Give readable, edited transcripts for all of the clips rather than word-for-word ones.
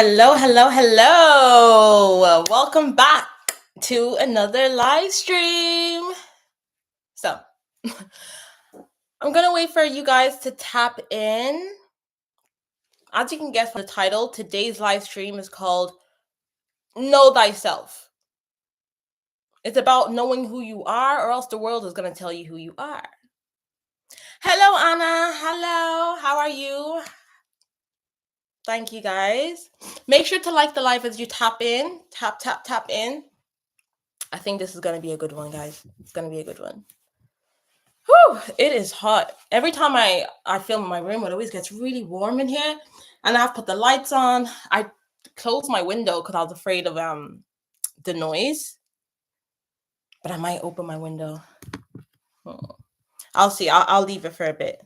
Hello, hello, hello. Welcome back to another live stream. So, I'm going to wait for you guys to tap in. As you can guess from the title, today's live stream is called Know Thyself. It's about knowing who you are, or else the world is going to tell you who you are. Hello, Anna. Hello. How are you? Thank you, guys. Make sure to like the live as you tap in. Tap, tap, tap in. I think this is going to be a good one, guys. It's going to be a good one. Whew, it is hot. Every time I film in my room, it always gets really warm in here. And I have put the lights on. I closed my window because I was afraid of the noise. But I might open my window. I'll see. I'll leave it for a bit.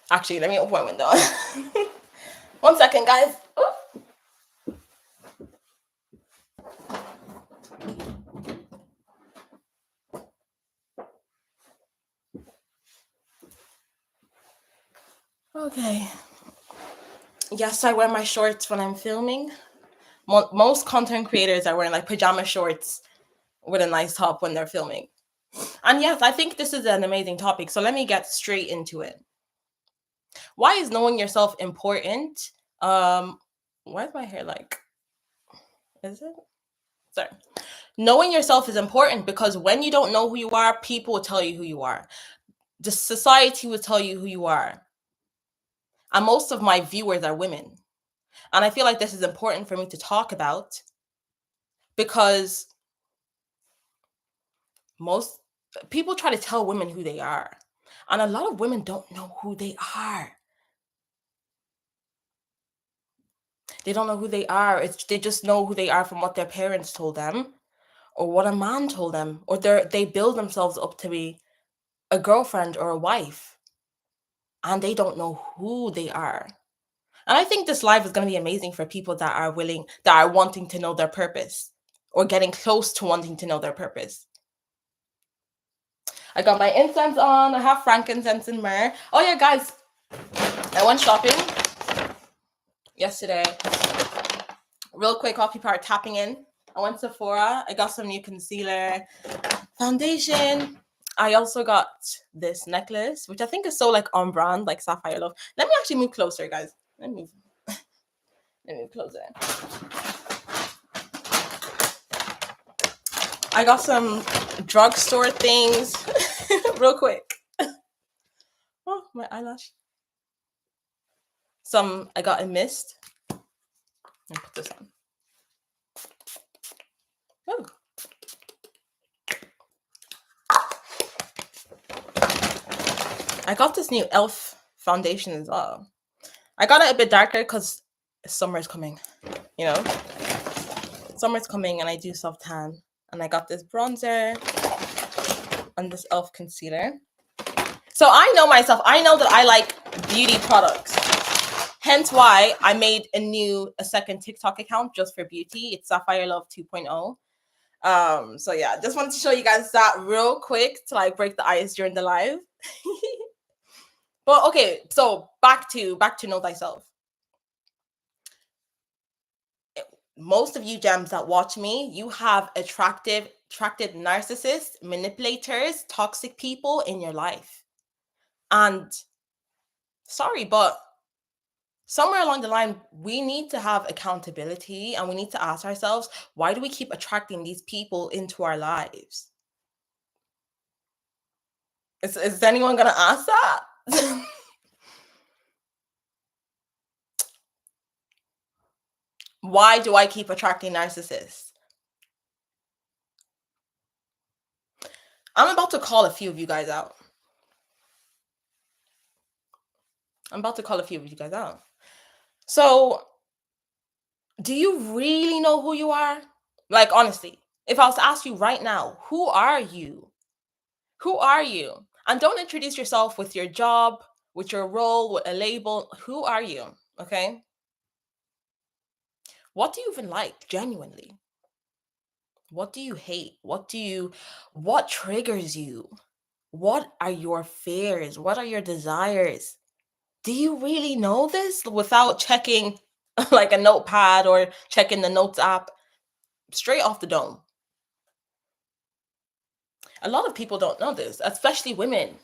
Actually, let me open my window. 1 second, guys. Okay. Yes, I wear my shorts when I'm filming. Most content creators are wearing like pajama shorts with a nice top when they're filming. And yes, I think this is an amazing topic. So let me get straight into it. Why is knowing yourself important? Why is my hair like? Is it? Sorry. Knowing yourself is important because when you don't know who you are, people will tell you who you are. The society will tell you who you are. And most of my viewers are women. And I feel like this is important for me to talk about because most people try to tell women who they are. And a lot of women don't know who they are. They don't know who they are. They just know who they are from what their parents told them or what a man told them, or they build themselves up to be a girlfriend or a wife, and they don't know who they are. And I think this live is going to be amazing for people that are wanting to know their purpose or getting close to wanting to know their purpose. I got my incense on. I have frankincense and myrrh. Oh yeah, guys, I went shopping yesterday. Real quick, coffee part tapping in. I went to Sephora. I got some new concealer, foundation. I also got this necklace, which I think is so like on brand, like Sapphire Love. Let me actually move closer, guys. Let me move closer. I got some drugstore things real quick. Oh, my eyelash. I got a mist. Let me put this on. Oh. I got this new e.l.f. foundation as well. I got it a bit darker because summer's coming, you know? Summer's coming and I do self-tan. And I got this bronzer and this e.l.f. concealer. So I know myself. I know that I like beauty products. Hence why I made a second TikTok account just for beauty. It's Sapphire Love 2.0. So yeah, just wanted to show you guys that real quick to like break the ice during the live. But okay, so back to Know Thyself. Most of you gems that watch me, you have attractive narcissists, manipulators, toxic people in your life. And sorry, but somewhere along the line, we need to have accountability and we need to ask ourselves, why do we keep attracting these people into our lives? Is anyone going to ask that? Why do I keep attracting narcissists? I'm about to call a few of you guys out. So, do you really know who you are? Like, honestly, if I was to ask you right now, who are you? Who are you? And don't introduce yourself with your job, with your role, with a label. Who are you? Okay. What do you even like genuinely? What do you hate? What triggers you? What are your fears? What are your desires? Do you really know this without checking like a notepad or checking the notes app straight off the dome? A lot of people don't know this, especially women.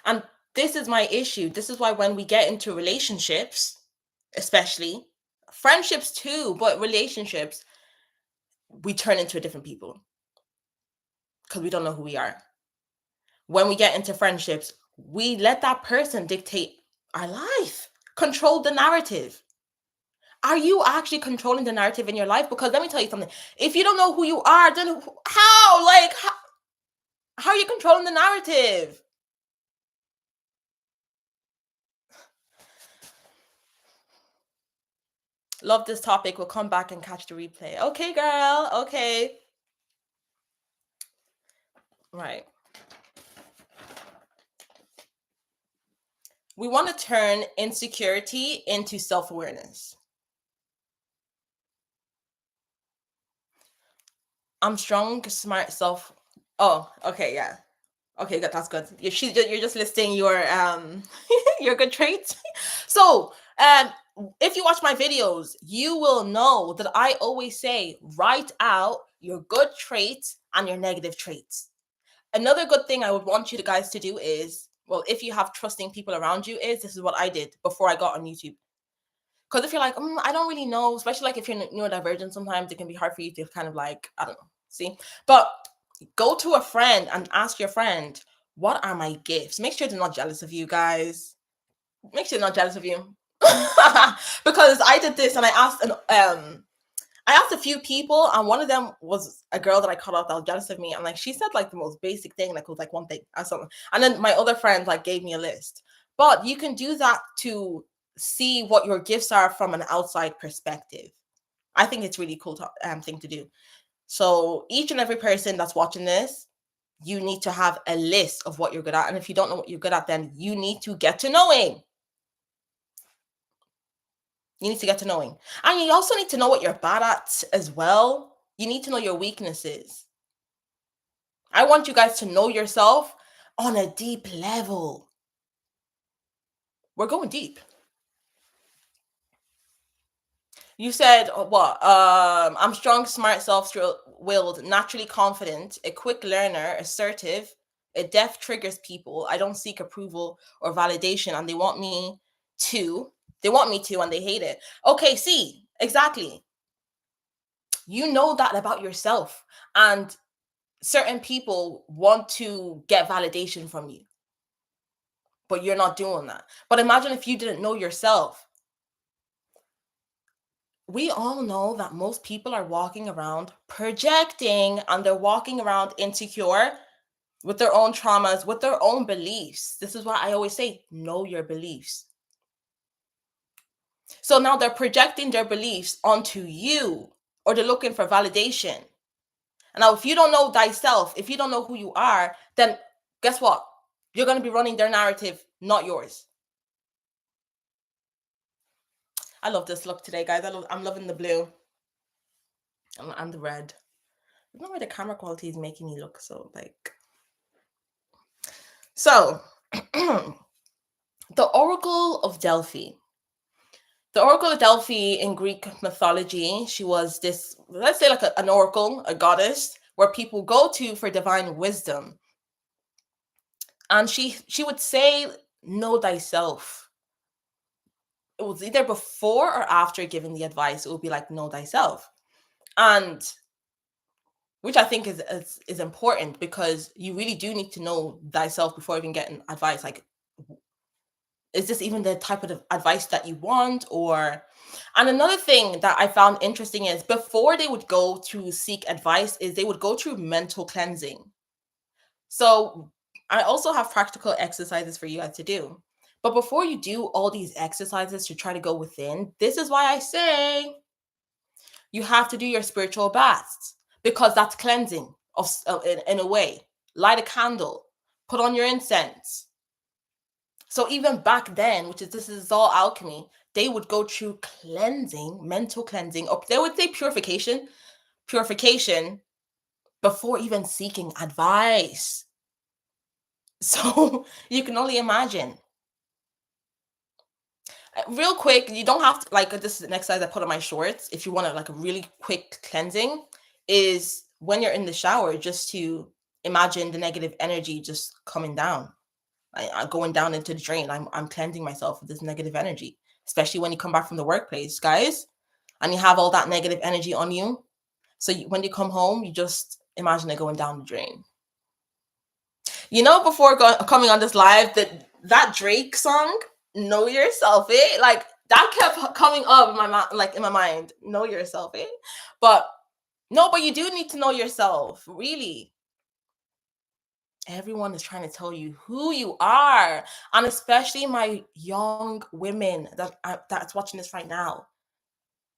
And this is my issue. This is why when we get into relationships, especially friendships too, but relationships, we turn into different people because we don't know who we are. When we get into friendships, we let that person dictate our life, control the narrative. Are you actually controlling the narrative in your life? Because let me tell you something. If you don't know who you are, then how? Like, how are you controlling the narrative? Love this topic. We'll come back and catch the replay. Okay, girl. Okay. Right. We want to turn insecurity into self-awareness. I'm strong, smart, self. Oh, okay, yeah. Okay, that's good. You're just listing your your good traits. So, if you watch my videos, you will know that I always say write out your good traits and your negative traits. Another good thing I would want you guys to do is, well, if you have trusting people around you, is this is what I did before I got on YouTube. Because if you're like, I don't really know, especially like if you're neurodivergent, sometimes it can be hard for you to kind of like, I don't know, see. But go to a friend and ask your friend, what are my gifts? Make sure they're not jealous of you guys. Make sure they're not jealous of you. Because I did this and I asked a few people, and one of them was a girl that I cut off that was jealous of me. And like she said like the most basic thing, like it was like one thing or something. And then my other friend like gave me a list. But you can do that to see what your gifts are from an outside perspective. I think it's really cool thing to do. So each and every person that's watching this, you need to have a list of what you're good at. And if you don't know what you're good at, then you need to get to knowing. You need to get to knowing. And you also need to know what you're bad at as well. You need to know your weaknesses. I want you guys to know yourself on a deep level. We're going deep. You said what? I'm strong, smart, self-willed, naturally confident, a quick learner, assertive. A deaf triggers people. I don't seek approval or validation, and they want me to. They want me to, and they hate it. Okay, see, exactly. You know that about yourself, and certain people want to get validation from you, but you're not doing that. But imagine if you didn't know yourself. We all know that most people are walking around projecting and they're walking around insecure with their own traumas, with their own beliefs. This is why I always say, know your beliefs. So now they're projecting their beliefs onto you, or they're looking for validation. And now, if you don't know thyself, if you don't know who you are, then guess what? You're going to be running their narrative, not yours. I love this look today, guys. I'm loving the blue and the red. I don't know why the camera quality is making me look so like. So, the Oracle of Delphi. The Oracle of Delphi in Greek mythology, she was this, let's say like an oracle, a goddess, where people go to for divine wisdom. And she would say, know thyself. It was either before or after giving the advice. It would be like, know thyself. And which I think is important, because you really do need to know thyself before even getting advice. Like, is this even the type of advice that you want? Or, and another thing that I found interesting is before they would go to seek advice is they would go through mental cleansing. So I also have practical exercises for you guys to do. But before you do all these exercises to try to go within, this is why I say you have to do your spiritual baths, because that's cleansing in a way. Light a candle, put on your incense. So even back then, this is all alchemy, they would go through cleansing, mental cleansing, or they would say purification before even seeking advice. So you can only imagine. Real quick, you don't have to like this is the next size I put on my shorts. If you want to like a really quick cleansing, is when you're in the shower, just to imagine the negative energy just coming down, going down into the drain. I'm cleansing myself of this negative energy, especially when you come back from the workplace, guys, and you have all that negative energy on you. So when you come home, you just imagine it going down the drain. Before coming on this live, that Drake song, "Know Yourself," like that kept coming up in my like in my mind. Know yourself, but no, but you do need to know yourself, really. Everyone is trying to tell you who you are, and especially my young women that's watching this right now.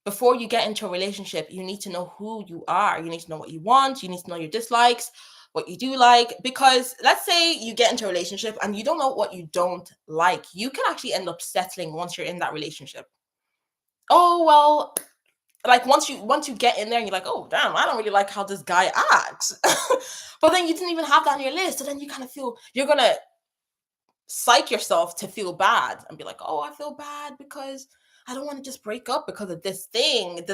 Before you get into a relationship, you need to know who you are. You need to know what you want. You need to know your dislikes, what you do like. Because let's say you get into a relationship and you don't know what you don't like. You can actually end up settling once you're in that relationship. Oh, well, like once you get in there and you're like, oh, damn, I don't really like how this guy acts. But then you didn't even have that on your list. So then you kind of feel you're going to psych yourself to feel bad and be like, oh, I feel bad because I don't want to just break up because of this thing. And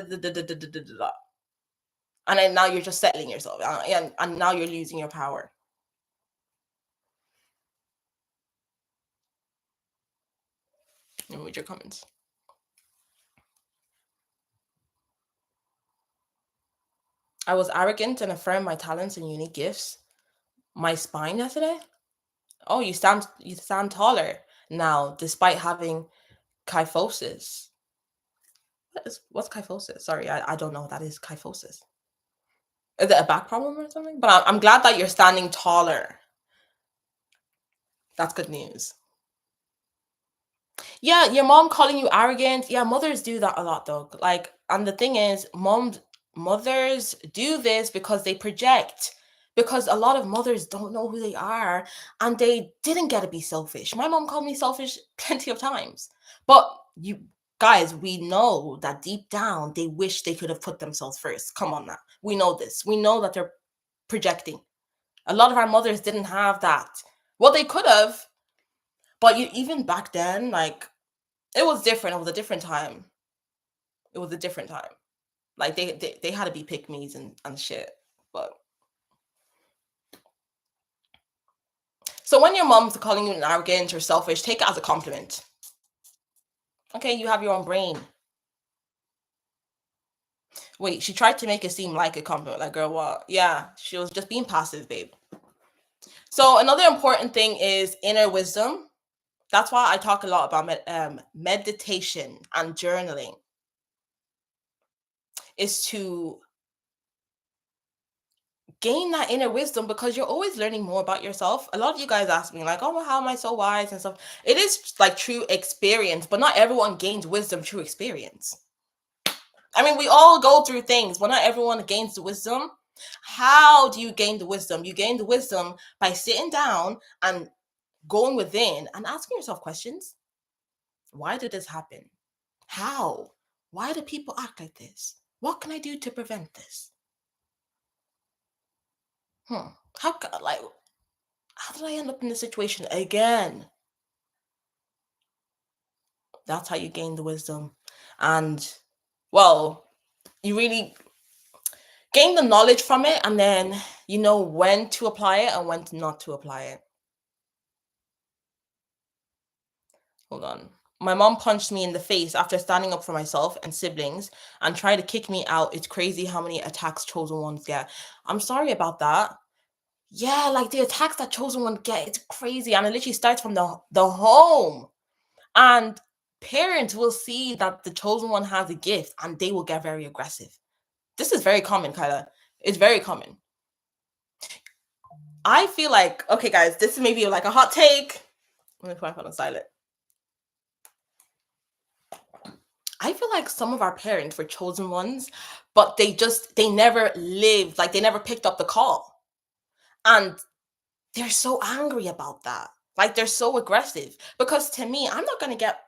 then now you're just settling yourself, and now you're losing your power. And read your comments. I was arrogant and affirmed my talents and unique gifts. My spine yesterday. Oh, you sound taller now, despite having kyphosis. What's kyphosis? Sorry, I don't know what that is. Kyphosis. Is it a back problem or something? But I'm glad that you're standing taller. That's good news. Yeah, your mom calling you arrogant. Yeah, mothers do that a lot though. Like, and the thing is, mothers do this because they project. Because a lot of mothers don't know who they are and they didn't get to be selfish. My mom called me selfish plenty of times. But you guys, we know that deep down they wish they could have put themselves first. Come on now. We know this. We know that they're projecting. A lot of our mothers didn't have that. Well, they could have, but even back then, like it was different. It was a different time. It was a different time. Like they had to be pick me's and shit. But so when your mom's calling you an arrogant or selfish, take it as a compliment. Okay, you have your own brain. Wait, she tried to make it seem like a compliment. Like, girl, what? Yeah, she was just being passive, babe. So another important thing is inner wisdom. That's why I talk a lot about meditation and journaling. Is to gain that inner wisdom because you're always learning more about yourself. A lot of you guys ask me like, oh, well, how am I so wise and stuff? It is like true experience, but not everyone gains wisdom through experience. I mean, we all go through things, but not everyone gains the wisdom. How do you gain the wisdom? You gain the wisdom by sitting down and going within and asking yourself questions. Why did this happen? How? Why do people act like this? What can I do to prevent this? How like how did I end up in this situation again? That's how you gain the wisdom. And well, you really gain the knowledge from it, and then you know when to apply it and when not to apply it. Hold on. My mom punched me in the face after standing up for myself and siblings and tried to kick me out. It's crazy how many attacks chosen ones get. I'm sorry about that. Yeah, like the attacks that chosen ones get, it's crazy. And it literally starts from the home. And parents will see that the chosen one has a gift and they will get very aggressive. This is very common, Kyla. It's very common. I feel like, okay, guys, this is maybe like a hot take. Let me put my phone on silent. I feel like some of our parents were chosen ones, but they never lived, like they never picked up the call. And they're so angry about that. Like they're so aggressive. Because to me, I'm not gonna get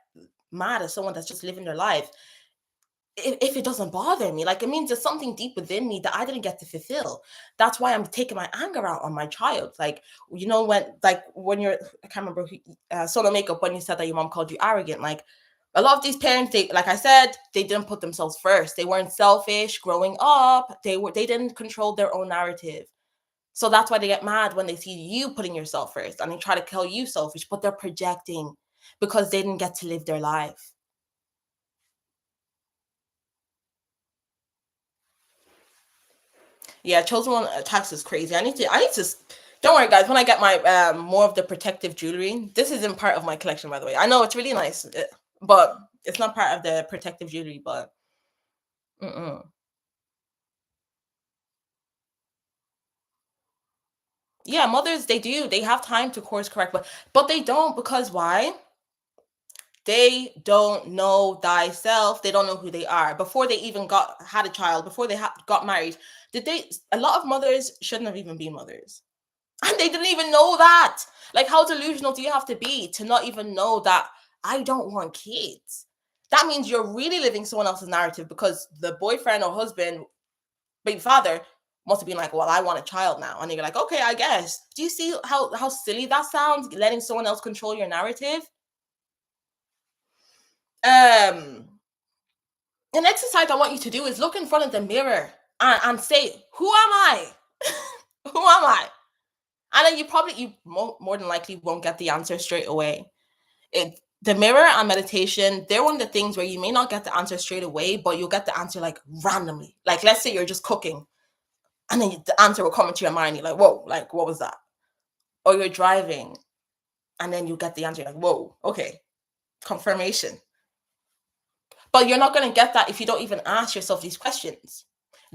mad at someone that's just living their life if it doesn't bother me. Like it means there's something deep within me that I didn't get to fulfill. That's why I'm taking my anger out on my child. Like when you're, I can't remember solo makeup, when you said that your mom called you arrogant, like A lot of these parents, they, like I said, they didn't put themselves first. They weren't selfish growing up. They didn't control their own narrative. So that's why they get mad when they see you putting yourself first and they try to call you selfish, but they're projecting because they didn't get to live their life. Yeah, chosen one attacks is crazy. I need to don't worry guys, when I get my more of the protective jewelry, this isn't part of my collection by the way. I know it's really nice, but it's not part of the protective jewelry, but mm-mm. Yeah, mothers, they have time to course correct, but they don't, because why? They don't know thyself. They don't know who they are before they even got had a child, before they got married. Did they? A lot of mothers shouldn't have even been mothers, and they didn't even know that. Like, how delusional do you have to be to not even know that I don't want kids? That means you're really living someone else's narrative, because the boyfriend or husband, baby father, must have been like, well, I want a child now. And you're like, okay, I guess. Do you see how silly that sounds? Letting someone else control your narrative? Um, an exercise I want you to do is look in front of the mirror and say, who am I? Who am I? And then you more than likely won't get the answer straight away. The mirror and meditation, they're one of the things where you may not get the answer straight away, but you'll get the answer like randomly. Like, let's say you're just cooking and then the answer will come into your mind. You're like, whoa, like, what was that? Or you're driving and then you get the answer. You're like, whoa, okay, confirmation. But you're not going to get that if you don't even ask yourself these questions.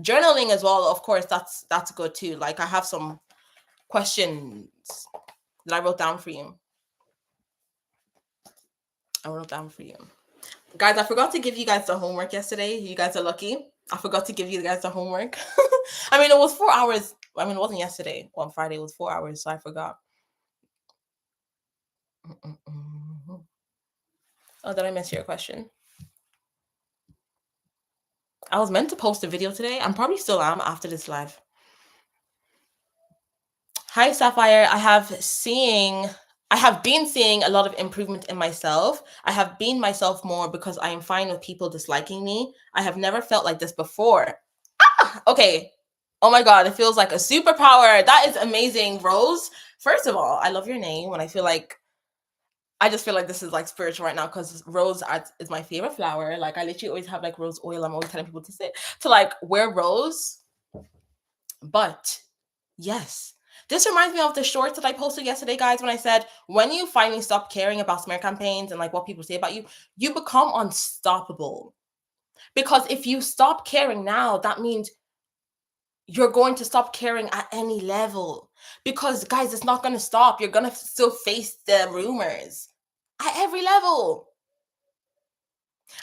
Journaling as well, of course, that's good too. Like, I have some questions that I wrote down for you. Guys, I forgot to give you guys the homework yesterday. You guys are lucky. I forgot to give you guys the homework. I mean, it was 4 hours. I mean, it wasn't yesterday. On Friday, it was 4 hours, so I forgot. Oh, did I miss your question? I was meant to post a video today. I'm probably still am after this live. Hi, Sapphire. I have been seeing a lot of improvement in myself. I have been myself more because I am fine with people disliking me. I have never felt like this before. Okay. Oh my God, it feels like a superpower. That is amazing, Rose. First of all, I love your name, and I just feel like this is like spiritual right now, because is my favorite flower. Like, I literally always have like rose oil. I'm always telling people to like wear rose. But yes, this reminds me of the shorts that I posted yesterday, guys, when I said, when you finally stop caring about smear campaigns and like what people say about you, you become unstoppable. Because if you stop caring now, that means you're going to stop caring at any level. Because, guys, it's not going to stop. You're going to still face the rumors at every level.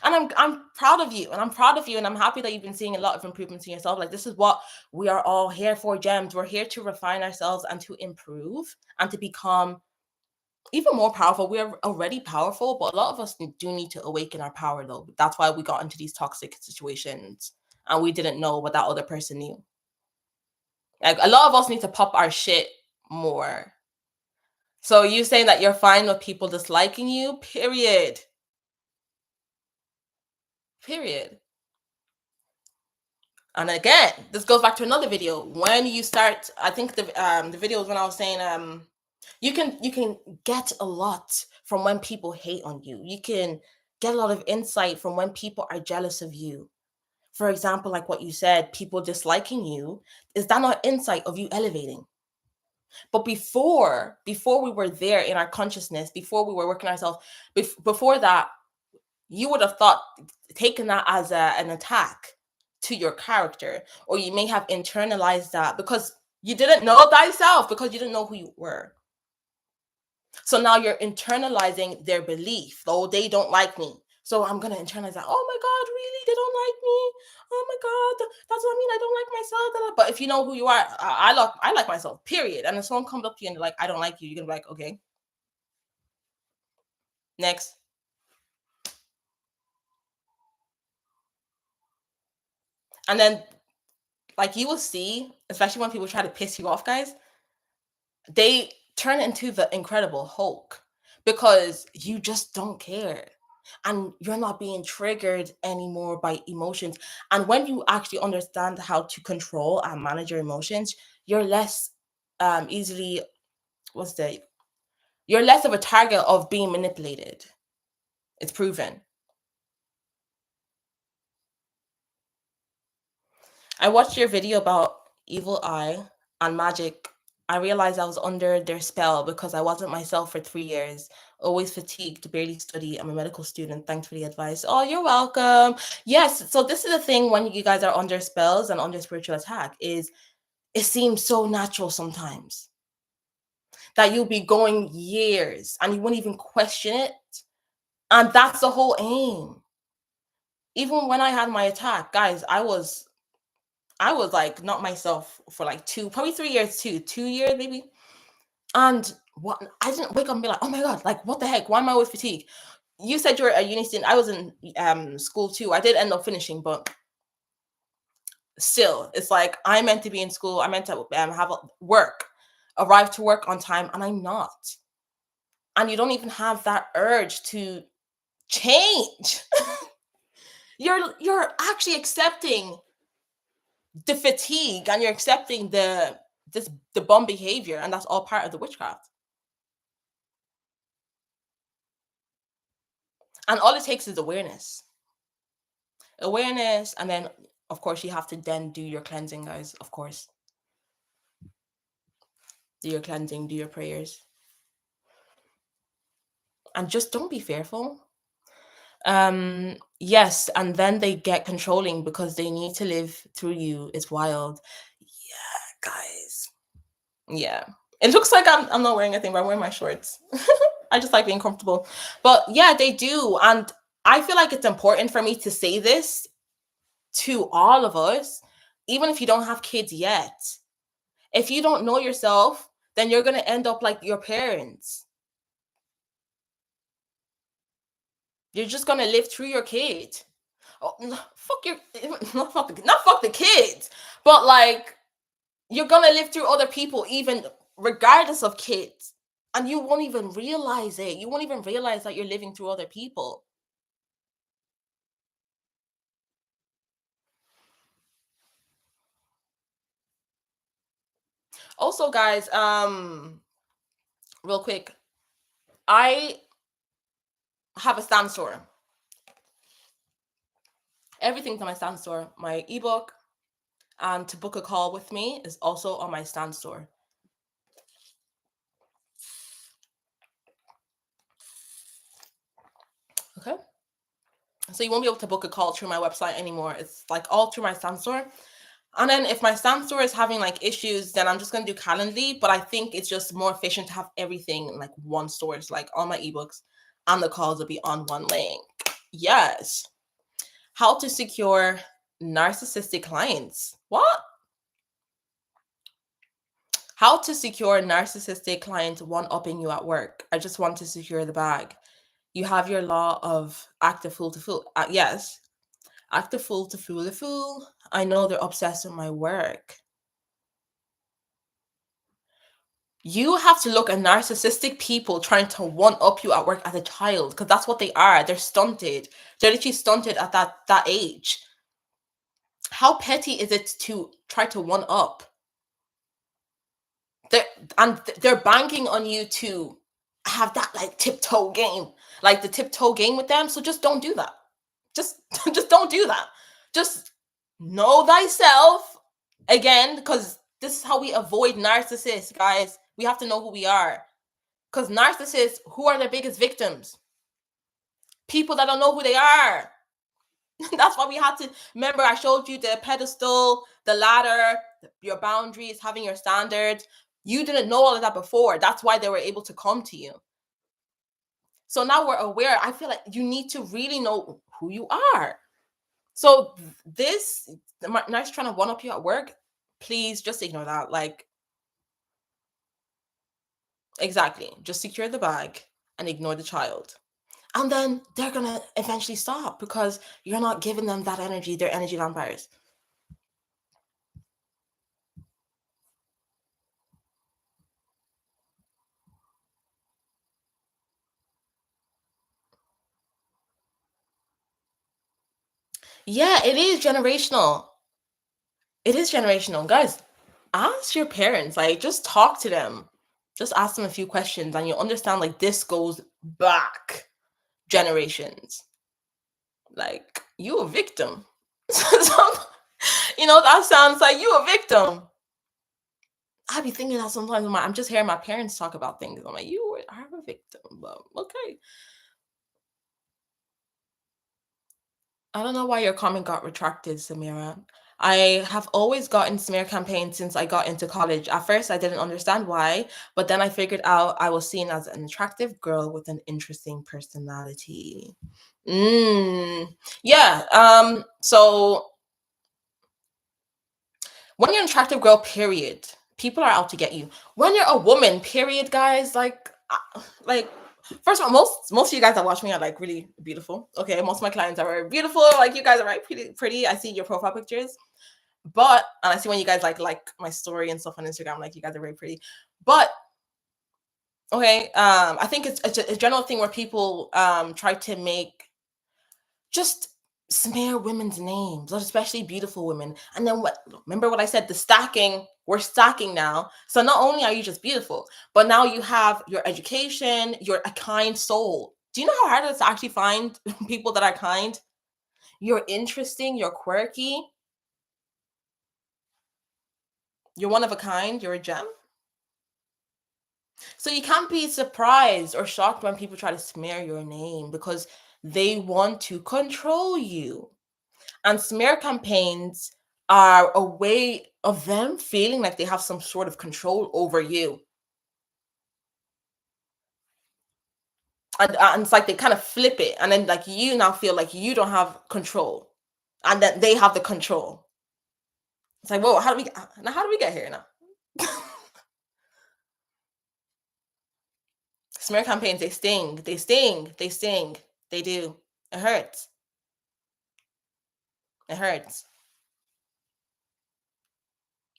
And I'm proud of you, and I'm proud of you, and I'm happy that you've been seeing a lot of improvements in yourself. Like, this is what we are all here for, gems. We're here to refine ourselves and to improve and to become even more powerful. We are already powerful, but a lot of us do need to awaken our power, though. That's why we got into these toxic situations and we didn't know what that other person knew. Like, a lot of us need to pop our shit more. So you saying that you're fine with people disliking you, period. Period. And again, this goes back to another video. When you start, I think the video was when I was saying you can get a lot from when people hate on you. You can get a lot of insight from when people are jealous of you. For example, like what you said, people disliking you, is that not insight of you elevating? But before we were there in our consciousness, before we were working ourselves, before that, you would have thought, taken that as an attack to your character, or you may have internalized that because you didn't know thyself, because you didn't know who you were. So now you're internalizing their belief. Oh, they don't like me, so I'm gonna internalize that. Oh my God, really? They don't like me? Oh my God, that's what I mean. I don't like myself. But if you know who you are, I like myself. Period. And if someone comes up to you and they're like, I don't like you, you're gonna be like, okay, next. And then, like, you will see, especially when people try to piss you off, guys, they turn into the Incredible Hulk because you just don't care. and you're not being triggered anymore by emotions. And when you actually understand how to control and manage your emotions, you're less easily, what's the, you're less of a target of being manipulated. It's proven. I watched your video about evil eye and magic. I realized I was under their spell because I wasn't myself for 3 years. Always fatigued, barely study. I'm a medical student. Thanks for the advice. Oh, you're welcome. Yes. So this is the thing when you guys are under spells and under spiritual attack is it seems so natural sometimes that you'll be going years and you won't even question it. And that's the whole aim. Even when I had my attack, guys, I was like not myself for like probably 3 years too, 2 years maybe. And what I didn't wake up and be like, oh my God, like what the heck? Why am I always fatigued? You said you're a uni student. I was in school too. I did end up finishing, but still, it's like I'm meant to be in school. I'm meant to have work, arrive to work on time, and I'm not. And you don't even have that urge to change. You're actually accepting the fatigue and you're accepting the bum behavior, and that's all part of the witchcraft. And all it takes is awareness, and then of course you have to then do your cleansing, guys. Of course, do your cleansing, do your prayers, and just don't be fearful. Yes, and then they get controlling because they need to live through you. It's wild. Yeah, guys. Yeah, it looks like I'm not wearing a thing, but I'm wearing my shorts. I just like being comfortable. But yeah, they do. And I feel like it's important for me to say this to all of us, even if you don't have kids yet. If you don't know yourself, then you're going to end up like your parents. You're just going to live through your kid. Oh, fuck your, not fuck the kids, but like you're going to live through other people, even regardless of kids. And you won't even realize it. You won't even realize that you're living through other people. Also, guys, real quick, I have a stand store. Everything's on my stand store. My ebook and to book a call with me is also on my stand store. Okay. So you won't be able to book a call through my website anymore. It's like all through my stand store. And then if my stand store is having like issues, then I'm just gonna do Calendly. But I think it's just more efficient to have everything in like one source, like all my ebooks and the calls will be on one link. Yes. How to secure narcissistic clients. What? How to secure narcissistic clients one-upping you at work. I just want to secure the bag. You have your law of act a fool to fool. Yes. Act a fool to fool a fool. I know they're obsessed with my work. You have to look at narcissistic people trying to one up you at work as a child, because that's what they are. They're stunted. They're literally stunted at that age. How petty is it to try to one up? They're banking on you to have that like tiptoe game, like the tiptoe game with them. So just don't do that. Just just don't do that. Just know thyself again, because this is how we avoid narcissists, guys. We have to know who we are. Because narcissists, who are their biggest victims? People that don't know who they are. That's why we had to remember. I showed you the pedestal, the ladder, your boundaries, having your standards. You didn't know all of that before. That's why they were able to come to you. So now we're aware. I feel like you need to really know who you are. So this, nice trying to one up you at work, please just ignore that. Like, exactly. Just secure the bag and ignore the child. And then they're going to eventually stop because you're not giving them that energy. They're energy vampires. Yeah, it is generational. It is generational. Guys, ask your parents, like just talk to them. Just ask them a few questions and you'll understand like this goes back generations. Like you a victim. So, that sounds like you a victim. I be thinking that sometimes I'm just hearing my parents talk about things. I'm like, are a victim, but okay. I don't know why your comment got retracted, Samira. I have always gotten smear campaigns since I got into college. At first, I didn't understand why, but then I figured out I was seen as an attractive girl with an interesting personality. Mm. Yeah. So when you're an attractive girl, period, people are out to get you. When you're a woman, period, guys, like first of all, most of you guys that watch me are like really beautiful. Okay, most of my clients are very beautiful. Like you guys are right, pretty. I see your profile pictures, and I see when you guys like my story and stuff on Instagram, like you guys are very pretty. But okay, I think it's a general thing where people try to make just smear women's names, especially beautiful women. And then what? Remember what I said? The stacking. We're stacking now. So not only are you just beautiful, but now you have your education. You're a kind soul. Do you know how hard it is to actually find people that are kind? You're interesting. You're quirky. You're one of a kind. You're a gem. So you can't be surprised or shocked when people try to smear your name because they want to control you. And smear campaigns are a way of them feeling like they have some sort of control over you. And it's like they kind of flip it. And then, like, you now feel like you don't have control and that they have the control. It's like, whoa, how do we get here now? Smear campaigns, they sting, they sting, they sting. They do. It hurts. It hurts.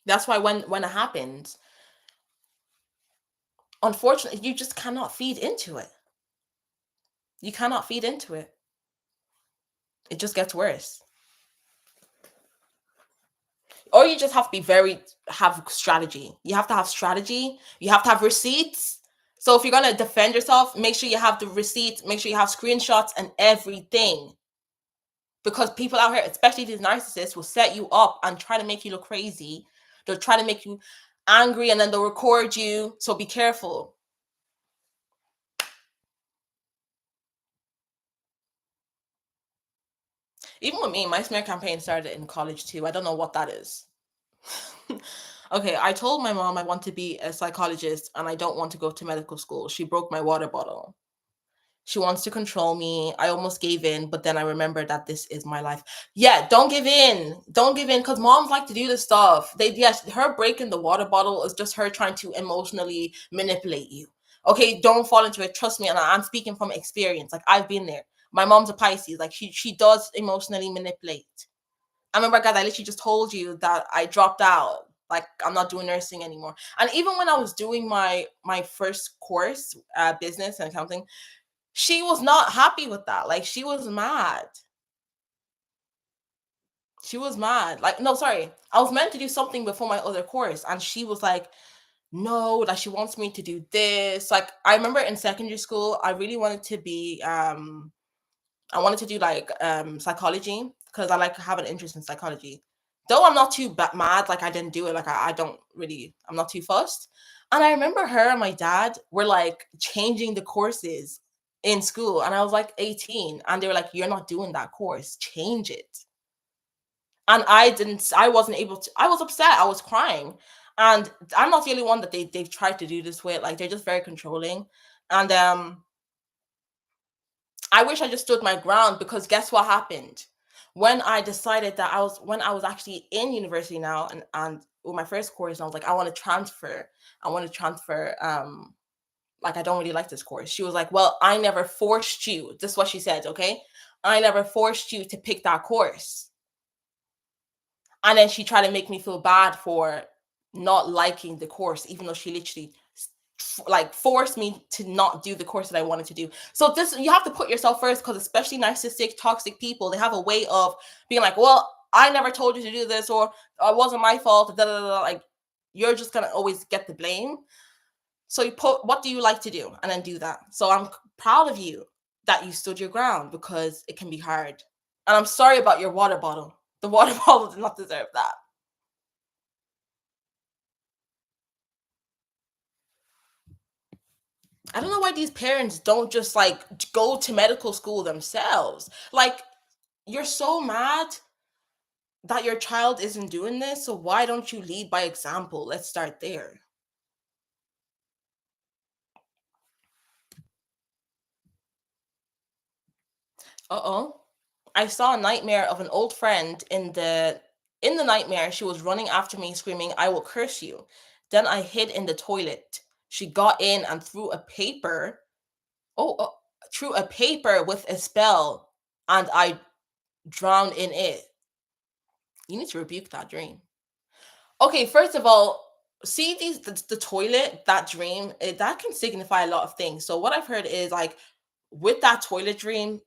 That's why when it happens, unfortunately, you just cannot feed into it. You cannot feed into it. It just gets worse. Or you just have to have strategy. You have to have strategy. You have to have receipts. So if you're gonna defend yourself, make sure you have the receipts, make sure you have screenshots and everything. Because people out here, especially these narcissists, will set you up and try to make you look crazy. They'll try to make you angry and then they'll record you. So be careful. Even with me, my smear campaign started in college too. I don't know what that is. Okay, I told my mom I want to be a psychologist and I don't want to go to medical school. She broke my water bottle. She wants to control me. I almost gave in, but then I remembered that this is my life. Yeah, don't give in. Don't give in because moms like to do this stuff. Yes, her breaking the water bottle is just her trying to emotionally manipulate you. Okay, don't fall into it. Trust me, and I'm speaking from experience. Like I've been there. My mom's a Pisces. Like she does emotionally manipulate. I remember, guys, I literally just told you that I dropped out. Like I'm not doing nursing anymore. And even when I was doing my first course, business and accounting, she was not happy with that. Like she was mad. She was mad. Like, no, sorry. I was meant to do something before my other course. And she was like, no, that she wants me to do this. Like, I remember in secondary school, I really wanted to be I wanted to do like psychology because I like have an interest in psychology. Though I'm not too mad, like I didn't do it. Like I don't really, I'm not too fussed. And I remember her and my dad were like changing the courses in school, and I was like 18, and they were like, "You're not doing that course. Change it." And I didn't. I wasn't able to. I was upset. I was crying, and I'm not the only one that they've tried to do this with. Like they're just very controlling, and I wish I just stood my ground because guess what happened? When I decided that when I was actually in university now and with my first course, I was like, I want to transfer. I want to transfer. Like I don't really like this course. She was like, well, I never forced you. This is what she said, okay? I never forced you to pick that course. And then she tried to make me feel bad for not liking the course, even though she literally like force me to not do the course that I wanted to do. So this you have to put yourself first, because especially narcissistic, toxic people, they have a way of being like, well, I never told you to do this, or it wasn't my fault. Da, da, da, da. Like you're just gonna always get the blame. So you put what do you like to do and then do that. So I'm proud of you that you stood your ground, because it can be hard. And I'm sorry about your water bottle. The water bottle did not deserve that. I don't know why these parents don't just like go to medical school themselves. Like, you're so mad that your child isn't doing this, so why don't you lead by example? Let's start there. Uh-oh. I saw a nightmare of an old friend. In the nightmare, she was running after me screaming, "I will curse you." Then I hid in the toilet. She got in and threw a paper. Oh, threw a paper with a spell, and I drowned in it. You need to rebuke that dream. Okay, first of all, see the toilet, that dream, that can signify a lot of things. So what I've heard is like with that toilet dream,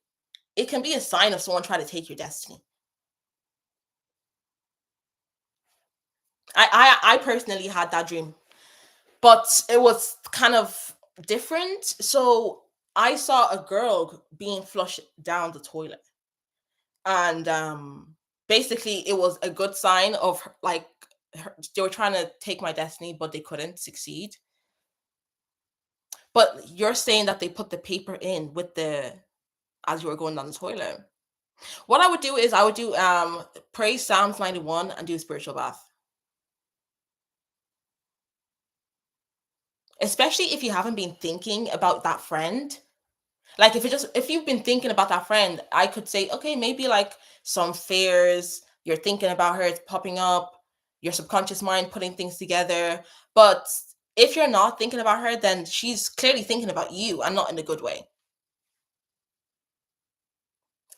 it can be a sign of someone trying to take your destiny. I personally had that dream, but it was kind of different. So I saw a girl being flushed down the toilet, and basically it was a good sign of like they were trying to take my destiny, but they couldn't succeed. But you're saying that they put the paper in with the as you were going down the toilet. What I would do is I would do pray Psalms 91 and do a spiritual bath. Especially if you haven't been thinking about that friend. Like if you've been thinking about that friend, I could say, okay, maybe like some fears, you're thinking about her, it's popping up, your subconscious mind putting things together. But if you're not thinking about her, then she's clearly thinking about you and not in a good way.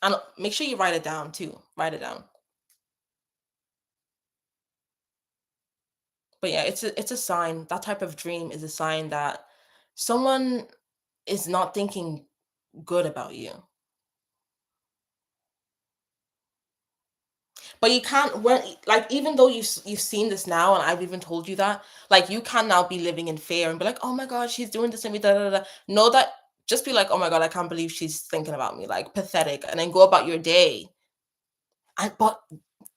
And make sure you write it down too. Write it down. But yeah, it's a sign. That type of dream is a sign that someone is not thinking good about you. But you can't when like even though you've seen this now, and I've even told you that, like you can now be living in fear and be like, oh my god, she's doing this to me. Da, da, da. Know that just be like, oh my god, I can't believe she's thinking about me, like pathetic, and then go about your day. And but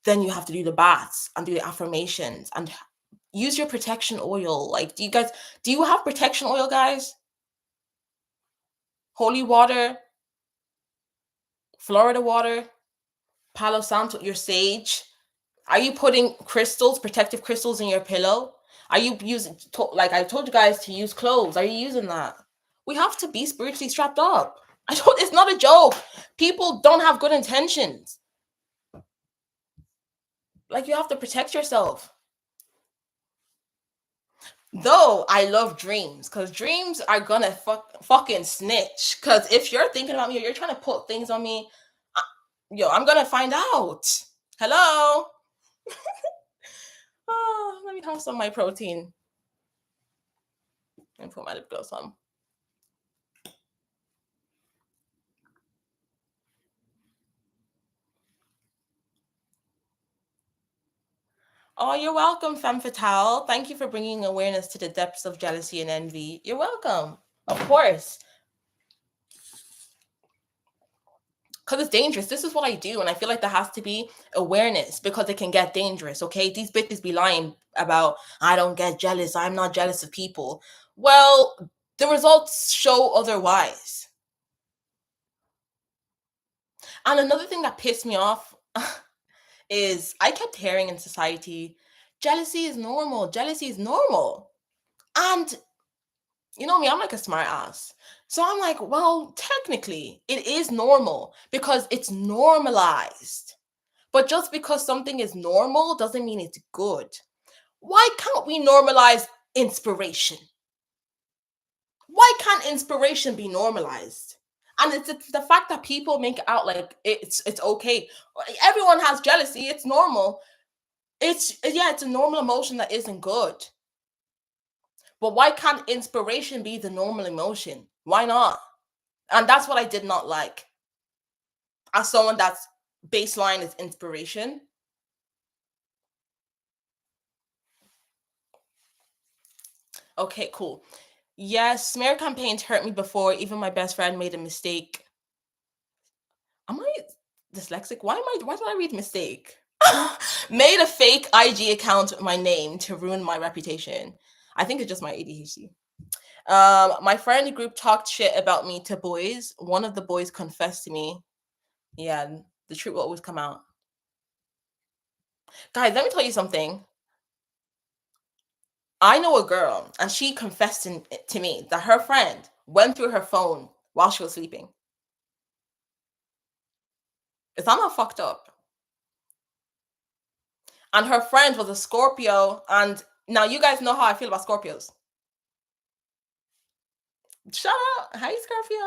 then you have to do the baths and do the affirmations and use your protection oil. Like, do you have protection oil, guys? Holy water, Florida water, Palo Santo, your sage. Are you putting crystals, protective crystals in your pillow? Are you using, like I told you guys to use cloves? Are you using that? We have to be spiritually strapped up. It's not a joke. People don't have good intentions. Like, you have to protect yourself. Though I love dreams, because dreams are gonna fucking snitch. Because if you're thinking about me or you're trying to put things on me, I, I'm gonna find out. Hello? Oh, let me have some of my protein and put my lip gloss on. Oh, you're welcome, Femme Fatale. Thank you for bringing awareness to the depths of jealousy and envy. You're welcome. Of course. Because it's dangerous. This is what I do. And I feel like there has to be awareness because it can get dangerous. Okay. These bitches be lying about, I don't get jealous. I'm not jealous of people. Well, the results show otherwise. And another thing that pissed me off is I kept hearing in society, jealousy is normal. Jealousy is normal. And you know me, I'm like a smart ass. So I'm like, well, technically, it is normal because it's normalized. But just because something is normal doesn't mean it's good. Why can't we normalize inspiration? Why can't inspiration be normalized? And it's the fact that people make it out like it's okay. Everyone has jealousy. It's normal. It's a normal emotion that isn't good. But why can't inspiration be the normal emotion? Why not? And that's what I did not like. As someone that's baseline is inspiration. Okay, cool. Yes, smear campaigns hurt me before. Even my best friend made a mistake. Am I dyslexic? Why did I read mistake? Made a fake IG account with my name to ruin my reputation. I think it's just my ADHD. My friend group talked shit about me to boys. One of the boys confessed to me. Yeah, the truth will always come out. Guys, let me tell you something. I know a girl, and she confessed to me that her friend went through her phone while she was sleeping. Is that not fucked up? And her friend was a Scorpio, and now you guys know how I feel about Scorpios. Shut up. Hi, Scorpio.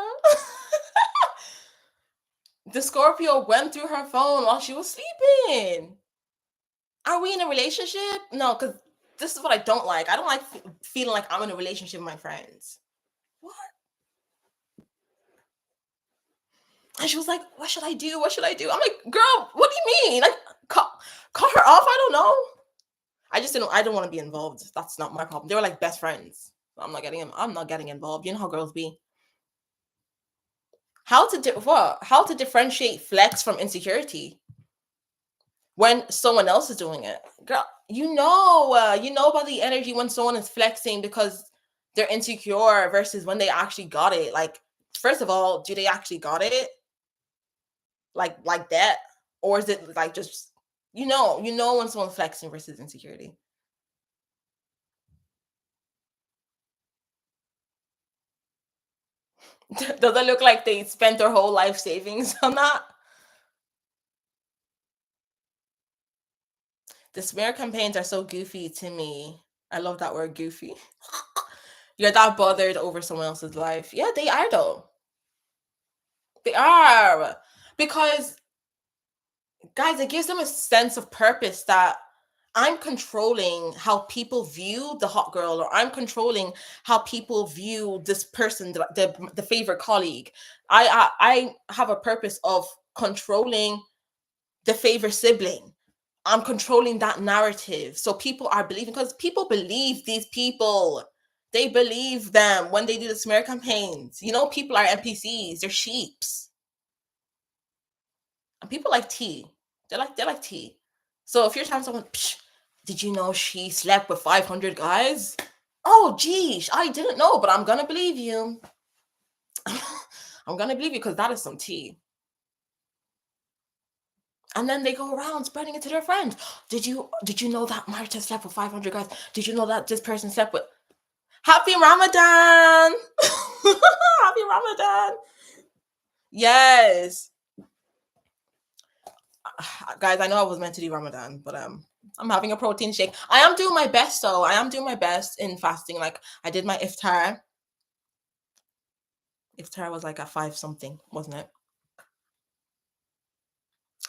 The Scorpio went through her phone while she was sleeping. Are we in a relationship? No, because this is what I don't like. I don't like feeling like I'm in a relationship with my friends. What? And she was like, "What should I do? What should I do?" I'm like, "Girl, what do you mean? Like, cut her off? I don't know. I just didn't. I don't want to be involved. That's not my problem. They were like best friends. I'm not getting involved. You know how girls be. How to differentiate flex from insecurity when someone else is doing it? Girl, you know about the energy when someone is flexing because they're insecure versus when they actually got it. Like, first of all, do they actually got it? Like that, or is it like just you know when someone's flexing versus insecurity? Does it look like they spent their whole life savings on that? The smear campaigns are so goofy to me. I love that word, goofy. You're that bothered over someone else's life. Yeah, they are though. They are. Because guys, it gives them a sense of purpose that I'm controlling how people view the hot girl, or I'm controlling how people view this person, the favorite colleague. I have a purpose of controlling the favorite sibling. I'm controlling that narrative. So people are believing, because people believe these people. They believe them when they do the smear campaigns. You know, people are NPCs, they're sheeps. And people like tea. They like tea. So if you're telling someone, Psh, did you know she slept with 500 guys? Oh, geez, I didn't know, but I'm gonna believe you. I'm gonna believe you because that is some tea. And then they go around spreading it to their friends. Did you know that Marta slept with 500 guys? Did you know that this person slept with? Happy Ramadan! Happy Ramadan! Yes, guys. I know I was meant to do Ramadan, but I'm having a protein shake. I am doing my best, though. I am doing my best in fasting. Like I did my iftar. Iftar was like at 5 something, wasn't it?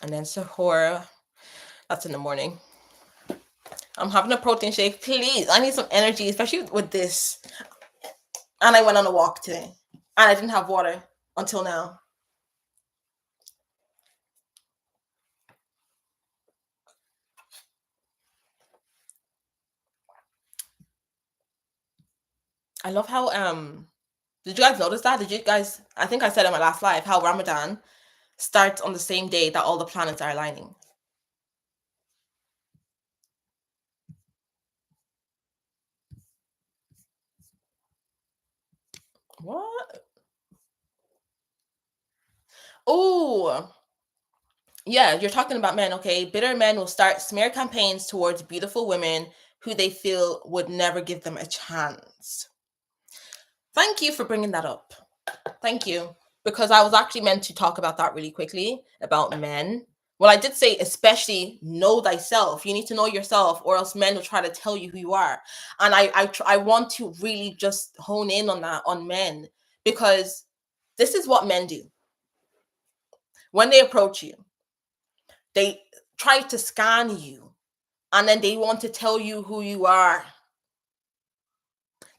And then sahur. That's in the morning. I'm having a protein shake. Please, I need some energy, especially with this. And I went on a walk today. And I didn't have water until now. I love how did you guys notice that? Did you guys, I think I said in my last live, how Ramadan starts on the same day that all the planets are aligning. What? Oh, yeah, you're talking about men, okay? Bitter men will start smear campaigns towards beautiful women who they feel would never give them a chance. Thank you for bringing that up. Thank you. Because I was actually meant to talk about that really quickly about men. Well, I did say, especially know thyself. You need to know yourself, or else men will try to tell you who you are. And I want to really just hone in on that, on men, because this is what men do when they approach you. They try to scan you, and then they want to tell you who you are.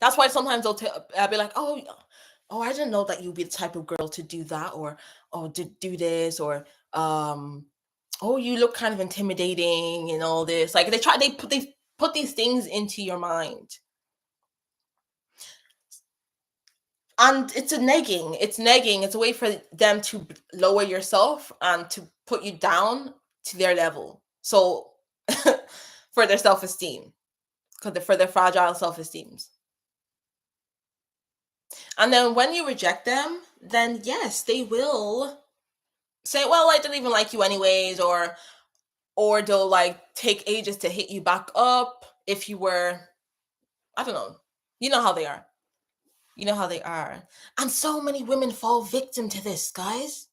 That's why sometimes I'll be like, oh, I didn't know that you'd be the type of girl to do that, or oh, to do this, or um, oh, you look kind of intimidating and all this. Like they put these things into your mind, and it's negging. It's a way for them to lower yourself and to put you down to their level, so for their self-esteem, because for their fragile self-esteems. And then when you reject them, then yes, they will say, well, I didn't even like you anyways, or they'll like take ages to hit you back up if you were, I don't know. You know how they are. You know how they are. And so many women fall victim to this, guys.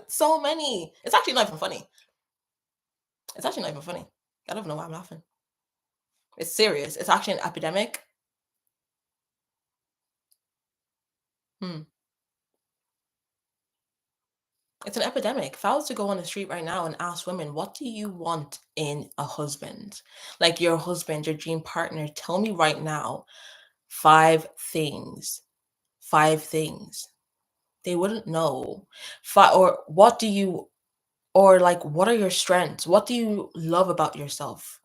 So many. It's actually not even funny. It's actually not even funny. I don't know why I'm laughing. It's serious. It's actually an epidemic. Hmm. It's an epidemic. If I was to go on the street right now and ask women, what do you want in a husband? Like your husband, your dream partner, tell me right now five things. Five things. They wouldn't know. Or what do you, or like, what are your strengths? What do you love about yourself?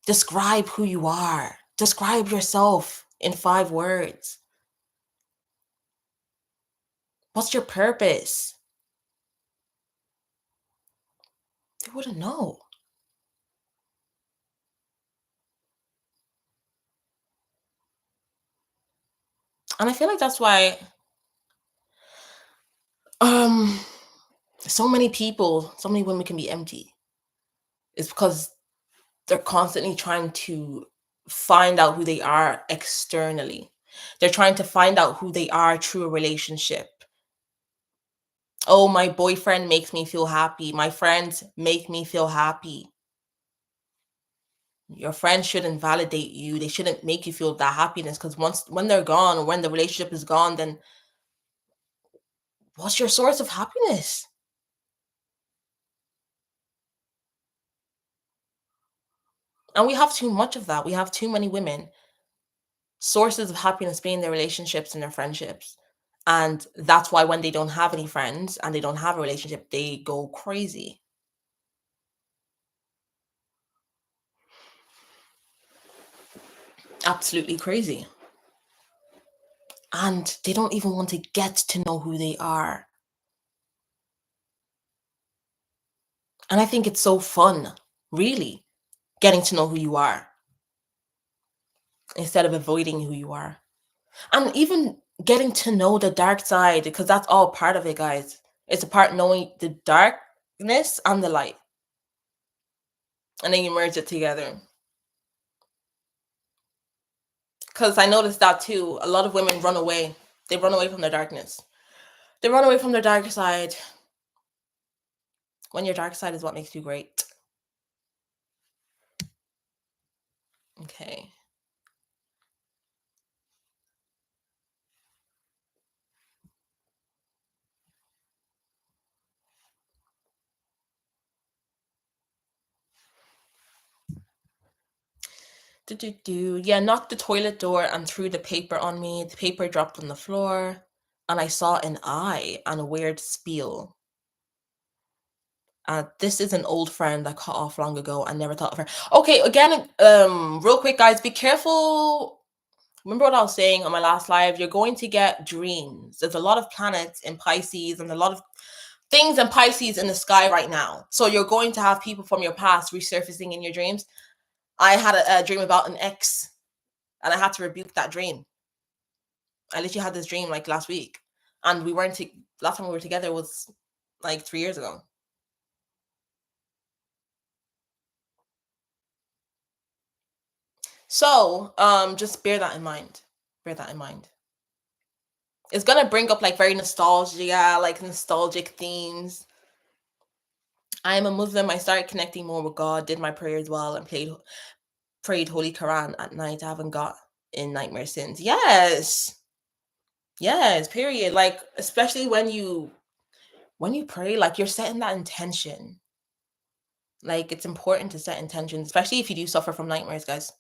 Describe who you are. Describe yourself in 5 words. What's your purpose? They wouldn't know. And I feel like that's why um so many people, so many women can be empty. It's because they're constantly trying to find out who they are externally. They're trying to find out who they are through a relationship. Oh, my boyfriend makes me feel happy. My friends make me feel happy. Your friends shouldn't validate you. They shouldn't make you feel that happiness, because when they're gone, or when the relationship is gone, then what's your source of happiness? And we have too much of that. We have too many women sources of happiness being their relationships and their friendships. And that's why when they don't have any friends and they don't have a relationship, they go crazy. Absolutely crazy. And they don't even want to get to know who they are. And I think it's so fun, really, getting to know who you are instead of avoiding who you are. And even getting to know the dark side, because that's all part of it, guys. It's a part knowing the darkness and the light. And then you merge it together. Because I noticed that too. A lot of women run away. They run away from their darkness. They run away from their dark side. When your dark side is what makes you great. Okay. Do. Yeah, knocked the toilet door and threw the paper on me. The paper dropped on the floor. And I saw an eye and a weird spiel. This is an old friend I cut off long ago. I never thought of her. Okay, again, real quick, guys, be careful. Remember what I was saying on my last live? You're going to get dreams. There's a lot of planets in Pisces and a lot of things in Pisces in the sky right now. So you're going to have people from your past resurfacing in your dreams. I had a dream about an ex, and I had to rebuke that dream. I literally had this dream like last week, and we weren't. Last time we were together was like 3 years ago. So, just bear that in mind. Bear that in mind. It's gonna bring up like very nostalgia, like nostalgic themes. I am a Muslim. I started connecting more with God, did my prayers well, and prayed Holy Quran at night. I haven't got in nightmare since. Yes, yes. Period. Like especially when you pray, like you're setting that intention. Like it's important to set intentions, especially if you do suffer from nightmares, guys.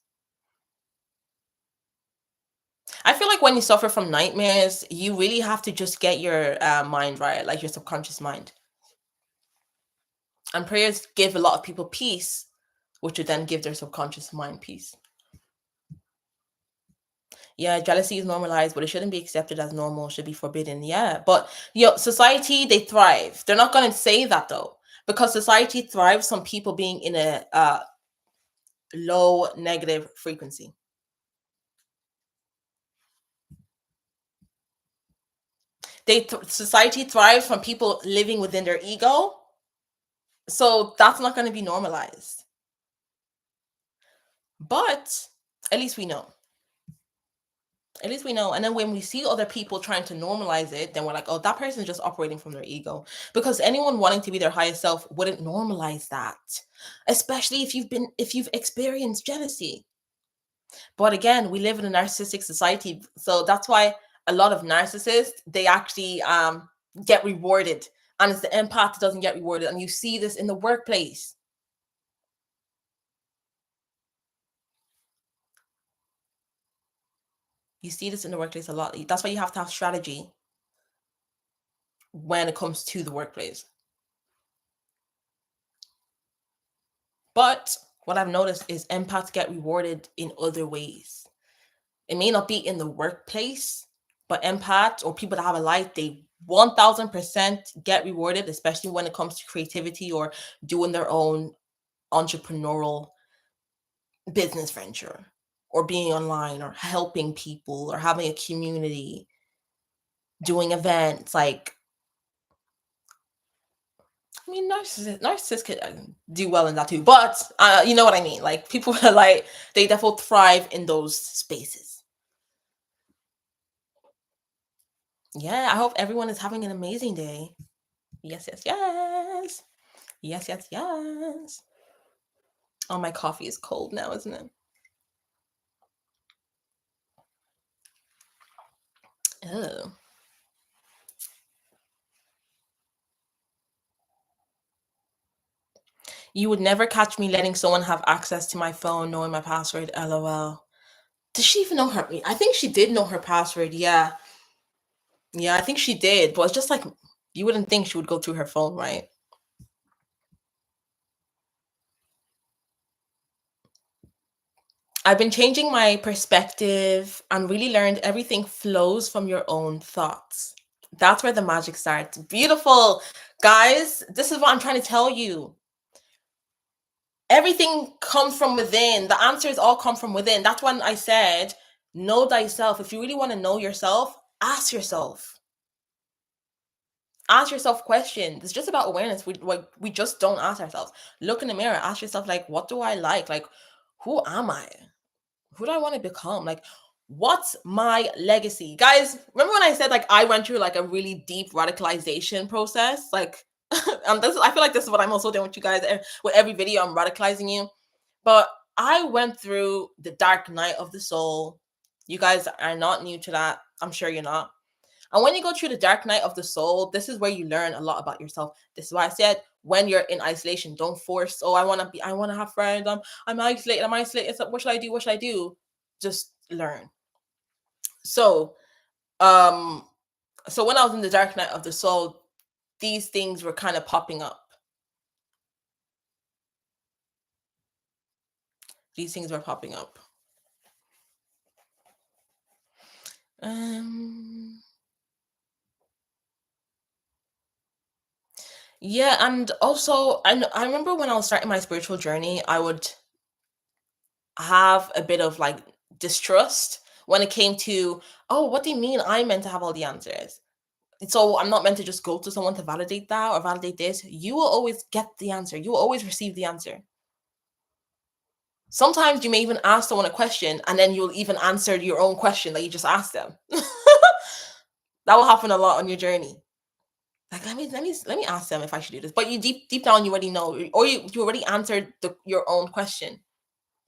I feel like when you suffer from nightmares, you really have to just get your mind right, like your subconscious mind. And prayers give a lot of people peace, which would then give their subconscious mind peace. Yeah, jealousy is normalized, but it shouldn't be accepted as normal. It should be forbidden. Yeah, but society, they thrive. They're not going to say that though, because society thrives on people being in a low negative frequency. Society thrives from people living within their ego, so that's not going to be normalized. But at least we know. At least we know. And then when we see other people trying to normalize it, then we're like, oh, that person's just operating from their ego. Because anyone wanting to be their highest self wouldn't normalize that. Especially if you've experienced jealousy. But again, we live in a narcissistic society. So that's why a lot of narcissists, they actually get rewarded. And it's the empath that doesn't get rewarded. And you see this in the workplace. You see this in the workplace a lot. That's why you have to have strategy when it comes to the workplace. But what I've noticed is empaths get rewarded in other ways. It may not be in the workplace, but empaths or people that have a life, they 1000% get rewarded, especially when it comes to creativity or doing their own entrepreneurial business venture or being online or helping people or having a community, doing events. Like, I mean, narcissists could do well in that too, but you know what I mean. Like people are like they definitely thrive in those spaces. Yeah, I hope everyone is having an amazing day. Yes, yes, yes, yes, yes, yes. Oh, my coffee is cold now, isn't it? Oh, you would never catch me letting someone have access to my phone, knowing my password. LOL. Does she even know her? I think she did know her password. Yeah, yeah, I think she did. But it's just like you wouldn't think she would go through her phone, right? I've been changing my perspective and really learned everything flows from your own thoughts. That's where the magic starts. Beautiful. Guys, this is what I'm trying to tell you. Everything comes from within. The answers all come from within. That's when I said, know thyself. If you really want to know yourself, ask yourself. Ask yourself questions. It's just about awareness. We just don't ask ourselves. Look in the mirror. Ask yourself, like, what do I like? Like, who am I? Who do I want to become? Like, what's my legacy? Guys, remember when I said like I went through like a really deep radicalization process? Like, and this I feel like this is what I'm also doing with you guys. With every video, I'm radicalizing you. But I went through the dark night of the soul. You guys are not new to that. I'm sure you're not. And when you go through the dark night of the soul, this is where you learn a lot about yourself. This is why I said when you're in isolation, don't force, oh, I want to have friends. I'm isolated, I'm isolated. So what should I do? What should I do? Just learn. So, um, so when I was in the dark night of the soul, these things were kind of popping up. These things were popping up. Um, yeah, and also I remember when I was starting my spiritual journey, I would have a bit of like distrust when it came to, oh, what do you mean I'm meant to have all the answers? So I'm not meant to just go to someone to validate that or validate this. You will always get the answer. You will always receive the answer. Sometimes you may even ask someone a question and then you'll even answer your own question that you just asked them. That will happen a lot on your journey. Like let me ask them if I should do this. But you deep down you already know, or you already answered your own question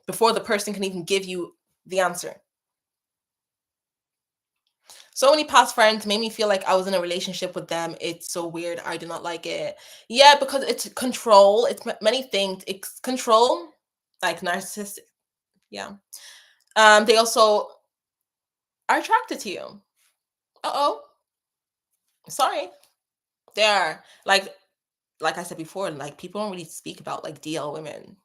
before the person can even give you the answer. So many past friends made me feel like I was in a relationship with them. It's so weird. I do not like it. Yeah, because it's control. It's many things. It's control, like narcissistic. Yeah. They also are attracted to you. Uh-oh. Sorry. They are. Like I said before, like people don't really speak about like DL women.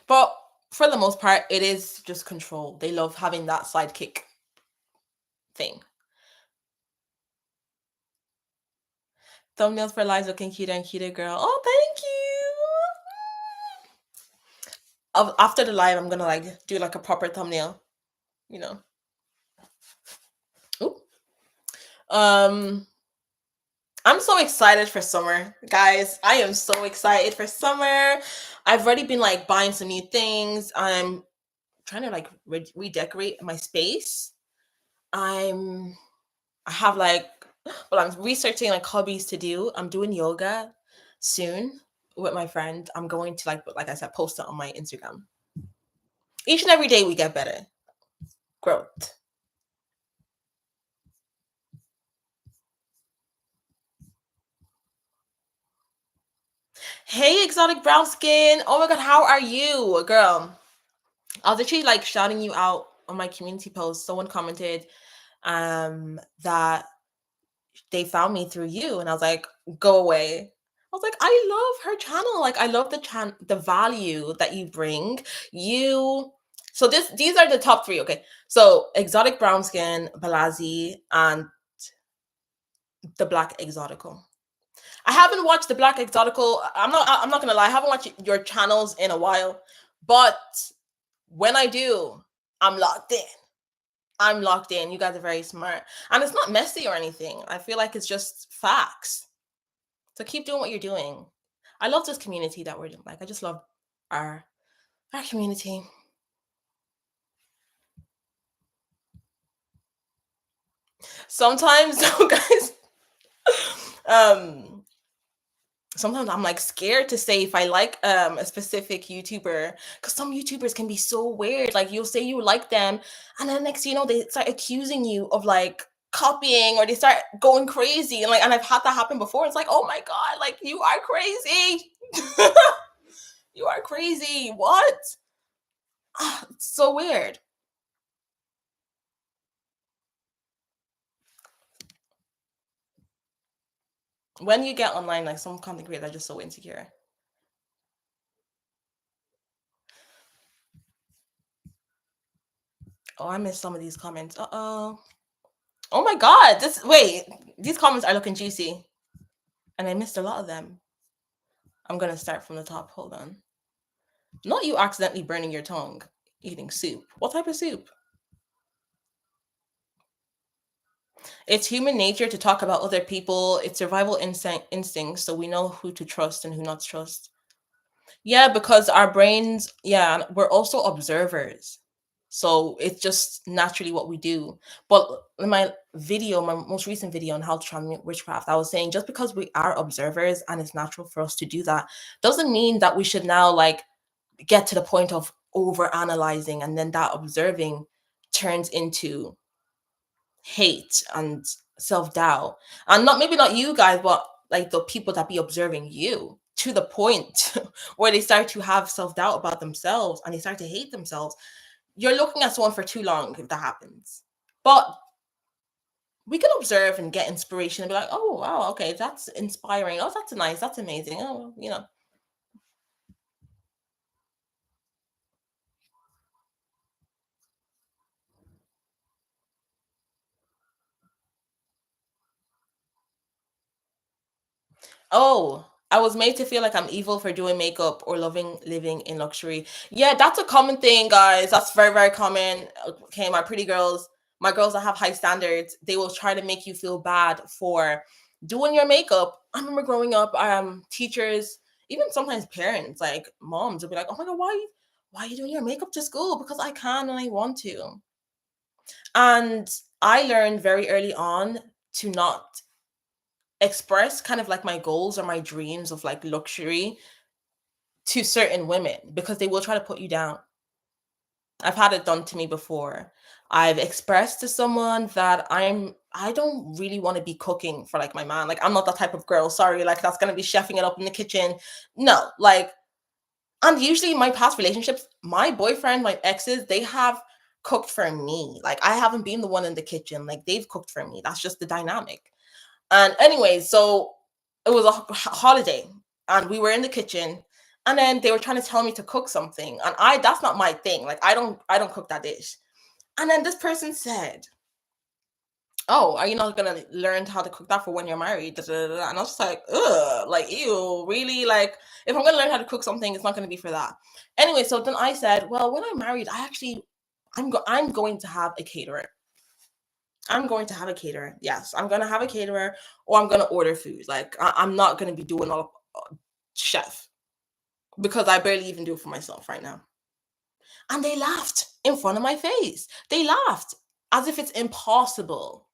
But for the most part, it is just control. They love having that sidekick thing. Thumbnails for lives looking cuter and cuter, girl. Oh, thank you. After the live, I'm gonna like do like a proper thumbnail. You know. Ooh. Um, I'm so excited for summer, guys. I am so excited for summer. I've already been like buying some new things. I'm trying to like redecorate my space. I'm I have like well, I'm researching like hobbies to do. I'm doing yoga soon with my friend. I'm going to like I said, post it on my Instagram. Each and every day we get better. Growth. Hey, exotic brown skin. Oh my god, how are you, girl? I was actually like shouting you out on my community post. Someone commented that they found me through you, and I was like, go away. I was like, I love her channel. Like I love the value that you bring. You so these are the top three. Okay. So exotic brown skin, Balazi, and the black exotical. I haven't watched the black exotical. I'm not gonna lie, I haven't watched your channels in a while. But when I do, I'm locked in. I'm locked in. You guys are very smart. And it's not messy or anything. I feel like it's just facts. So keep doing what you're doing. I love this community that we're in. Like I just love our our community. Sometimes guys, um sometimes I'm like scared to say if I like a specific YouTuber because some YouTubers can be so weird. Like you'll say you like them, and then next thing you know they start accusing you of like copying or they start going crazy and I've had that happen before. It's like, oh my god, like you are crazy. You are crazy. What? Ah, it's so weird. When you get online, like some content creators are just so insecure. Oh, I missed some of these comments. Uh-oh. Oh my god. These comments are looking juicy. And I missed a lot of them. I'm gonna start from the top. Hold on. Not you accidentally burning your tongue eating soup. What type of soup? It's human nature to talk about other people. It's survival instincts, so we know who to trust and who not to trust. Yeah, because our brains, yeah, we're also observers. So it's just naturally what we do. But in my most recent video on how to try witchcraft, I was saying just because we are observers and it's natural for us to do that, doesn't mean that we should now like get to the point of over analyzing and then that observing turns into hate and self-doubt. And not maybe not you guys, but like the people that be observing you to the point where they start to have self-doubt about themselves and they start to hate themselves. You're looking at someone for too long if that happens. But we can observe and get inspiration and be like, oh wow, okay, that's inspiring. Oh, that's nice, that's amazing. Oh, you know. Oh, I was made to feel like I'm evil for doing makeup or loving living in luxury. Yeah, that's a common thing, guys. That's very, very common. Okay, my pretty girls, my girls that have high standards, they will try to make you feel bad for doing your makeup. I remember growing up, teachers, even sometimes parents, like moms, will be like, "Oh my god, why are you doing your makeup to school?" Because I can and I want to. And I learned very early on to not express kind of like my goals or my dreams of like luxury to certain women because they will try to put you down. I've had it done to me before. I've expressed to someone that I don't really want to be cooking for like my man. Like I'm not that type of girl. Sorry, like that's gonna be chefing it up in the kitchen. No, like And usually my past relationships, my boyfriend, my exes, they have cooked for me. Like I haven't been the one in the kitchen. Like they've cooked for me. That's just the dynamic. And anyway, so it was a holiday and we were in the kitchen and then they were trying to tell me to cook something and I that's not my thing. Like I don't cook that dish. And then this person said, "Oh, are you not gonna learn how to cook that for when you're married?" Da, da, da, da. And I was just like, ugh, like, ew, really? Like, if I'm gonna learn how to cook something, it's not gonna be for that. Anyway, so then I said, well, when I'm married, I'm going to have a caterer. I'm going to have a caterer. Yes, I'm gonna have a caterer, or I'm gonna order food. Like, I'm not gonna be doing all chef because I barely even do it for myself right now. And they laughed in front of my face. They laughed as if it's impossible.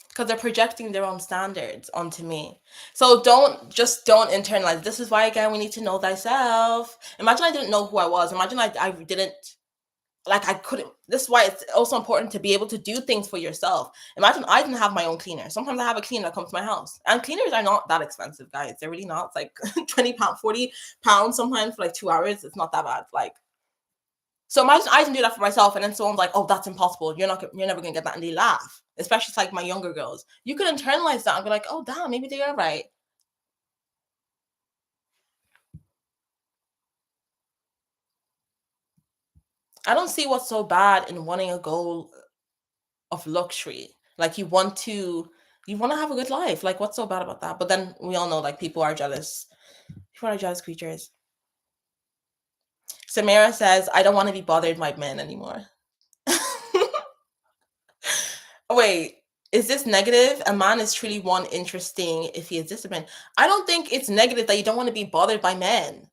Because they're projecting their own standards onto me. So don't internalize. This is why again we need to know thyself. Imagine I didn't know who I was. Imagine I didn't like I couldn't. This is why it's also important to be able to do things for yourself. Imagine I didn't have my own cleaner. Sometimes I have a cleaner that comes to my house. And cleaners are not that expensive, guys. They're really not. It's like £20, £40 sometimes for like 2 hours. It's not that bad. Like so imagine I didn't do that for myself, and then someone's like, "Oh, that's impossible. You're never gonna get that," and they laugh. Especially it's like my younger girls. You could internalize that and be like, "Oh, damn, maybe they are right." I don't see what's so bad in wanting a goal of luxury. Like you want to have a good life. Like what's so bad about that? But then we all know like people are jealous. People are jealous creatures. Samira says, "I don't want to be bothered by men anymore." Wait, is this negative? A man is truly one interesting if he is disciplined. I don't think it's negative that you don't want to be bothered by men.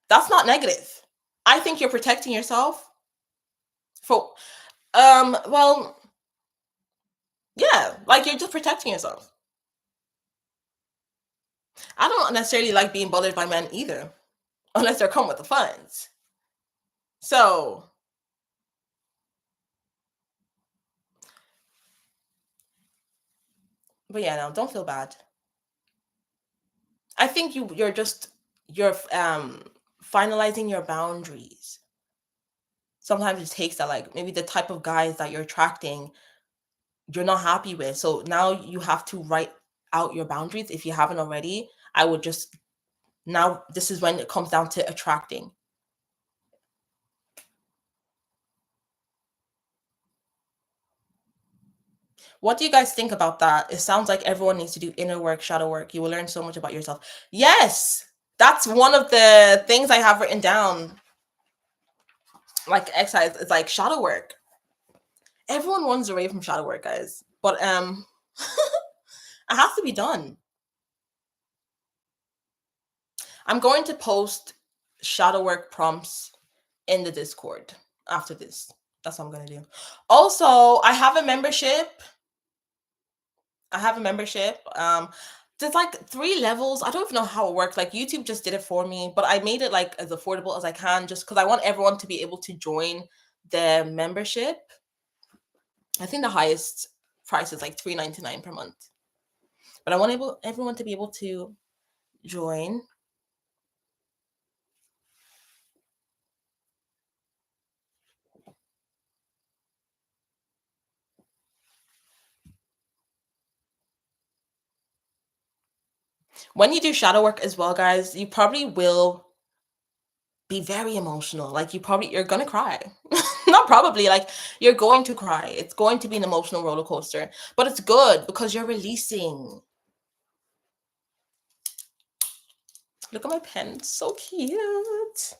That's not negative. I think you're protecting yourself for well, yeah, like you're just protecting yourself. I don't necessarily like being bothered by men either, unless they're come with the funds. So, but yeah, no, don't feel bad. I think you're finalizing your boundaries. Sometimes it takes that, like maybe the type of guys that you're attracting, you're not happy with. So now you have to write out your boundaries if you haven't already. I would just now this is when it comes down to attracting. What do you guys think about that? It sounds like everyone needs to do inner work, shadow work. You will learn so much about yourself. Yes, that's one of the things I have written down. Like exercise, it's like shadow work. Everyone runs away from shadow work, guys. But it has to be done. I'm going to post shadow work prompts in the Discord after this. That's what I'm gonna do. Also, I have a membership. I have a membership. There's like 3 levels. I don't even know how it works. Like YouTube just did it for me, but I made it like as affordable as I can just because I want everyone to be able to join the membership. I think the highest price is like $3.99 per month. But I want everyone to be able to join. When you do shadow work as well, guys, you probably will be very emotional. Like you're gonna cry. Not probably, like you're going to cry. It's going to be an emotional roller coaster. But it's good because you're releasing. Look at my pen. It's so cute.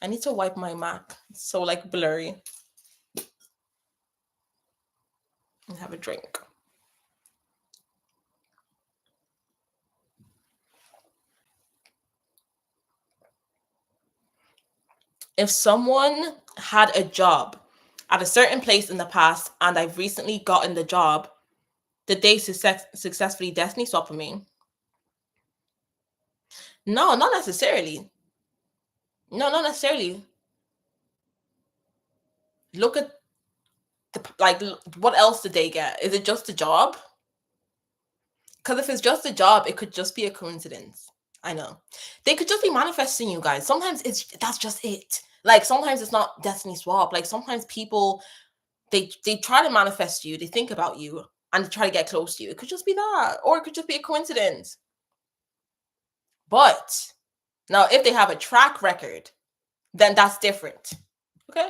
I need to wipe my Mac. It's so like blurry. And have a drink. If someone had a job at a certain place in the past and I've recently gotten the job, did they successfully destiny swap for me? No, not necessarily. No, not necessarily. Look at what else did they get? Is it just a job? Because if it's just a job, it could just be a coincidence. I know. They could just be manifesting you guys. Sometimes that's just it. Like sometimes it's not destiny swap. Like sometimes people they try to manifest you, they think about you and they try to get close to you. It could just be that, or it could just be a coincidence. But now if they have a track record, then that's different. Okay?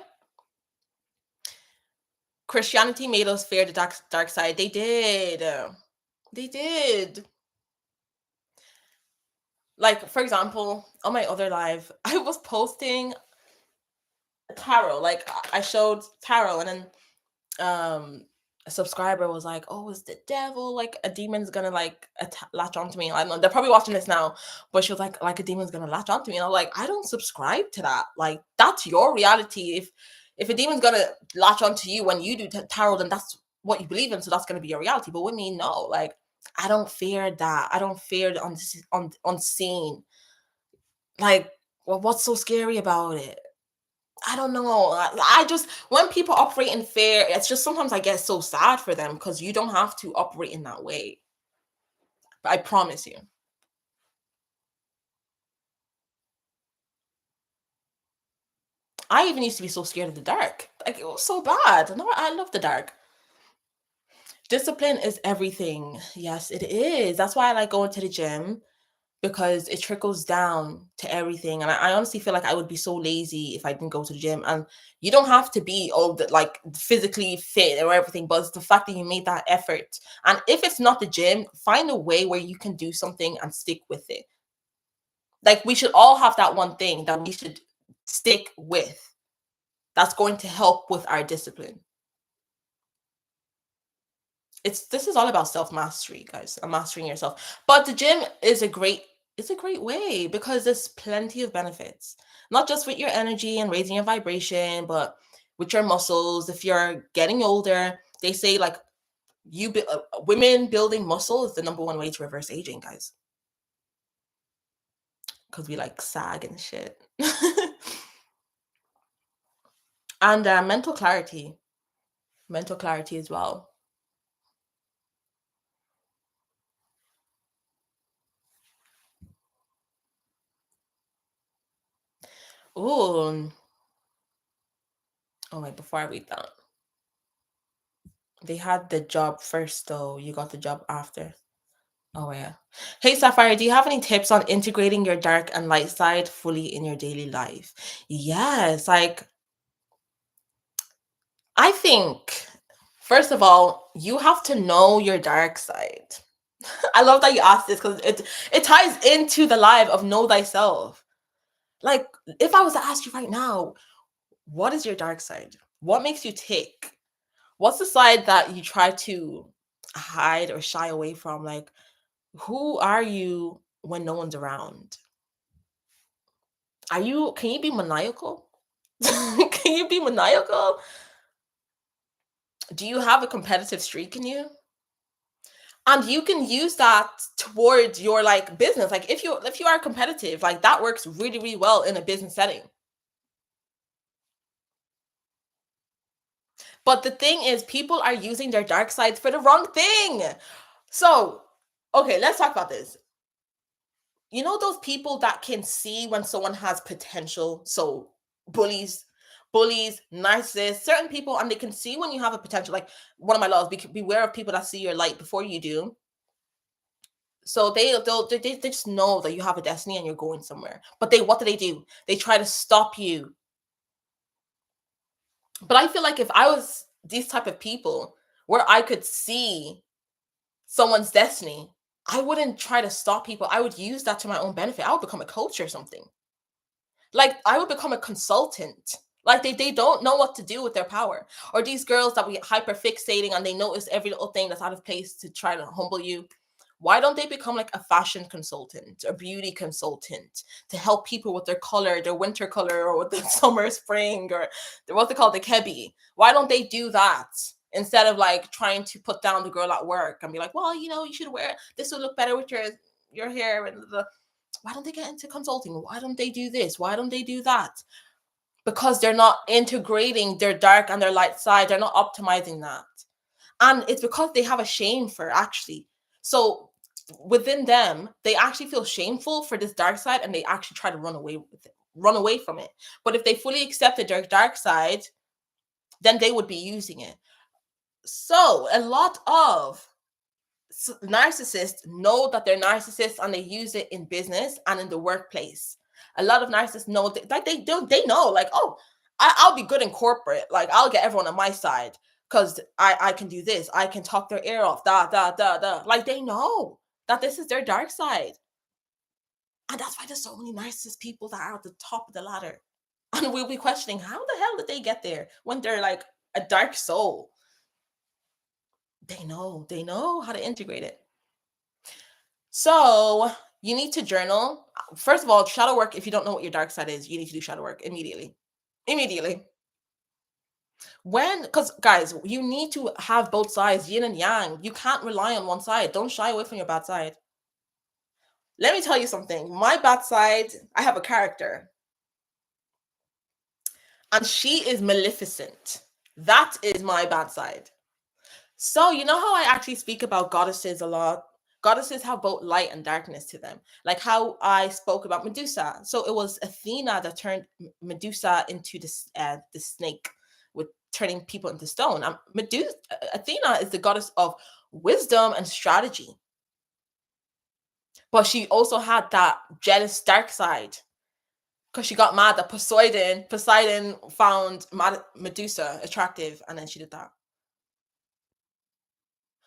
Christianity made us fear the dark side. They did. They did. Like, for example, on my other live, I was posting tarot. Like, I showed tarot, and then a subscriber was like, "Oh, it's the devil. Like, a demon's gonna like latch onto me." I know they're probably watching this now, but she was like a demon's gonna latch onto me, and I'm like, I don't subscribe to that. Like, that's your reality. If a demon's gonna latch onto you when you do tarot, then that's what you believe in. So that's gonna be your reality. But with me, no. Like, I don't fear that. I don't fear the unseen. Like, well, what's so scary about it? I don't know. I just when people operate in fear, it's just sometimes I get so sad for them because you don't have to operate in that way. I promise you. I even used to be so scared of the dark. Like it was so bad. No, I love the dark. Discipline is everything. Yes, it is. That's why I like going to the gym because it trickles down to everything. And I honestly feel like I would be so lazy if I didn't go to the gym. And you don't have to be all the, like physically fit or everything, but it's the fact that you made that effort. And if it's not the gym, find a way where you can do something and stick with it. Like we should all have that one thing that we should stick with. That's going to help with our discipline. This is all about self-mastery, guys, and mastering yourself. But the gym is a great way because there's plenty of benefits. Not just with your energy and raising your vibration, but with your muscles. If you're getting older, they say like women building muscle is the number one way to reverse aging, guys. Because we like sag and shit. And mental clarity as well. Ooh, oh wait, before I read that, they had the job first, though. You got the job after. Oh yeah. Hey Sapphire, do you have any tips on integrating your dark and light side fully in your daily life? Yes, like I think first of all, you have to know your dark side. I love that you asked this because it ties into the live of know thyself. Like if I was to ask you right now, what is your dark side? What makes you tick? What's the side that you try to hide or shy away from? Like who are you when no one's around? Can you be maniacal? Can you be maniacal? Do you have a competitive streak in you? And you can use that towards your like business. Like if you are competitive, like that works really, really well in a business setting. But the thing is, people are using their dark sides for the wrong thing. So, okay, let's talk about this. You know those people that can see when someone has potential? So bullies, narcissists, certain people, and they can see when you have a potential. Like one of my laws, beware of people that see your light before you do. So they just know that you have a destiny and you're going somewhere. But what do? They try to stop you. But I feel like if I was these type of people where I could see someone's destiny, I wouldn't try to stop people. I would use that to my own benefit. I would become a coach or something. Like I would become a consultant. Like they don't know what to do with their power. Or these girls that we hyper fixating and they notice every little thing that's out of place to try to humble you. Why don't they become like a fashion consultant, a beauty consultant to help people with their color, their winter color, or with the summer, spring, or what they call the kebi? Why don't they do that instead of like trying to put down the girl at work and be like, well, you know, you should wear this would look better with your hair and the why don't they get into consulting? Why don't they do this? Why don't they do that? Because they're not integrating their dark and their light side. They're not optimizing that. And it's because they have a shame for actually. So within them, they actually feel shameful for this dark side and they actually try to run away with it, run away from it. But if they fully accepted their dark side, then they would be using it. So a lot of narcissists know that they're narcissists and they use it in business and in the workplace. A lot of narcissists know that, like, they know, like, oh, I'll be good in corporate, like I'll get everyone on my side because I can do this, I can talk their ear off, like they know that this is their dark side. And that's why there's so many narcissist people that are at the top of the ladder. And we'll be questioning how the hell did they get there when they're like a dark soul. They know how to integrate it. So you need to journal. First of all, shadow work. If you don't know what your dark side is, you need to do shadow work immediately. Immediately. Because guys, you need to have both sides, yin and yang. You can't rely on one side. Don't shy away from your bad side. Let me tell you something. My bad side, I have a character, and she is Maleficent. That is my bad side. So, you know how I actually speak about goddesses a lot? Goddesses have both light and darkness to them. Like how I spoke about Medusa. So it was Athena that turned Medusa into the snake, with turning people into stone. Athena is the goddess of wisdom and strategy. But she also had that jealous dark side because she got mad that Poseidon found Medusa attractive, and then she did that.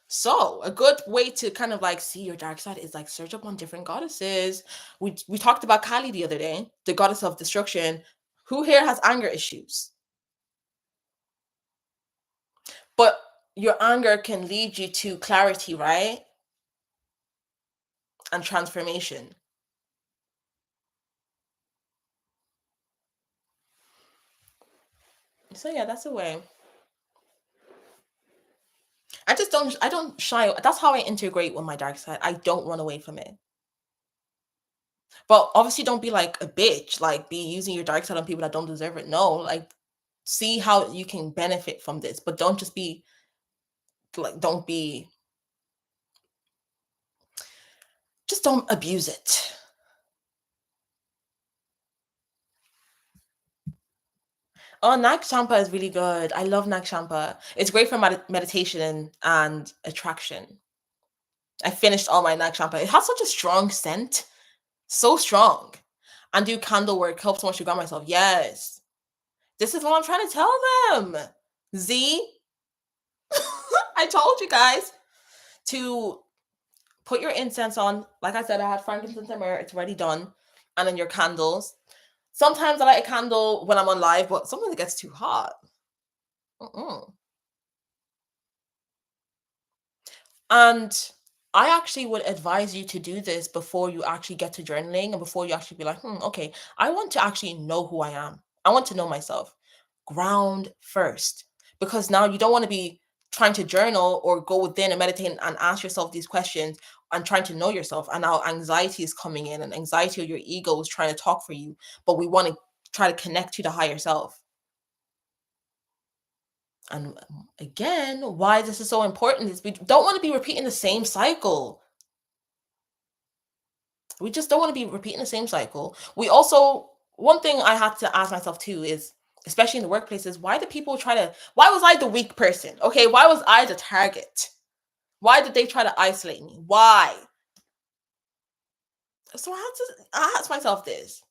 So a good way to kind of like see your dark side is like search up on different goddesses. We talked about Kali the other day, the goddess of destruction. Who here has anger issues? But your anger can lead you to clarity, right? And transformation. So yeah, that's a way. I don't shy. That's how I integrate with my dark side. I don't run away from it. But obviously don't be like a bitch, like be using your dark side on people that don't deserve it. No, like see how you can benefit from this, but don't just be like don't abuse it. Oh, Nag Champa is really good. I love Nag Champa. It's great for meditation and attraction. I finished all my Nag Champa. It has such a strong scent, so strong. And do candle work helps so much to ground myself. Yes, this is what I'm trying to tell them. Z, I told you guys to put your incense on. Like I said, I had frankincense and myrrh. It's already done. And then your candles. Sometimes I light a candle when I'm on live, but sometimes it gets too hot. Mm-mm. And I actually would advise you to do this before you actually get to journaling and before you actually be like, okay, I want to actually know who I am. I want to know myself. Ground first. Because now you don't want to be trying to journal or go within and meditate and ask yourself these questions and trying to know yourself. And now anxiety is coming in, and anxiety or your ego is trying to talk for you. But we want to try to connect to the higher self. And again, why this is so important is we don't want to be repeating the same cycle. We just don't want to be repeating the same cycle. We also, one thing I had to ask myself too is, especially in the workplace, is why do people why was I the weak person? Okay, why was I the target? Why did they try to isolate me? Why? So I ask myself this.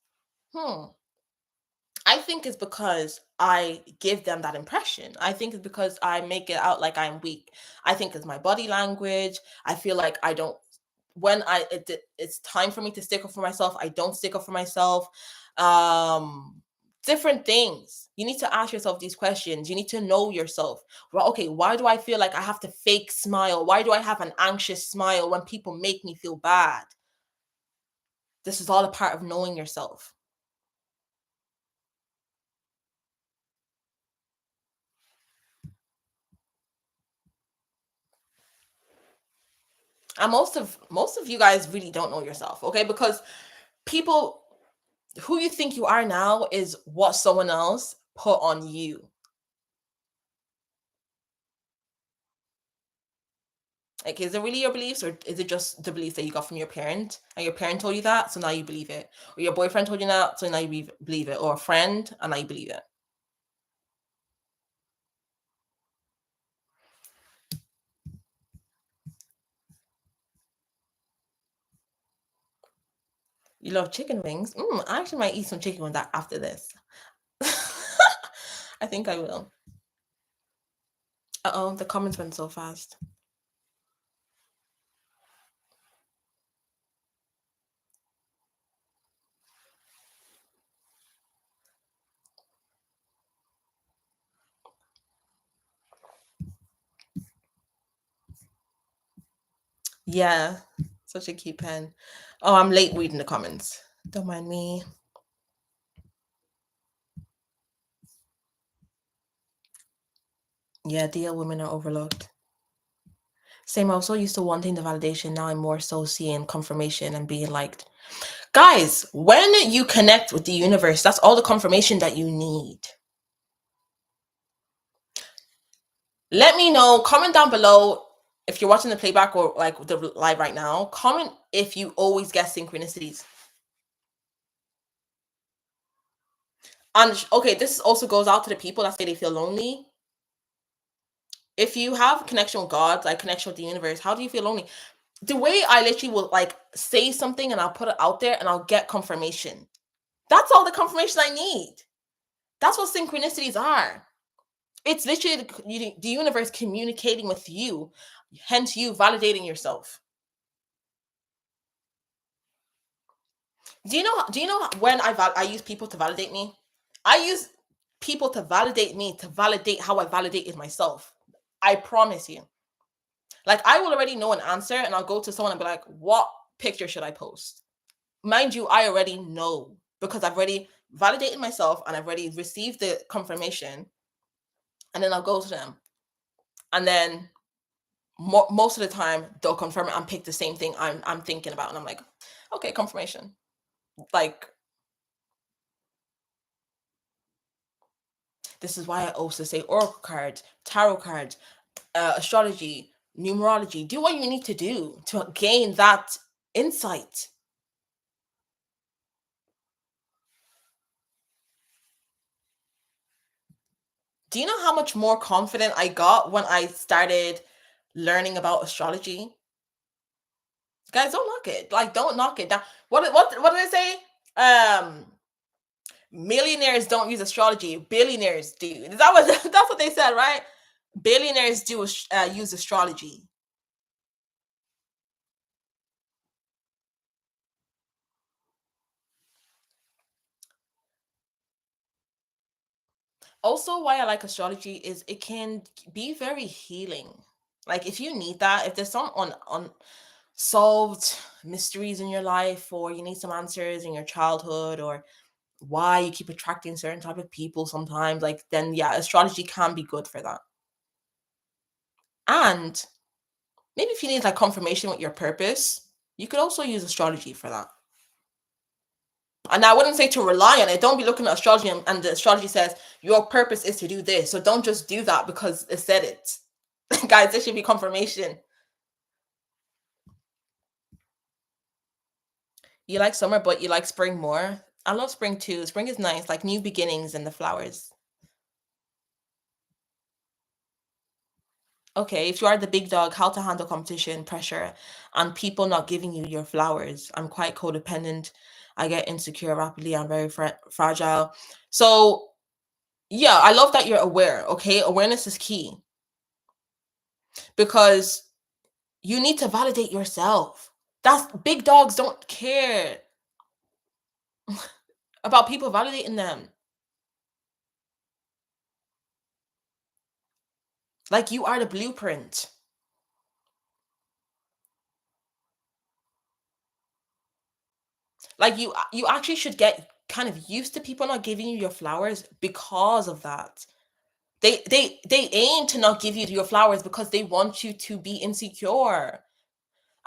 I think it's because I give them that impression. I think it's because I make it out like I'm weak. I think it's my body language. I feel like I don't when it's time for me to stick up for myself, I don't stick up for myself. Um Different things. You need to ask yourself these questions. You need to know yourself. Well, okay, why do I feel like I have to fake smile? Why do I have an anxious smile when people make me feel bad? This is all a part of knowing yourself. And most of you guys really don't know yourself, okay? Because people who you think you are now is what someone else put on you. Like, is it really your beliefs, or is it just the beliefs that you got from your parent, and your parent told you that, so now you believe it? Or your boyfriend told you that, so now you believe it? Or a friend, and now you believe it? You love chicken wings? I actually might eat some chicken with that after this. I think I will. Uh-oh, the comments went so fast. Yeah, such a cute pen. Oh, I'm late reading the comments. Don't mind me. Yeah, DL women are overlooked. Same, I also used to wanting the validation. Now I'm more so seeing confirmation and being liked. Guys, when you connect with the universe, that's all the confirmation that you need. Let me know, comment down below if you're watching the playback or like the live right now. Comment if you always get synchronicities. And okay, this also goes out to the people that say they feel lonely. If you have connection with God, like connection with the universe, how do you feel lonely? The way I literally will like say something and I'll put it out there and I'll get confirmation. That's all the confirmation I need. That's what synchronicities are. It's literally the universe communicating with you, hence you validating yourself. Do you know when I use people to validate me? I use people to validate me, to validate how I validated myself. I promise you. Like, I will already know an answer and I'll go to someone and be like, what picture should I post? Mind you, I already know because I've already validated myself and I've already received the confirmation. And then I'll go to them. And then most of the time they'll confirm it and pick the same thing I'm thinking about. And I'm like, okay, confirmation. Like, this is why I also say oracle cards, tarot cards, astrology, numerology. Do what you need to do to gain that insight. Do you know how much more confident I got when I started learning about astrology? Guys, don't knock it. Like, don't knock it down. What did I say? Millionaires don't use astrology. Billionaires do. That was that's what they said, right? Billionaires do use astrology. Also, why I like astrology is it can be very healing. Like, if you need that, if there's some unsolved mysteries in your life, or you need some answers in your childhood, or why you keep attracting certain type of people sometimes, like, then yeah, astrology can be good for that. And maybe if you need like confirmation with your purpose, you could also use astrology for that. And I wouldn't say to rely on it. Don't be looking at astrology and the astrology says your purpose is to do this. So don't just do that because it said it. Guys, this should be confirmation. You like summer, but you like spring more. I love spring too. Spring is nice, like new beginnings and the flowers. Okay, if you are the big dog, how to handle competition, pressure, and people not giving you your flowers. I'm quite codependent. I get insecure rapidly. I'm very fragile. So, yeah, I love that you're aware. Okay, awareness is key because you need to validate yourself. That's big dogs don't care about people validating them. Like, you are the blueprint. Like, you actually should get kind of used to people not giving you your flowers because of that. They aim to not give you your flowers because they want you to be insecure.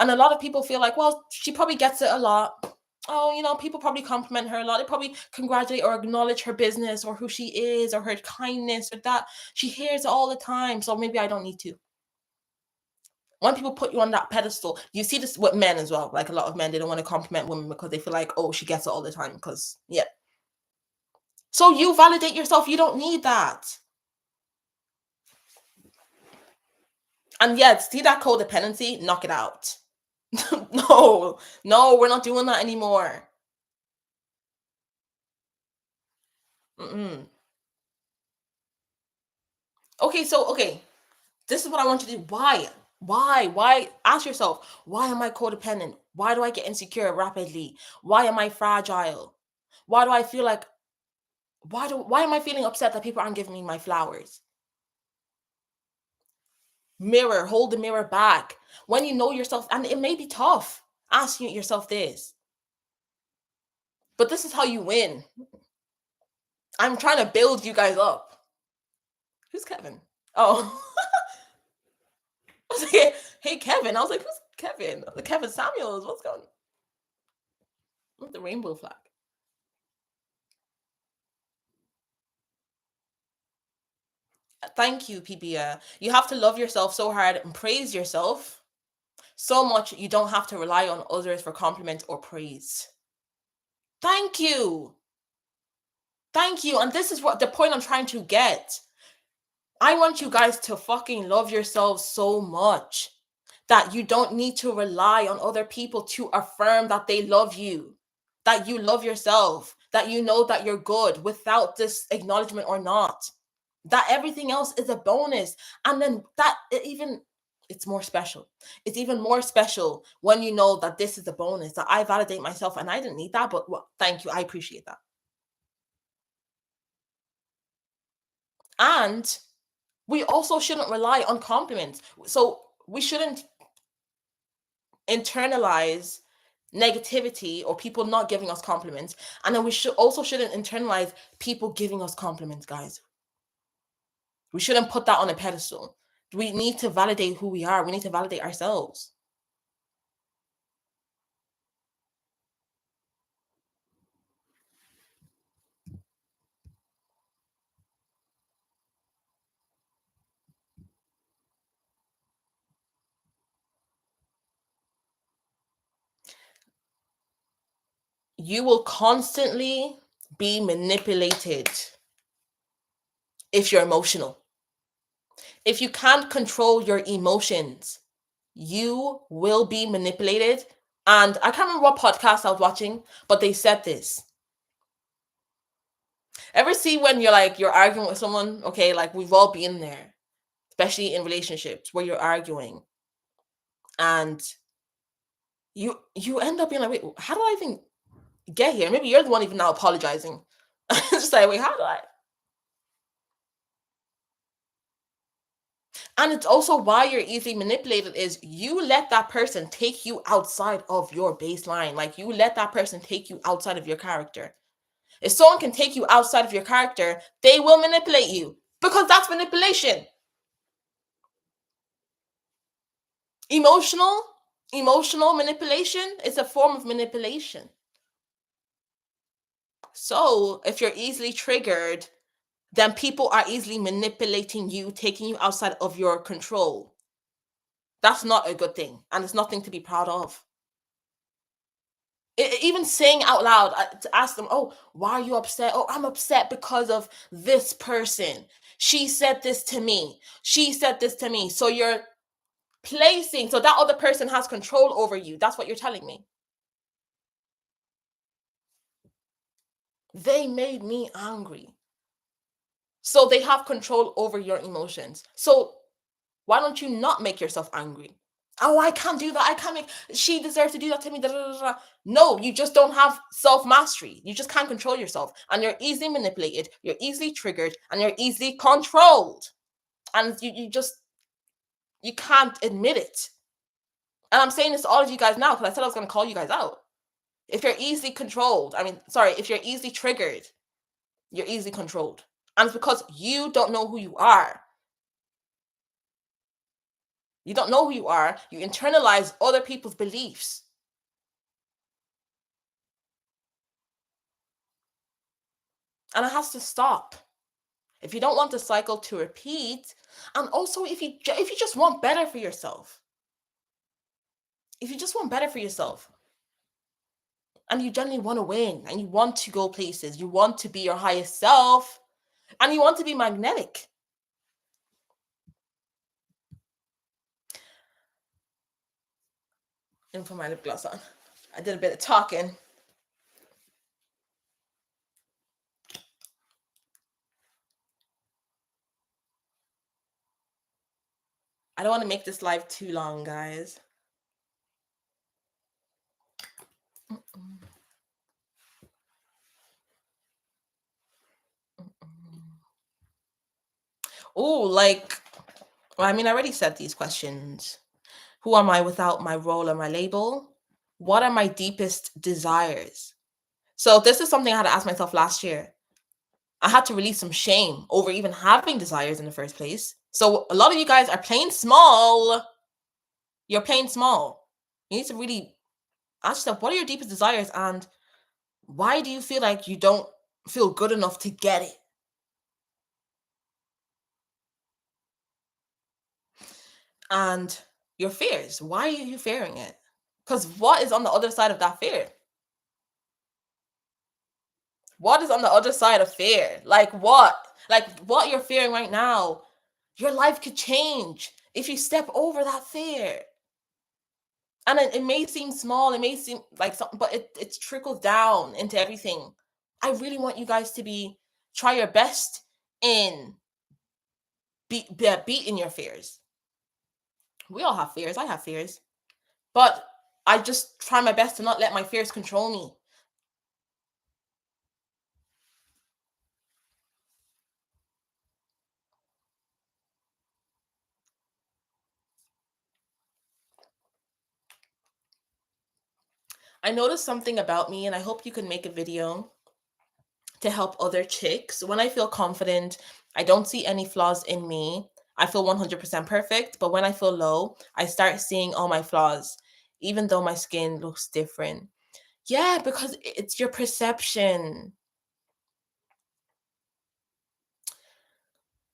And a lot of people feel like, well, she probably gets it a lot. Oh, people probably compliment her a lot. They probably congratulate or acknowledge her business or who she is or her kindness or that. She hears it all the time. So maybe I don't need to. When people put you on that pedestal, you see this with men as well. Like a lot of men, they don't want to compliment women because they feel like, oh, she gets it all the time. Because yeah. So you validate yourself. You don't need that. And yeah, see that codependency, knock it out. No, we're not doing that anymore. Mm-mm. Okay, this is what I want you to do. Why? Why? Ask yourself, why am I codependent? Why do I get insecure rapidly? Why am I fragile? Why do I feel like why am I feeling upset that people aren't giving me my flowers? Mirror, hold the mirror back. When you know yourself, and it may be tough asking yourself this, but this is how you win. I'm trying to build you guys up. Who's Kevin? Oh, I was like, hey, Kevin. I was like, who's Kevin? Kevin Samuels. What's going on with the rainbow flag? Thank you, PBA. You have to love yourself so hard and praise yourself so much you don't have to rely on others for compliment or praise. Thank you. Thank you. And this is what the point I'm trying to get. I want you guys to fucking love yourselves so much that you don't need to rely on other people to affirm that they love you, that you love yourself, that you know that you're good without this acknowledgement or not. That everything else is a bonus. And then it's more special. It's even more special when you know that this is a bonus, that I validate myself and I didn't need that, but well, thank you. I appreciate that. And we also shouldn't rely on compliments. So we shouldn't internalize negativity or people not giving us compliments. And then we shouldn't internalize people giving us compliments, guys. We shouldn't put that on a pedestal. We need to validate who we are. We need to validate ourselves. You will constantly be manipulated if you're emotional. If you can't control your emotions, you will be manipulated. And I can't remember what podcast I was watching, but they said this. Ever see when you're arguing with someone, okay, like we've all been there, especially in relationships where you're arguing and you end up being like, wait, how do I even get here? Maybe you're the one even now apologizing. It's just like, wait, how do I? And it's also why you're easily manipulated is you let that person take you outside of your baseline. Like you let that person take you outside of your character. If someone can take you outside of your character, they will manipulate you because that's manipulation. Emotional, emotional manipulation is a form of manipulation. So if you're easily triggered, then people are easily manipulating you, taking you outside of your control. That's not a good thing, and it's nothing to be proud of. Even saying out loud to ask them, oh, why are you upset? Oh, I'm upset because of this person. She said this to me. She said this to me. So you're placing, so that other person has control over you. That's what you're telling me. They made me angry. So they have control over your emotions. So why don't you not make yourself angry? Oh, I can't do that. I can't make, she deserves to do that to me. Da, da, da, da. No, you just don't have self mastery. You just can't control yourself. And you're easily manipulated, you're easily triggered, and you're easily controlled. And you can't admit it. And I'm saying this to all of you guys now because I said I was going to call you guys out. If you're easily controlled, if you're easily triggered, you're easily controlled. And it's because you don't know who you are. You don't know who you are. You internalize other people's beliefs. And it has to stop. If you don't want the cycle to repeat, and also if you just want better for yourself, if you just want better for yourself and you genuinely want to win and you want to go places, you want to be your highest self and you want to be magnetic. And put my lip gloss on. I did a bit of talking. I don't want to make this live too long, guys. Oh, like, well, I mean, I already said these questions. Who am I without my role or my label? What are my deepest desires? So this is something I had to ask myself last year. I had to release some shame over even having desires in the first place. So a lot of you guys are playing small. You're playing small. You need to really ask yourself, what are your deepest desires and why do you feel like you don't feel good enough to get it? And your fears, why are you fearing it? Because what is on the other side of that fear? What is on the other side of fear? Like what? Like what you're fearing right now? Your life could change if you step over that fear. And it may seem small, it may seem like something, but it trickles down into everything. I really want you guys to try your best in beating your fears. We all have fears. I have fears. But I just try my best to not let my fears control me. I noticed something about me, and I hope you can make a video to help other chicks. When I feel confident, I don't see any flaws in me. I feel 100% perfect. But when I feel low, I start seeing all my flaws, even though my skin looks different. Yeah, because it's your perception.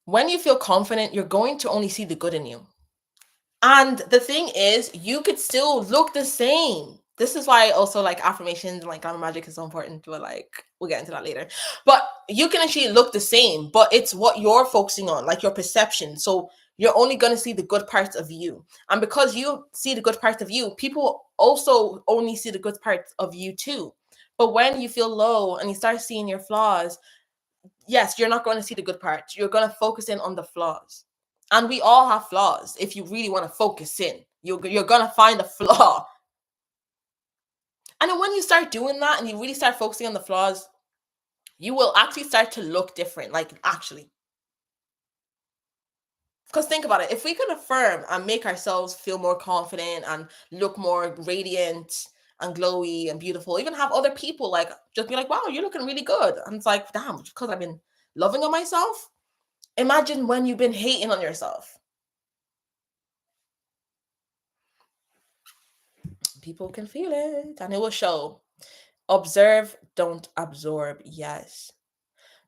When you feel confident, you're going to only see the good in you. And the thing is, you could still look the same. This is why also like affirmations and like glamour magic is so important, but like we'll get into that later. But you can actually look the same, but it's what you're focusing on, like your perception. So you're only going to see the good parts of you. And because you see the good parts of you, people also only see the good parts of you too. But when you feel low and you start seeing your flaws, yes, you're not going to see the good parts. You're going to focus in on the flaws. And we all have flaws. If you really want to focus in, you're going to find a flaw. And then when you start doing that and you really start focusing on the flaws, you will actually start to look different. Like, actually. Because think about it. If we can affirm and make ourselves feel more confident and look more radiant and glowy and beautiful, even have other people like just be like, wow, you're looking really good. And it's like, damn, because I've been loving on myself. Imagine when you've been hating on yourself. People can feel it and it will show. Observe, don't absorb. Yes.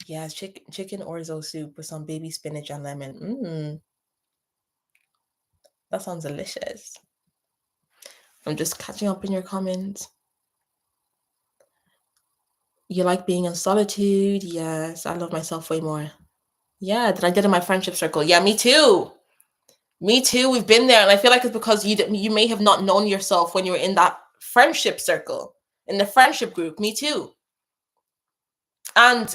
Yes, chicken orzo soup with some baby spinach and lemon. That sounds delicious. I'm just catching up in your comments. You like being in solitude? Yes, I love myself way more. Yeah, that I did in my friendship circle. Yeah, me too. Me too. We've been there, and I feel like it's because you may have not known yourself when you were in that friendship circle, in the friendship group. Me too. And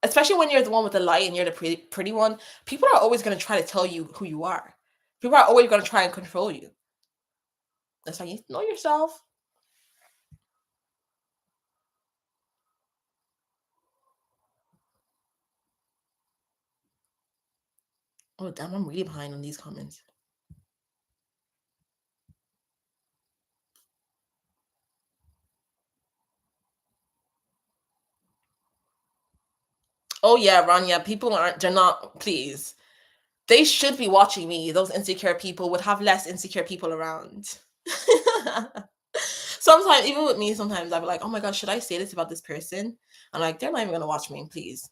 especially when you're the one with the light and you're the pretty one, people are always going to try to tell you who you are. People are always going to try and control you. That's why you know yourself. Oh, damn, I'm really behind on these comments. Oh, yeah, Rania, they're not, please. They should be watching me. Those insecure people would have less insecure people around. Sometimes, even with me, sometimes I'll be like, oh my God, should I say this about this person? I'm like, they're not even going to watch me, please.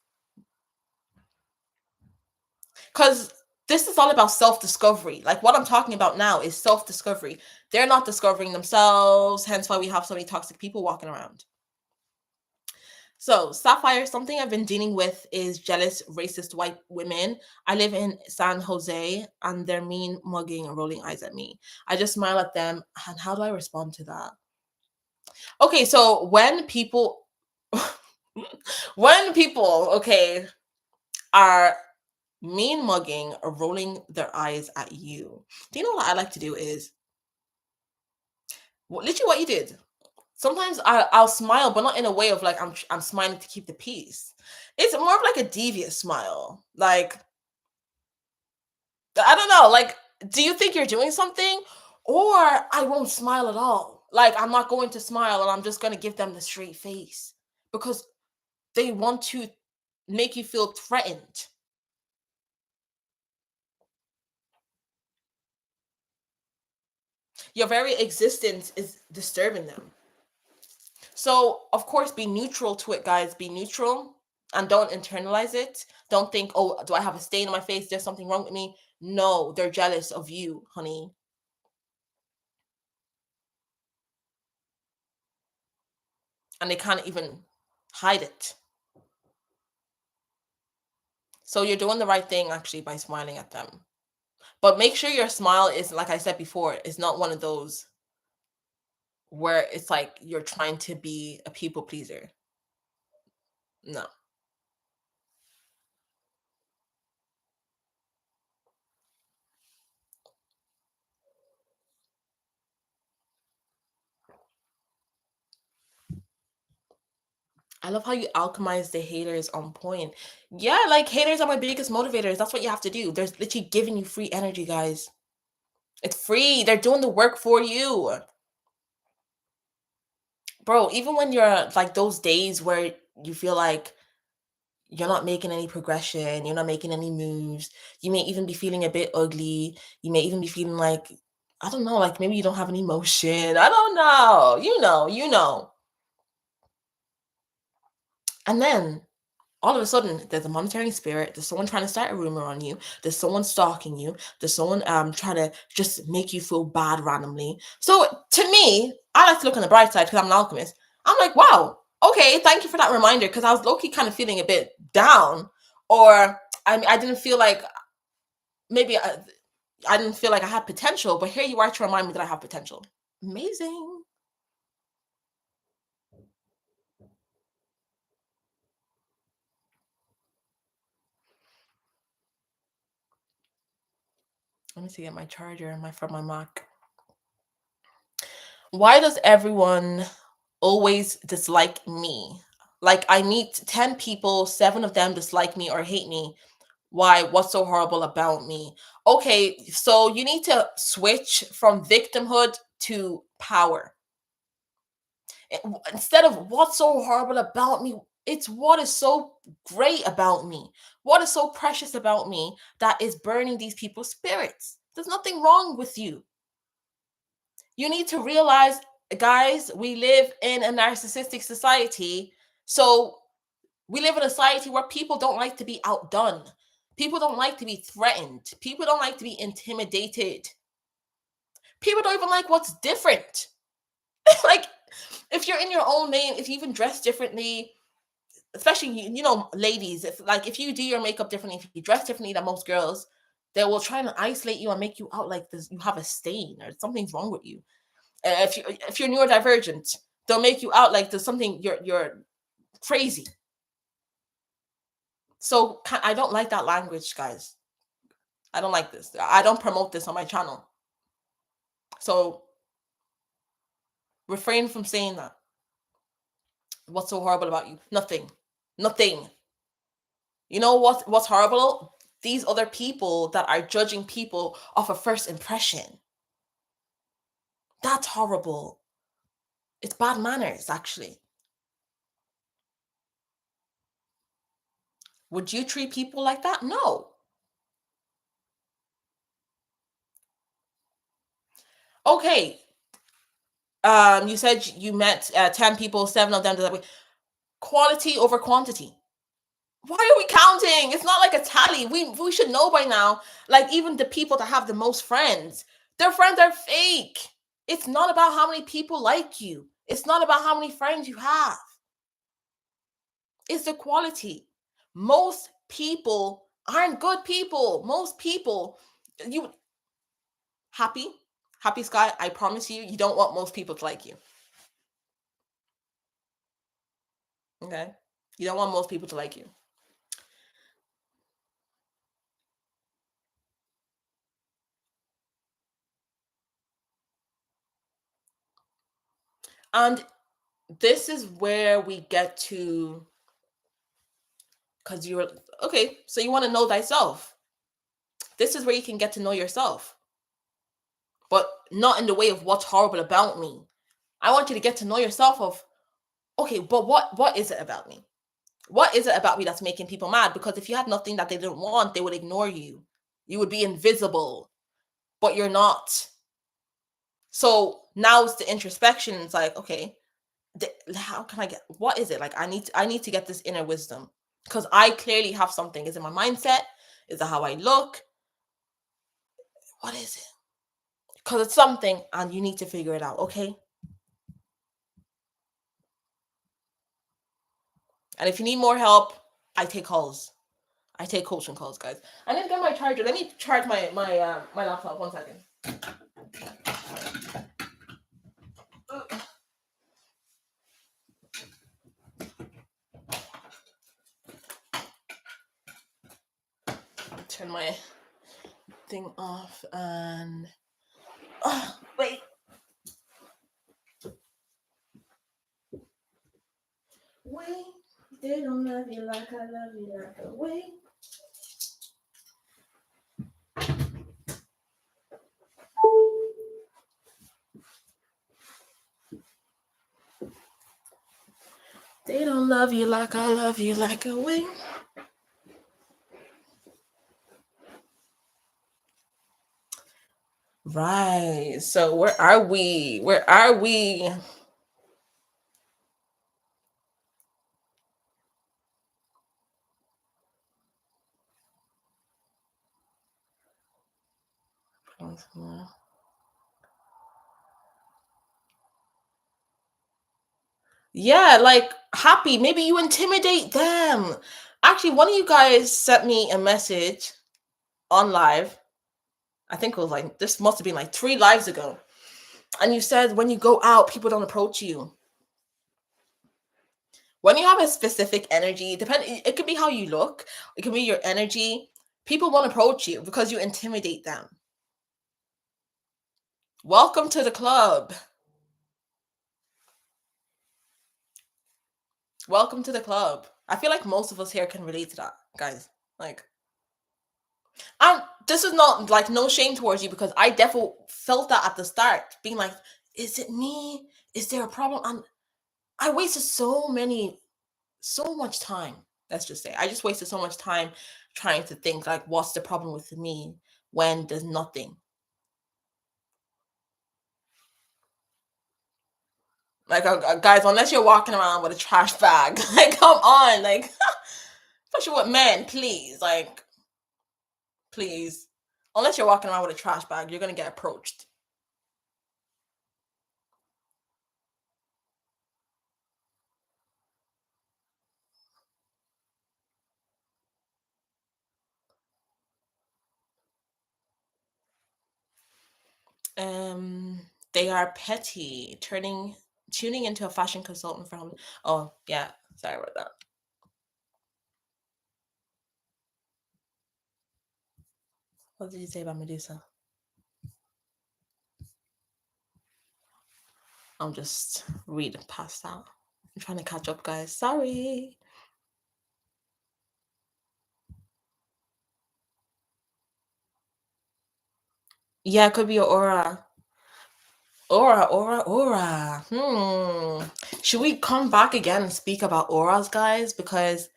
Because This is all about self-discovery. Like what I'm talking about now is self-discovery. They're not discovering themselves, hence why we have so many toxic people walking around. So, Sapphire, something I've been dealing with is jealous, racist white women. I live in San Jose and they're mean, mugging, and rolling eyes at me. I just smile at them. And how do I respond to that? Okay, so when people, okay, are mean mugging or rolling their eyes at you, do you know what I like to do is literally what you did? Sometimes I'll smile, but not in a way of like I'm smiling to keep the peace. It's more of like a devious smile. Like I don't know. Like, do you think you're doing something? Or I won't smile at all. Like I'm not going to smile, and I'm just going to give them the straight face because they want to make you feel threatened. Your very existence is disturbing them. So, of course, be neutral to it, guys. Be neutral and don't internalize it. Don't think, oh, do I have a stain on my face? There's something wrong with me. No, they're jealous of you, honey. And they can't even hide it. So, you're doing the right thing actually by smiling at them. But make sure your smile is, like I said before, is not one of those where it's like you're trying to be a people pleaser. No. I love how you alchemize the haters on point. Yeah, like haters are my biggest motivators. That's what you have to do. There's literally giving you free energy, guys. It's free. They're doing the work for you. Bro, even when you're like those days where you feel like you're not making any progression, you're not making any moves, you may even be feeling a bit ugly. You may even be feeling like, I don't know, like maybe you don't have any emotion. I don't know. You know. And then all of a sudden there's a monitoring spirit, there's someone trying to start a rumor on you, there's someone stalking you, there's someone trying to just make you feel bad randomly. So to me, I like to look on the bright side because I'm an alchemist. I'm like, wow, okay, thank you for that reminder, because I was low-key kind of feeling a bit down, or I didn't feel like, maybe I didn't feel like I had potential, but here you are to remind me that I have potential. Amazing. Let me see, get my charger and my from my Mac. Why does everyone always dislike me? Like I meet 10 people, 7 of them dislike me or hate me. Why? What's so horrible about me? Okay, so you need to switch from victimhood to power. Instead of what's so horrible about me, it's what is so great about me. What is so precious about me that is burning these people's spirits? There's nothing wrong with you. You need to realize, guys, we live in a narcissistic society. So we live in a society where people don't like to be outdone. People don't like to be threatened. People don't like to be intimidated. People don't even like what's different. Like, if you're in your own lane, if you even dress differently, especially ladies, if you do your makeup differently, if you dress differently than most girls, they will try to isolate you and make you out like this, you have a stain or something's wrong with you. If you're neurodivergent, they'll make you out like there's something, you're crazy. So I don't like that language, guys. I don't like this. I don't promote this on my channel. So refrain from saying that. What's so horrible about you? Nothing. Nothing. You know what's horrible? These other people that are judging people off a first impression. That's horrible. It's bad manners, actually. Would you treat people like that? No. Okay. You said you met 10 people, 7 of them. Quality over quantity. Why are we counting? It's not like a tally. We should know by now. Like even the people that have the most friends, their friends are fake. It's not about how many people like you. It's not about how many friends you have. It's the quality. Most people aren't good people. Most people, you happy, happy Sky. I promise you, you don't want most people to like you. Okay, you don't want most people to like you. And this is where we get to, because you're okay, so you want to know thyself. This is where you can get to know yourself, but not in the way of what's horrible about me. I want you to get to know yourself of, okay, but what is it about me? What is it about me that's making people mad? Because if you had nothing that they didn't want, they would ignore you. You would be invisible, but you're not. So now it's the introspection. It's like, okay, how can I get, what is it? Like I need to get this inner wisdom, because I clearly have something. Is it my mindset? Is it how I look? What is it? Because it's something and you need to figure it out, okay? And if you need more help, I take calls. I take coaching calls, guys. I need to get my charger. Let me charge my laptop. 1 second. Turn my thing off and wait. Wait. They don't love you like I love you like a wait. They don't love you like I love you like a wait. Right. So where are we? Where are we? Yeah, like happy. Maybe you intimidate them. Actually, one of you guys sent me a message on live. I think it was like, this must have been like 3 lives ago. And you said when you go out, people don't approach you. When you have a specific energy, it could be how you look, it could be your energy. People won't approach you because you intimidate them. Welcome to the club. Welcome to the club. I feel like most of us here can relate to that, guys. Like, and this is not like no shame towards you, because I definitely felt that at the start, being like, is it me? Is there a problem? And I wasted so much time. Let's just say I just wasted so much time trying to think like, what's the problem with me when there's nothing. Like, guys, unless you're walking around with a trash bag, like, come on, like, especially with men, please, like, please. Unless you're walking around with a trash bag, you're gonna get approached. Um, they are petty, tuning into a fashion consultant from. Oh yeah, sorry about that. What did you say about Medusa? I'm just reading past that. I'm trying to catch up, guys. Sorry. Yeah, it could be your aura. Aura. Should we come back again and speak about auras, guys? Because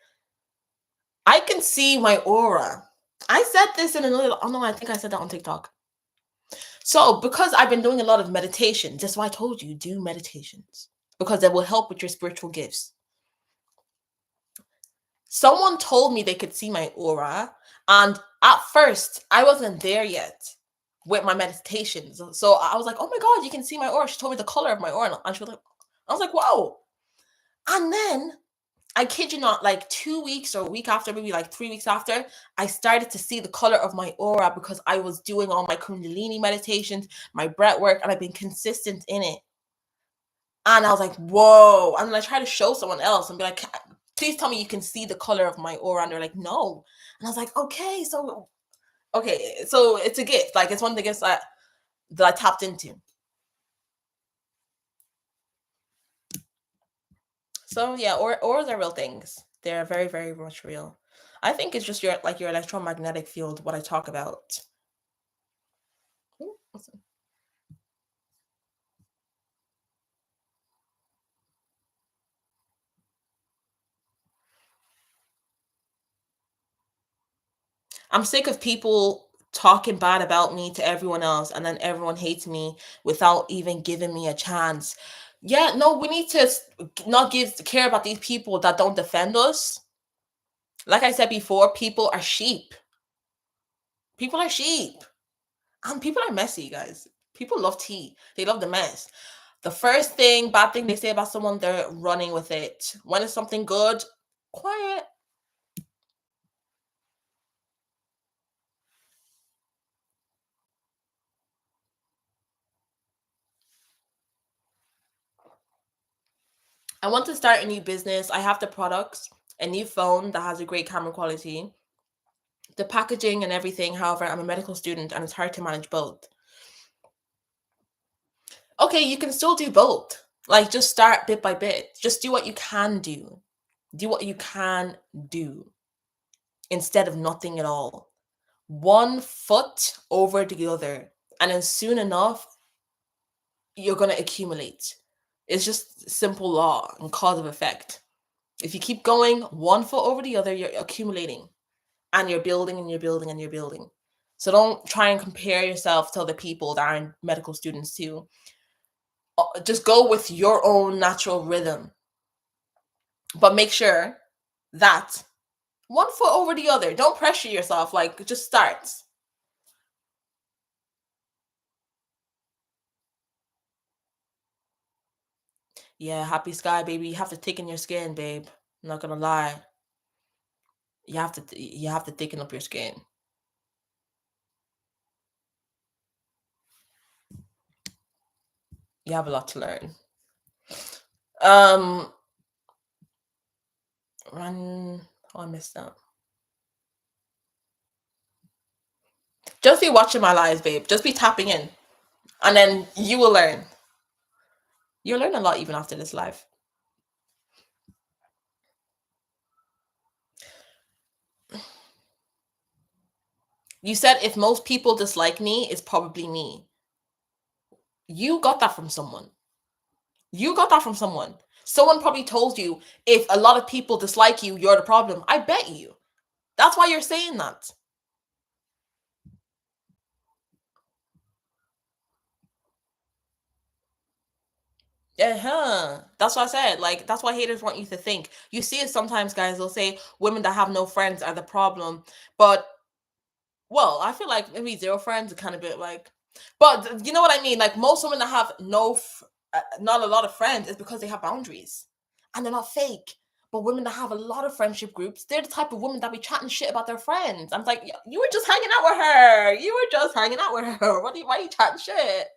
I can see my aura. I said this in another. Oh no, I think I said that on TikTok. So, because I've been doing a lot of meditation, that's why I told you do meditations, because that will help with your spiritual gifts. Someone told me they could see my aura, and at first I wasn't there yet with my meditations. So I was like, "Oh my god, you can see my aura." She told me the color of my aura, and she was like, I was like, "Whoa!" And then I kid you not, like 2 weeks or a week after, maybe like 3 weeks after, I started to see the color of my aura because I was doing all my Kundalini meditations, my breath work, and I've been consistent in it. And I was like, whoa. And then I tried to show someone else and be like, please tell me you can see the color of my aura. And they're like, no. And I was like, okay, so it's a gift. Like it's one of the gifts that I tapped into. So yeah, auras are real things. They're very, very much real. I think it's just your electromagnetic field, what I talk about. Ooh, awesome. I'm sick of people talking bad about me to everyone else and then everyone hates me without even giving me a chance. Yeah, no, we need to not give care about these people that don't defend us. Like I said before, people are sheep. People are sheep. And people are messy, guys. People love tea. They love the mess. The first thing, bad thing they say about someone, they're running with it. When it's something good, quiet. I want to start a new business. I have the products, a new phone that has a great camera quality, the packaging and everything. However, I'm a medical student and it's hard to manage both. Okay, you can still do both. Like just start bit by bit. Just do what you can do. Do what you can do instead of nothing at all. One foot over the other. And then soon enough, you're going to accumulate. It's just simple law and cause of effect. If you keep going one foot over the other, you're accumulating and you're building and you're building and you're building. So don't try and compare yourself to other people that aren't medical students too. Just go with your own natural rhythm, but make sure that one foot over the other. Don't pressure yourself. Like just start. Yeah, happy sky, baby. You have to thicken your skin, babe. I'm not gonna lie. You have to thicken up your skin. You have a lot to learn. Um, run. Oh, I missed that. Just be watching my lives, babe. Just be tapping in, and then you will learn. You'll learn a lot even after this life. You said if most people dislike me, it's probably me. You got that from someone. You got that from someone. Someone probably told you if a lot of people dislike you, you're the problem. I bet you. That's why you're saying that. Uh-huh. That's what I said. Like, that's why haters want you to think. You see it sometimes, guys. They'll say women that have no friends are the problem. But well, I feel like maybe zero friends are kind of bit like, but you know what I mean? Like most women that have not a lot of friends is because they have boundaries and they're not fake. But women that have a lot of friendship groups, they're the type of women that be chatting shit about their friends. I'm like, you were just hanging out with her. You were just hanging out with her. Why are you chatting shit?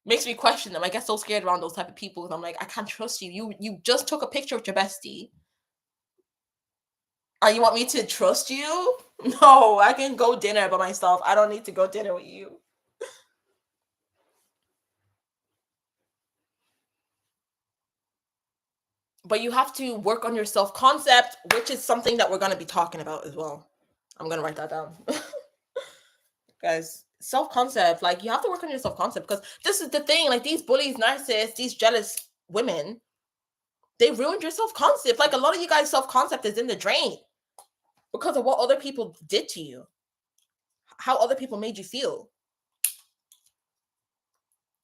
Makes me question them. I get so scared around those type of people because I'm like, I can't trust you. You just took a picture with your bestie. You want me to trust you? No, I can go dinner by myself. I don't need to go dinner with you. But you have to work on your self concept, which is something that we're going to be talking about as well. I'm going to write that down. Guys, self concept, like you have to work on your self concept because this is the thing. Like these bullies, narcissists, these jealous women, they ruined your self concept. Like a lot of you guys' self concept is in the drain because of what other people did to you, how other people made you feel.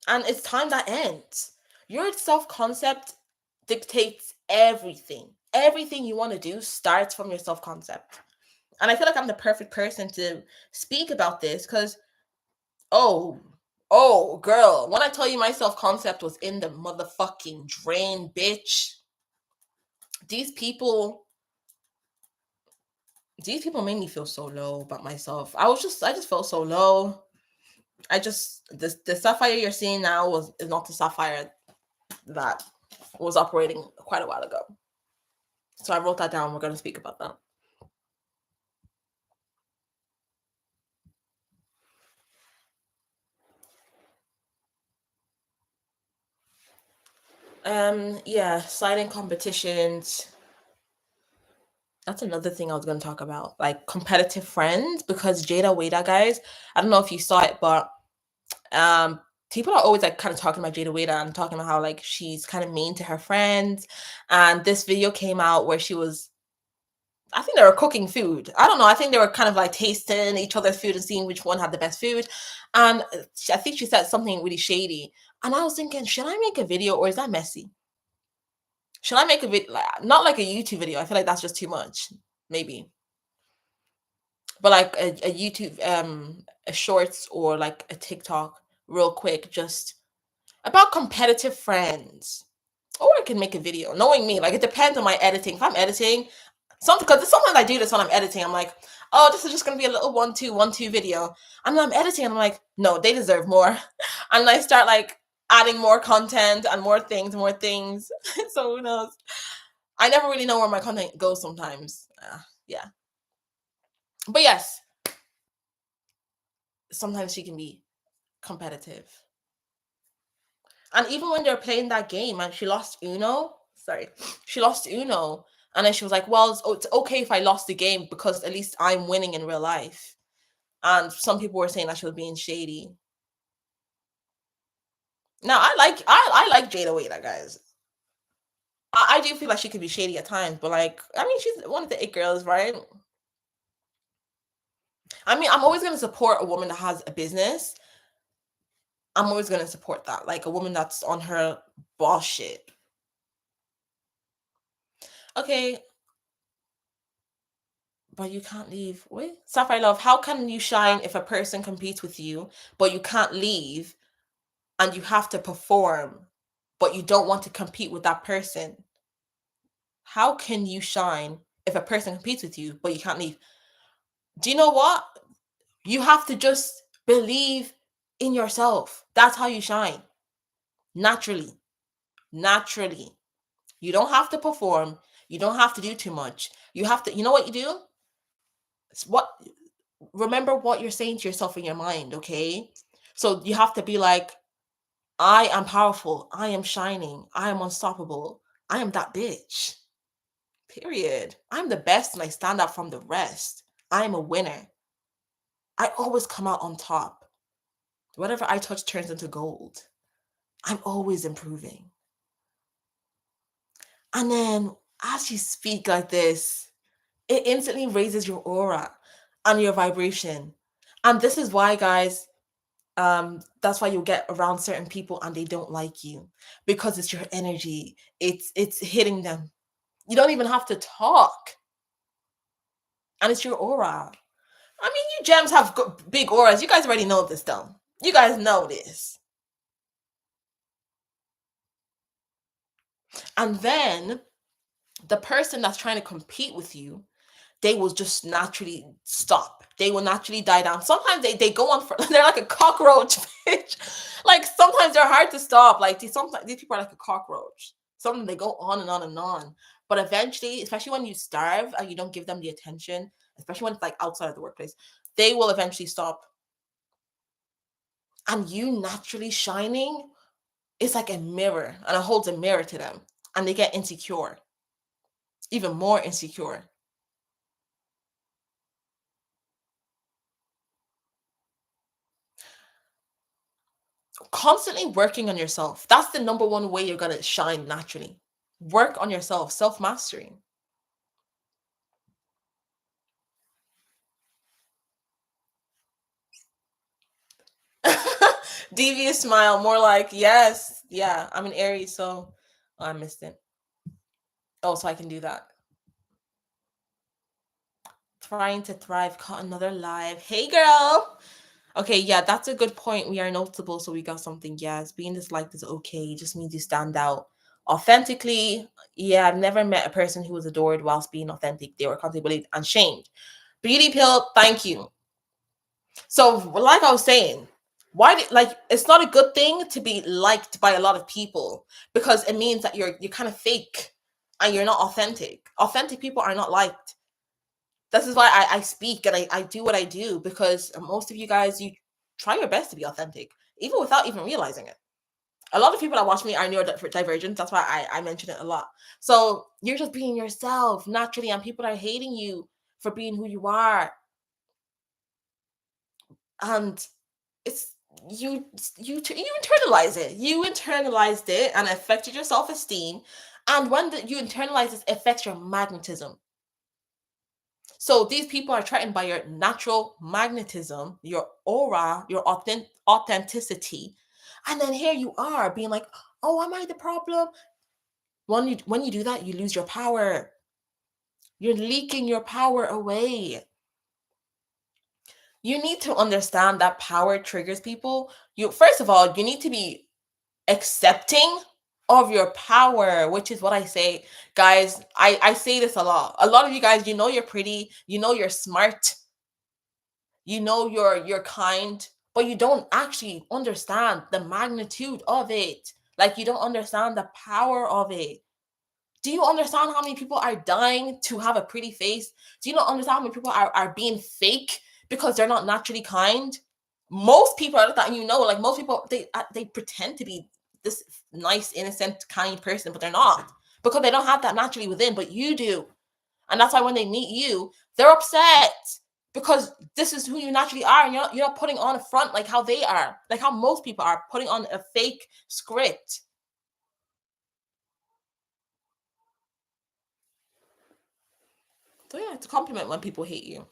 And it's time that ends. Your self concept dictates everything. Everything you want to do starts from your self-concept. And I feel like I'm the perfect person to speak about this because, oh, oh, girl, when I tell you my self-concept was in the motherfucking drain, bitch. These people, these people made me feel so low about myself. I just felt so low. The sapphire you're seeing now is not the sapphire that was operating quite a while ago. So I wrote that down. We're going to speak about that. Yeah, sliding competitions. That's another thing I was going to talk about, like competitive friends, because Jada Wada, guys, I don't know if you saw it, but um people are always like kind of talking about Jada Wada and talking about how like she's kind of mean to her friends. And this video came out where she was, I think they were cooking food. I don't know. I think they were kind of like tasting each other's food and seeing which one had the best food. And I think she said something really shady. And I was thinking, should I make a video or is that messy? Should I make a video? Like, not like a YouTube video. I feel like that's just too much. Maybe. But like a YouTube, a shorts or like a TikTok real quick, just about competitive friends. Or I can make a video. Knowing me, like it depends on my editing. If I'm editing, because sometimes I do this when I'm editing. I'm like, oh, this is just gonna be a little 1-2 video. And then I'm editing and I'm like, no, they deserve more. And I start like adding more content and more things, more things. So who knows? I never really know where my content goes sometimes. Yeah. But yes, sometimes she can be competitive. And even when they're playing that game and she lost Uno, sorry, she lost Uno. And then she was like, well, it's okay if I lost the game because at least I'm winning in real life. And some people were saying that she was being shady. Now I like Jada Wada, guys. I do feel like she could be shady at times, but like I mean she's one of the it girls, right? I mean, I'm always gonna support a woman that has a business. I'm always gonna support that. Like a woman that's on her boss shit. Okay, but you can't leave. Wait, Sapphire Love, how can you shine if a person competes with you, but you can't leave and you have to perform, but you don't want to compete with that person? How can you shine if a person competes with you, but you can't leave? Do you know what? You have to just believe in yourself. That's how you shine. Naturally. Naturally. You don't have to perform. You don't have to do too much. You have to, you know what you do? It's what remember what you're saying to yourself in your mind, okay? So you have to be like, I am powerful. I am shining. I am unstoppable. I am that bitch. Period. I'm the best and I stand out from the rest. I am a winner. I always come out on top. Whatever I touch turns into gold. I'm always improving. And then as you speak like this, it instantly raises your aura and your vibration. And this is why, guys, that's why you'll get around certain people and they don't like you because it's your energy. It's hitting them. You don't even have to talk. And it's your aura. I mean, you gems have big auras. You guys already know this, though. You guys know this. And then the person that's trying to compete with you, they will just naturally stop. They will naturally die down. Sometimes they go on for they're like a cockroach, bitch. Like sometimes they're hard to stop. Like sometimes these people are like a cockroach. Sometimes they go on and on and on. But eventually, especially when you starve and you don't give them the attention, especially when it's like outside of the workplace, they will eventually stop. And you naturally shining, it's like a mirror, and it holds a mirror to them, and they get insecure, even more insecure. Constantly working on yourself. That's the number one way you're gonna shine naturally. Work on yourself, self-mastery. Devious smile, more like yes, yeah. I'm an Aries, so oh, I missed it. Oh, so I can do that. Trying to thrive, caught another live. Hey, girl. Okay, yeah, that's a good point. We are notable, so we got something. Yes, being disliked is okay. It just means you stand out authentically. Yeah, I've never met a person who was adored whilst being authentic. They were constantly bullied and shamed. Beauty pill, thank you. So, like I was saying, like it's not a good thing to be liked by a lot of people because it means that you're kind of fake and you're not authentic. Authentic people are not liked. This is why I speak and I do what I do because most of you guys, you try your best to be authentic, even without even realizing it. A lot of people that watch me are neurodivergent. That's why I mention it a lot. So you're just being yourself naturally, and people are hating you for being who you are. And it's you internalize it. You internalized it and affected your self-esteem. And when you internalize this, it affects your magnetism. So these people are threatened by your natural magnetism, your aura, your authenticity. And then here you are being like, oh, am I the problem? When you do that, you lose your power. You're leaking your power away. You need to understand that power triggers people. You first of all, you need to be accepting of your power, which is what I say. Guys, I say this a lot. A lot of you guys, you know you're pretty, you know you're smart, you know you're kind, but you don't actually understand the magnitude of it. Like you don't understand the power of it. Do you understand how many people are dying to have a pretty face? Do you not understand how many people are being fake because they're not naturally kind? Most people are that, you know, like most people, they pretend to be this nice, innocent, kind person, but they're not because they don't have that naturally within, but you do. And that's why when they meet you, they're upset because this is who you naturally are, and you're not putting on a front like how they are, like how most people are putting on a fake script. So yeah, it's a compliment when people hate you.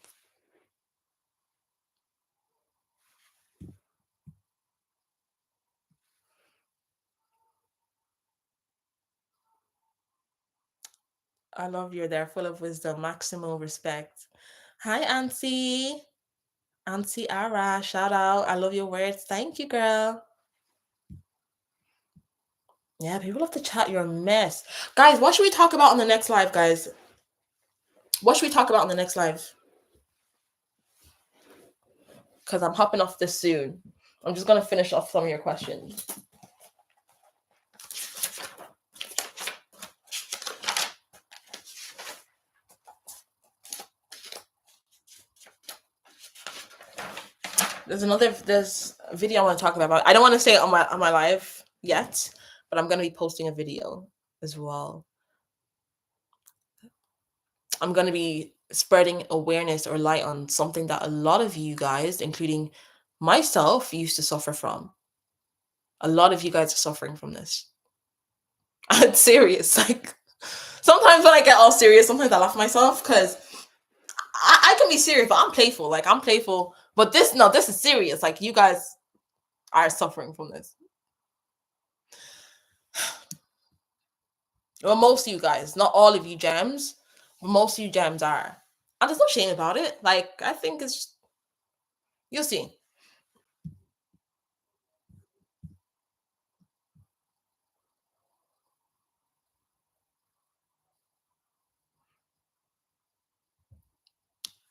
I love you're there, full of wisdom, maximal respect. Hi, Auntie. Auntie Ara, shout out. I love your words. Thank you, girl. Yeah, people love to chat your mess. Guys, what should we talk about on the next live, guys? What should we talk about on the next live? Because I'm hopping off this soon. I'm just going to finish off some of your questions. There's a video I want to talk about. I don't want to say it on my live yet, but I'm going to be posting a video as well. I'm going to be spreading awareness or light on something that a lot of you guys, including myself, used to suffer from. A lot of you guys are suffering from this. It's serious. Like sometimes when I get all serious, sometimes I laugh at myself because I can be serious, but I'm playful. Like I'm playful, but this is serious. Like you guys are suffering from this. Well, most of you guys, not all of you gems, but most of you gems are. And there's no shame about it. Like I think it's you'll see.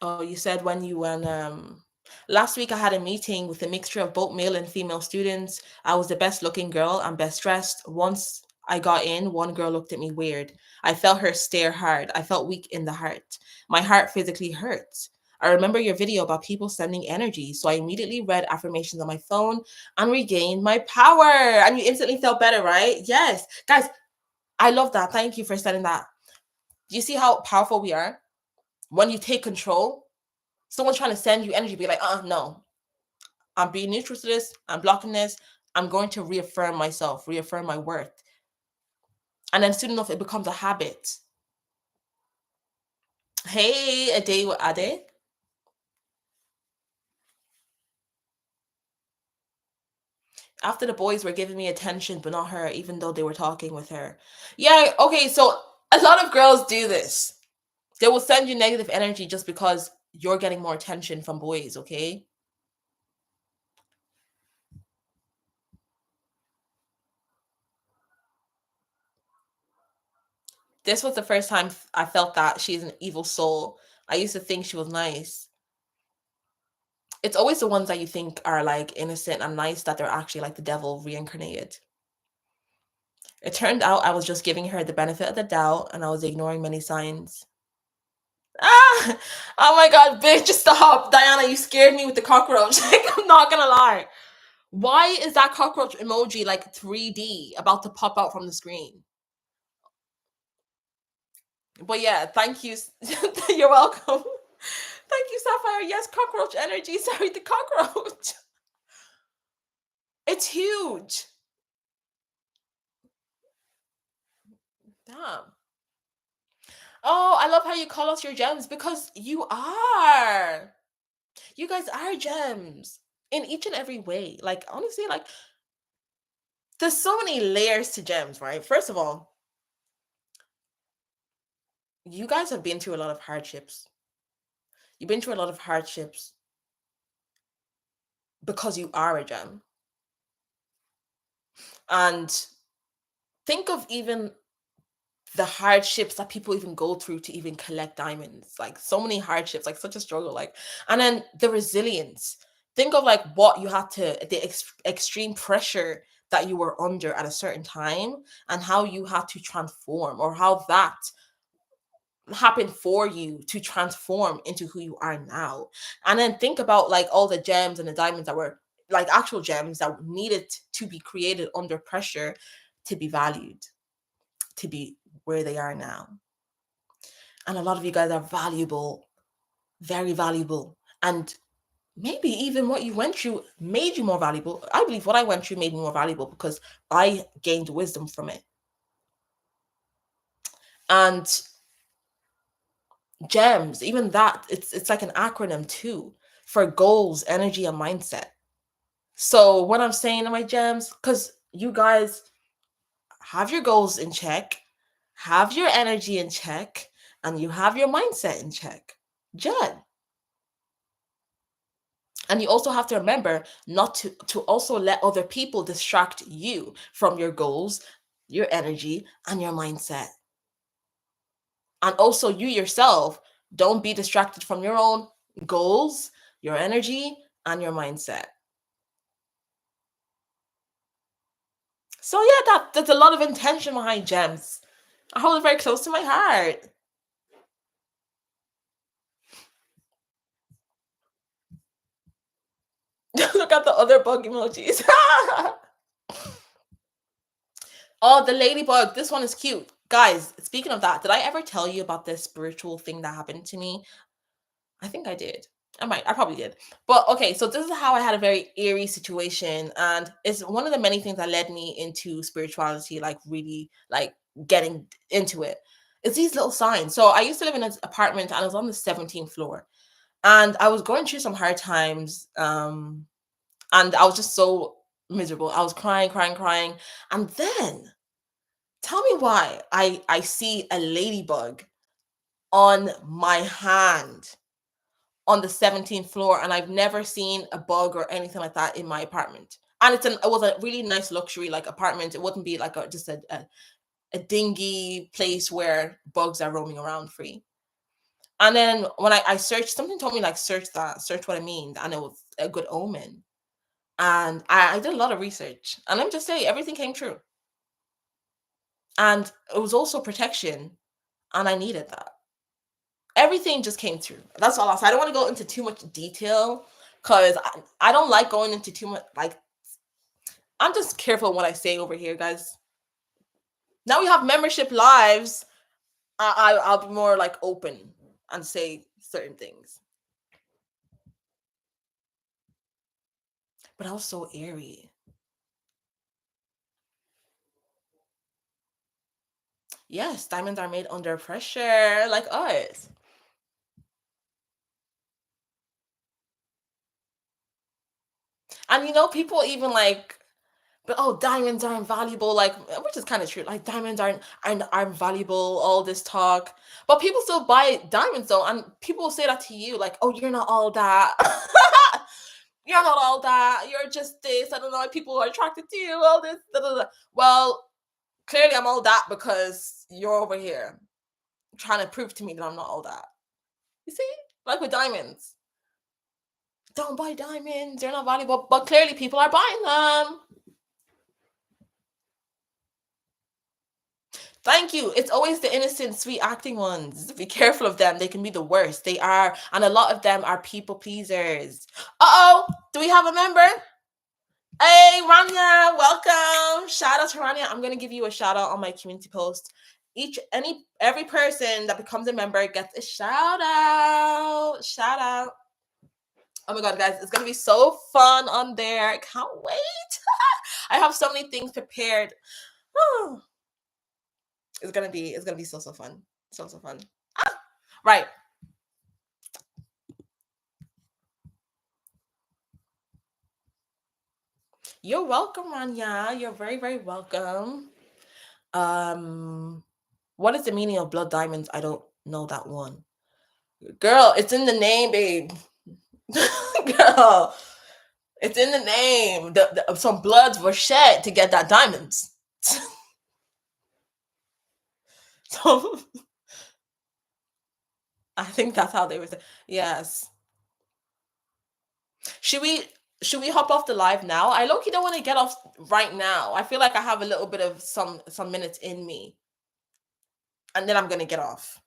Oh, you said when you went last week I had a meeting with a mixture of both male and female students. I was the best looking girl and best dressed. Once I got in, one girl looked at me weird. I felt her stare hard. I felt weak in the heart. My heart physically hurts. I remember your video about people sending energy, so I immediately read affirmations on my phone and regained my power. And you instantly felt better, right? Yes. Guys, I love that. Thank you for sending that. Do you see how powerful we are? When you take control, someone trying to send you energy, be like, no, I'm being neutral to this. I'm blocking this. I'm going to reaffirm myself, reaffirm my worth. And then soon enough, it becomes a habit. Hey, a day with Ade. After the boys were giving me attention, but not her, even though they were talking with her. Yeah, okay, so A lot of girls do this. They will send you negative energy just because you're getting more attention from boys, okay? This was the first time I felt that she's an evil soul. I used to think she was nice. It's always the ones that you think are like innocent and nice that they're actually like the devil reincarnated. It turned out I was just giving her the benefit of the doubt and I was ignoring many signs. Ah! Oh my god, bitch, just stop. Diana, you scared me with the cockroach. Like, I'm not gonna lie. Why is that cockroach emoji like 3D about to pop out from the screen? But yeah, thank you. You're welcome. Thank you, Sapphire. Yes, cockroach energy. Sorry, the cockroach. It's huge. Damn. Oh, I love how you call us your gems because you are. You guys are gems in each and every way. Like, honestly, like, there's so many layers to gems, right? First of all, you guys have been through a lot of hardships. You've been through a lot of hardships because you are a gem. And think of even the hardships that people even go through to even collect diamonds, like so many hardships, like such a struggle, like, and then the resilience. Think of like what you had to, the extreme pressure that you were under at a certain time, and how you had to transform, or how that happened for you to transform into who you are now. And then think about like all the gems and the diamonds that were like actual gems that needed to be created under pressure to be valued, to be where they are now. And a lot of you guys are valuable, very valuable. And maybe even what you went through made you more valuable. I believe what I went through made me more valuable because I gained wisdom from it. And gems, even that, it's like an acronym too for goals, energy, and mindset. So what I'm saying to my gems, because you guys have your goals in check, have your energy in check, and you have your mindset in check. Gem. And you also have to remember not to also let other people distract you from your goals, your energy, and your mindset. And also you yourself, don't be distracted from your own goals, your energy, and your mindset. So yeah, that's a lot of intention behind gems. I hold it very close to my heart. Look at the other bug emojis. Oh, the ladybug. This one is cute. Guys, speaking of that, did I ever tell you about this spiritual thing that happened to me? I think I did. I probably did. But okay, so this is how I had a very eerie situation. And it's one of the many things that led me into spirituality, like really like getting into it. It's these little signs. So I used to live in an apartment and I was on the 17th floor. And I was going through some hard times. And I was just so miserable. I was crying, crying, crying. And then tell me why I see a ladybug on my hand on the 17th floor, and I've never seen a bug or anything like that in my apartment. And it was a really nice luxury like apartment. It wouldn't be like just a dingy place where bugs are roaming around free. And then when I searched, something told me like search what I mean, and it was a good omen. And I did a lot of research, and let me just say everything came true. And it was also protection, and I needed that. Everything just came through. That's all I'll say. I don't want to go into too much detail because I don't like going into too much. Like, I'm just careful what I say over here, guys. Now we have membership lives. I'll be more like open and say certain things. But I was so airy. Yes, diamonds are made under pressure, like us. And people even like but oh, diamonds aren't valuable, like, which is kind of true. Like diamonds aren't valuable. All this talk, but people still buy diamonds though, and people will say that to you, like, oh, you're not all that. You're not all that. You're just this. I don't know why people are attracted to you. All this. Da, da, da. Well, clearly I'm all that because you're over here trying to prove to me that I'm not all that. You see, like with diamonds, don't buy diamonds. They're not valuable, but clearly people are buying them. Thank you. It's always the innocent, sweet acting ones. Be careful of them. They can be the worst. They are, and a lot of them are people pleasers. Uh-oh. Do we have a member? Hey, Rania, welcome. Shout out to Rania. I'm gonna give you a shout out on my community post. Every person that becomes a member gets a shout out. Shout out. Oh my god, guys, it's gonna be so fun on there. I can't wait. I have so many things prepared. It's gonna be so fun. So fun. Right. You're welcome, Rania. You're very, very welcome. What is the meaning of blood diamonds? I don't know that one. Girl, it's in the name, babe. Girl, it's in the name. Some bloods were shed to get that diamonds. So I think that's how they were. Yes. Should we should we hop off the live now? I low-key don't want to get off right now. I feel like I have a little bit of some minutes in me, and then I'm gonna get off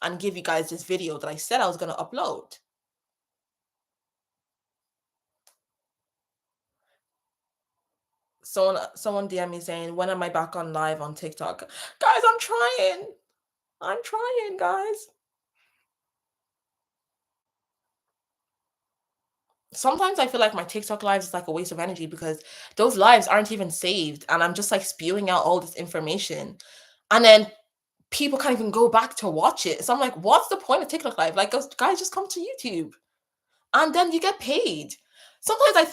and give you guys this video that I said I was gonna upload. Someone DM me saying, when am I back on live on TikTok? Guys, I'm trying. I'm trying, guys. Sometimes I feel like my TikTok lives is like a waste of energy because those lives aren't even saved and I'm just like spewing out all this information. And then people can't even go back to watch it. So I'm like, what's the point of TikTok live? Like, guys, just come to YouTube and then you get paid. Sometimes I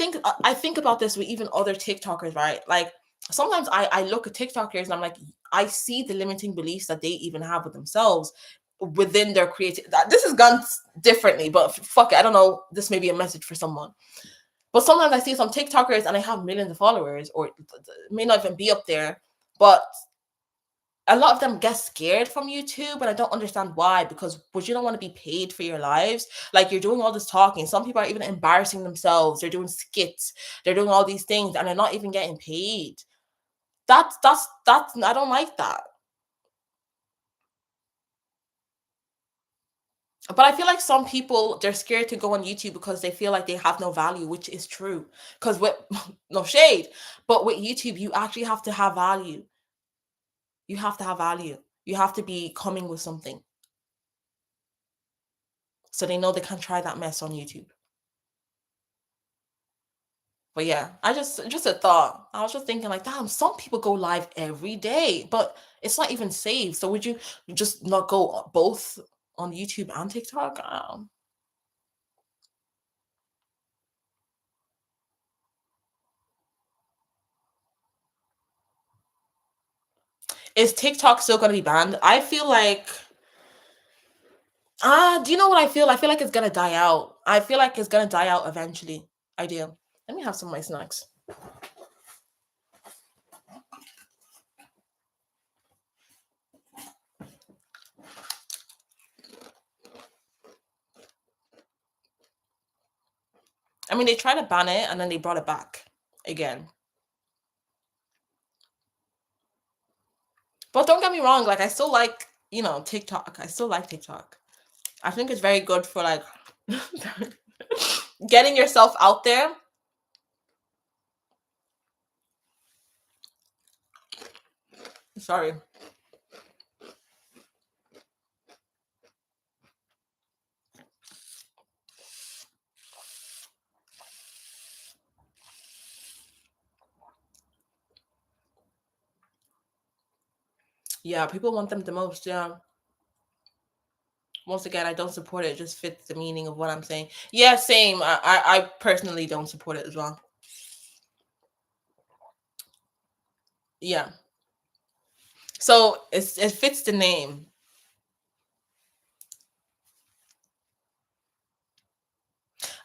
think about this with even other TikTokers, right? Like sometimes I look at TikTokers and I'm like, I see the limiting beliefs that they even have with themselves within their creative. This is gone differently, but fuck it, I don't know. This may be a message for someone. But sometimes I see some TikTokers and I have millions of followers, or may not even be up there, but a lot of them get scared from YouTube, and I don't understand why. Because would you don't want to be paid for your lives? Like you're doing all this talking. Some people are even embarrassing themselves. They're doing skits. They're doing all these things, and they're not even getting paid. That's. I don't like that. But I feel like some people they're scared to go on YouTube because they feel like they have no value, which is true. Because with no shade, but with YouTube, you actually have to have value. You have to have value. You have to be coming with something. So they know they can't try that mess on YouTube. But yeah, I just a thought. I was just thinking like, damn, some people go live every day, but it's not even saved. So would you just not go both on YouTube and TikTok? Is TikTok still gonna be banned? I feel like do you know what I feel? I feel like it's gonna die out. I feel like it's gonna die out eventually. I do. Let me have some of my snacks. I mean, they tried to ban it and then they brought it back again. But don't get me wrong, like I still like, TikTok. I still like TikTok. I think it's very good for like getting yourself out there. Sorry. Yeah, people want them the most. Yeah. Once again, I don't support it. It just fits the meaning of what I'm saying. Yeah, same. I personally don't support it as well. Yeah. So it fits the name.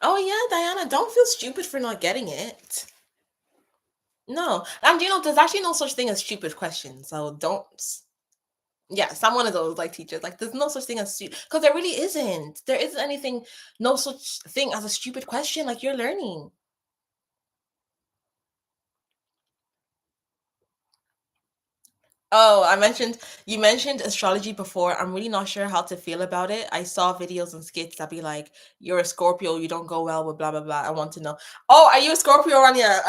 Oh yeah, Diana, don't feel stupid for not getting it. No, and there's actually no such thing as stupid questions. So don't. Yes, I'm one of those like teachers. Like, there's no such thing as stupid because there really isn't. There isn't anything, no such thing as a stupid question. Like, you're learning. Oh, you mentioned astrology before. I'm really not sure how to feel about it. I saw videos and skits that be like, "You're a Scorpio, you don't go well with blah blah blah." I want to know. Oh, are you a Scorpio, Rania?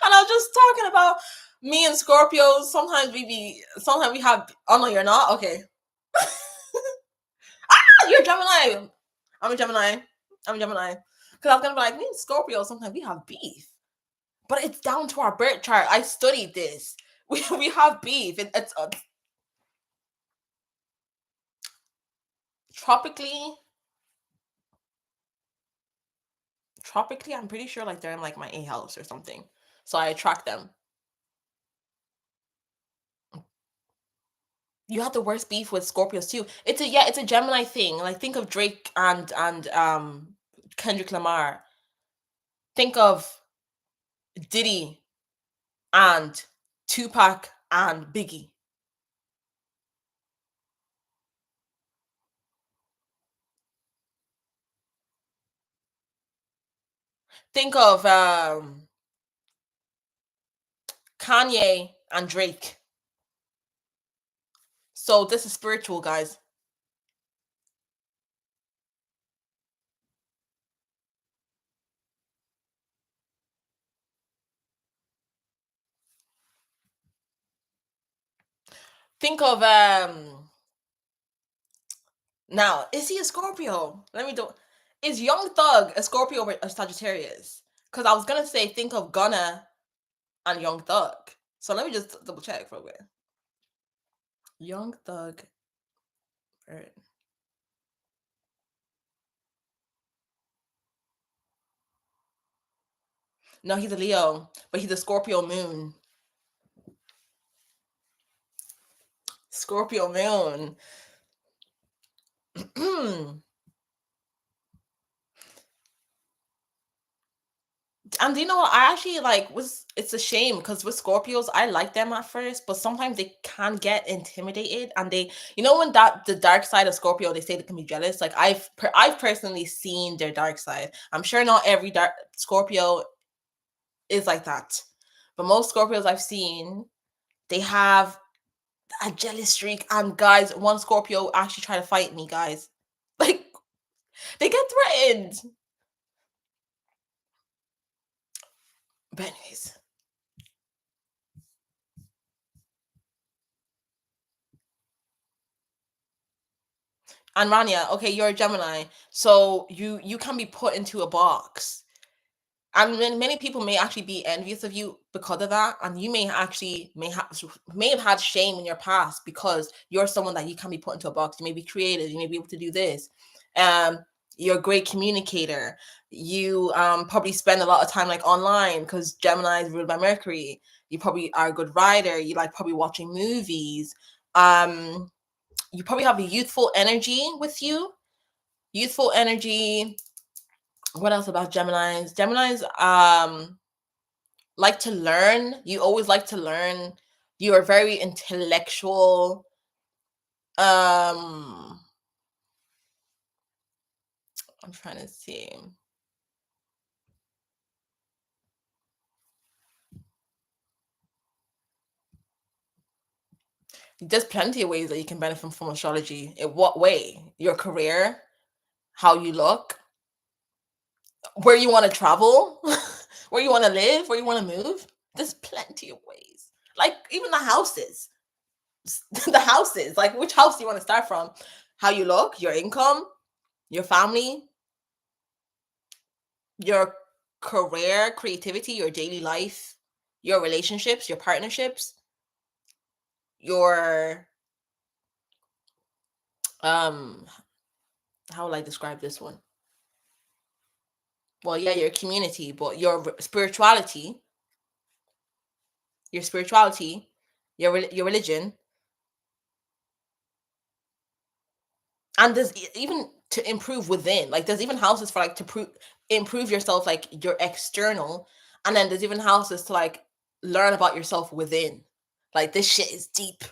And I was just talking about me and Scorpios. Sometimes we have. Oh no, you're not. Okay, you're a Gemini. I'm a Gemini. I'm a Gemini. Because I was gonna be like, me and Scorpio. Sometimes we have beef, but it's down to our birth chart. I studied this. We have beef. It's tropically. Tropically, I'm pretty sure like they're in like my A house or something. So I attract them. You have the worst beef with Scorpios too. It's a Gemini thing. Like, think of Drake and Kendrick Lamar. Think of Diddy and Tupac and Biggie. Think of Kanye and Drake. So this is spiritual, guys. Think of now, is he a Scorpio? Let me do. Is Young Thug a Scorpio or a Sagittarius? Because I was gonna say think of Gunna and Young Thug. So let me just double check for a bit. Young Thug. er, No, he's a Leo, but he's a Scorpio moon. Scorpio moon. And you know what? I actually like was it's a shame because with Scorpios, I like them at first, but sometimes they can get intimidated and when that the dark side of Scorpio, they say they can be jealous. Like, I've personally seen their dark side. I'm sure not every dark Scorpio is like that. But most Scorpios I've seen, they have a jealous streak. And guys, one Scorpio actually tried to fight me, guys. Like, they get threatened. But anyways. And Rania, okay, you're a Gemini, so you can be put into a box. And many people may actually be envious of you because of that, and you may have had shame in your past because you're someone that you can be put into a box. You may be creative, you may be able to do this. Um, you're a great communicator. You probably spend a lot of time like online because Gemini is ruled by Mercury. You probably are a good writer. You like probably watching movies. Um, you probably have a youthful energy with you. Youthful energy. What else about Geminis? Geminis like to learn. You always like to learn. You are very intellectual. Um I'm trying to see. There's plenty of ways that you can benefit from astrology. In what way? Your career, how you look, where you want to travel, where you want to live, where you want to move. There's plenty of ways. Like, even the houses. The houses, like, which house do you want to start from? How you look, your income, your family, your career, creativity, your daily life, your relationships, your partnerships, your um how will I describe this one? Well, yeah, your community, but your spirituality, your spirituality, your religion, and there's even to improve within. Like there's even houses for like to improve yourself, like your external, and then there's even houses to like learn about yourself within. Like this shit is deep.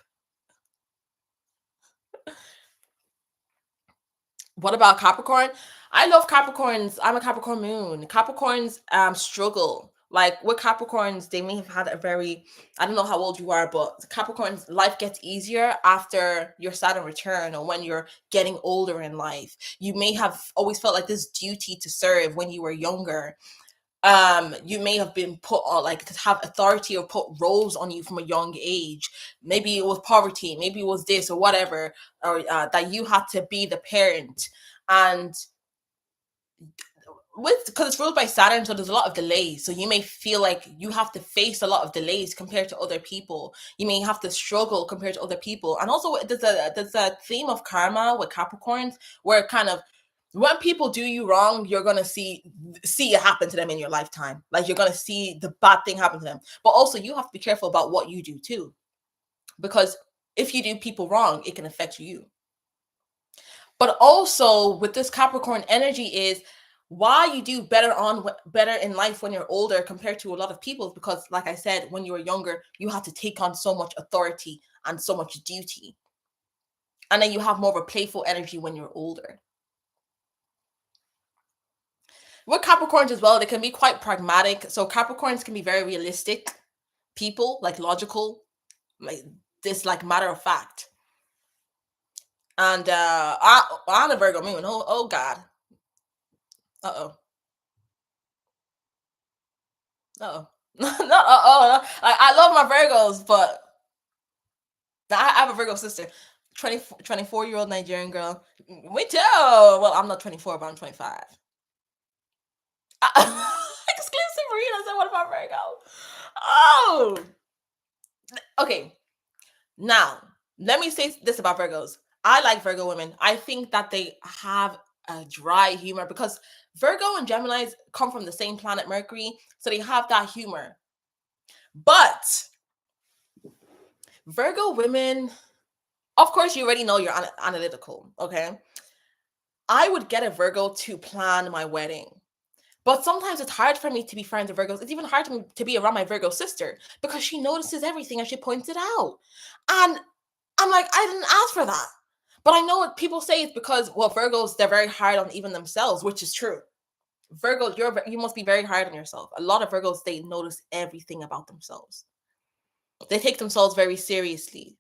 What about Capricorn? I love Capricorns. I'm a Capricorn moon. Capricorns struggle. Like with Capricorns, they may have had a very, I don't know how old you are, but Capricorns life gets easier after your Saturn return or when you're getting older in life. You may have always felt like this duty to serve when you were younger. You may have been put on like to have authority or put roles on you from a young age. Maybe it was poverty, maybe it was this or whatever, or that you had to be the parent. And with because it's ruled by Saturn, so there's a lot of delays. So you may feel like you have to face a lot of delays compared to other people. You may have to struggle compared to other people. And also there's a theme of karma with Capricorns where it kind of when people do you wrong, you're gonna see it happen to them in your lifetime. Like you're gonna see the bad thing happen to them. But also you have to be careful about what you do too. Because if you do people wrong, it can affect you. But also with this Capricorn energy is why you do better in life when you're older compared to a lot of people, because like I said, when you were younger you had to take on so much authority and so much duty, and then you have more of a playful energy when you're older. With Capricorns as well, they can be quite pragmatic. So Capricorns can be very realistic people, like logical, like this, like matter of fact. And I'm a Virgo moon. Oh God. Uh-oh. Uh-oh. No, uh-oh. I love my Virgos, but I have a Virgo sister. 24-year-old Nigerian girl. Me too. Well, I'm not 24, but I'm 25. Exclusive read. I said, what about Virgo? Oh, okay. Now, let me say this about Virgos. I like Virgo women. I think that they have a dry humor because Virgo and Geminis come from the same planet, Mercury. So they have that humor. But Virgo women, of course, you already know you're analytical. Okay. I would get a Virgo to plan my wedding. But sometimes it's hard for me to be friends with Virgos. It's even hard to be around my Virgo sister because she notices everything and she points it out. And I'm like, I didn't ask for that. But I know what people say it's because, well, Virgos, they're very hard on even themselves, which is true. Virgo, you must be very hard on yourself. A lot of Virgos, they notice everything about themselves. They take themselves very seriously.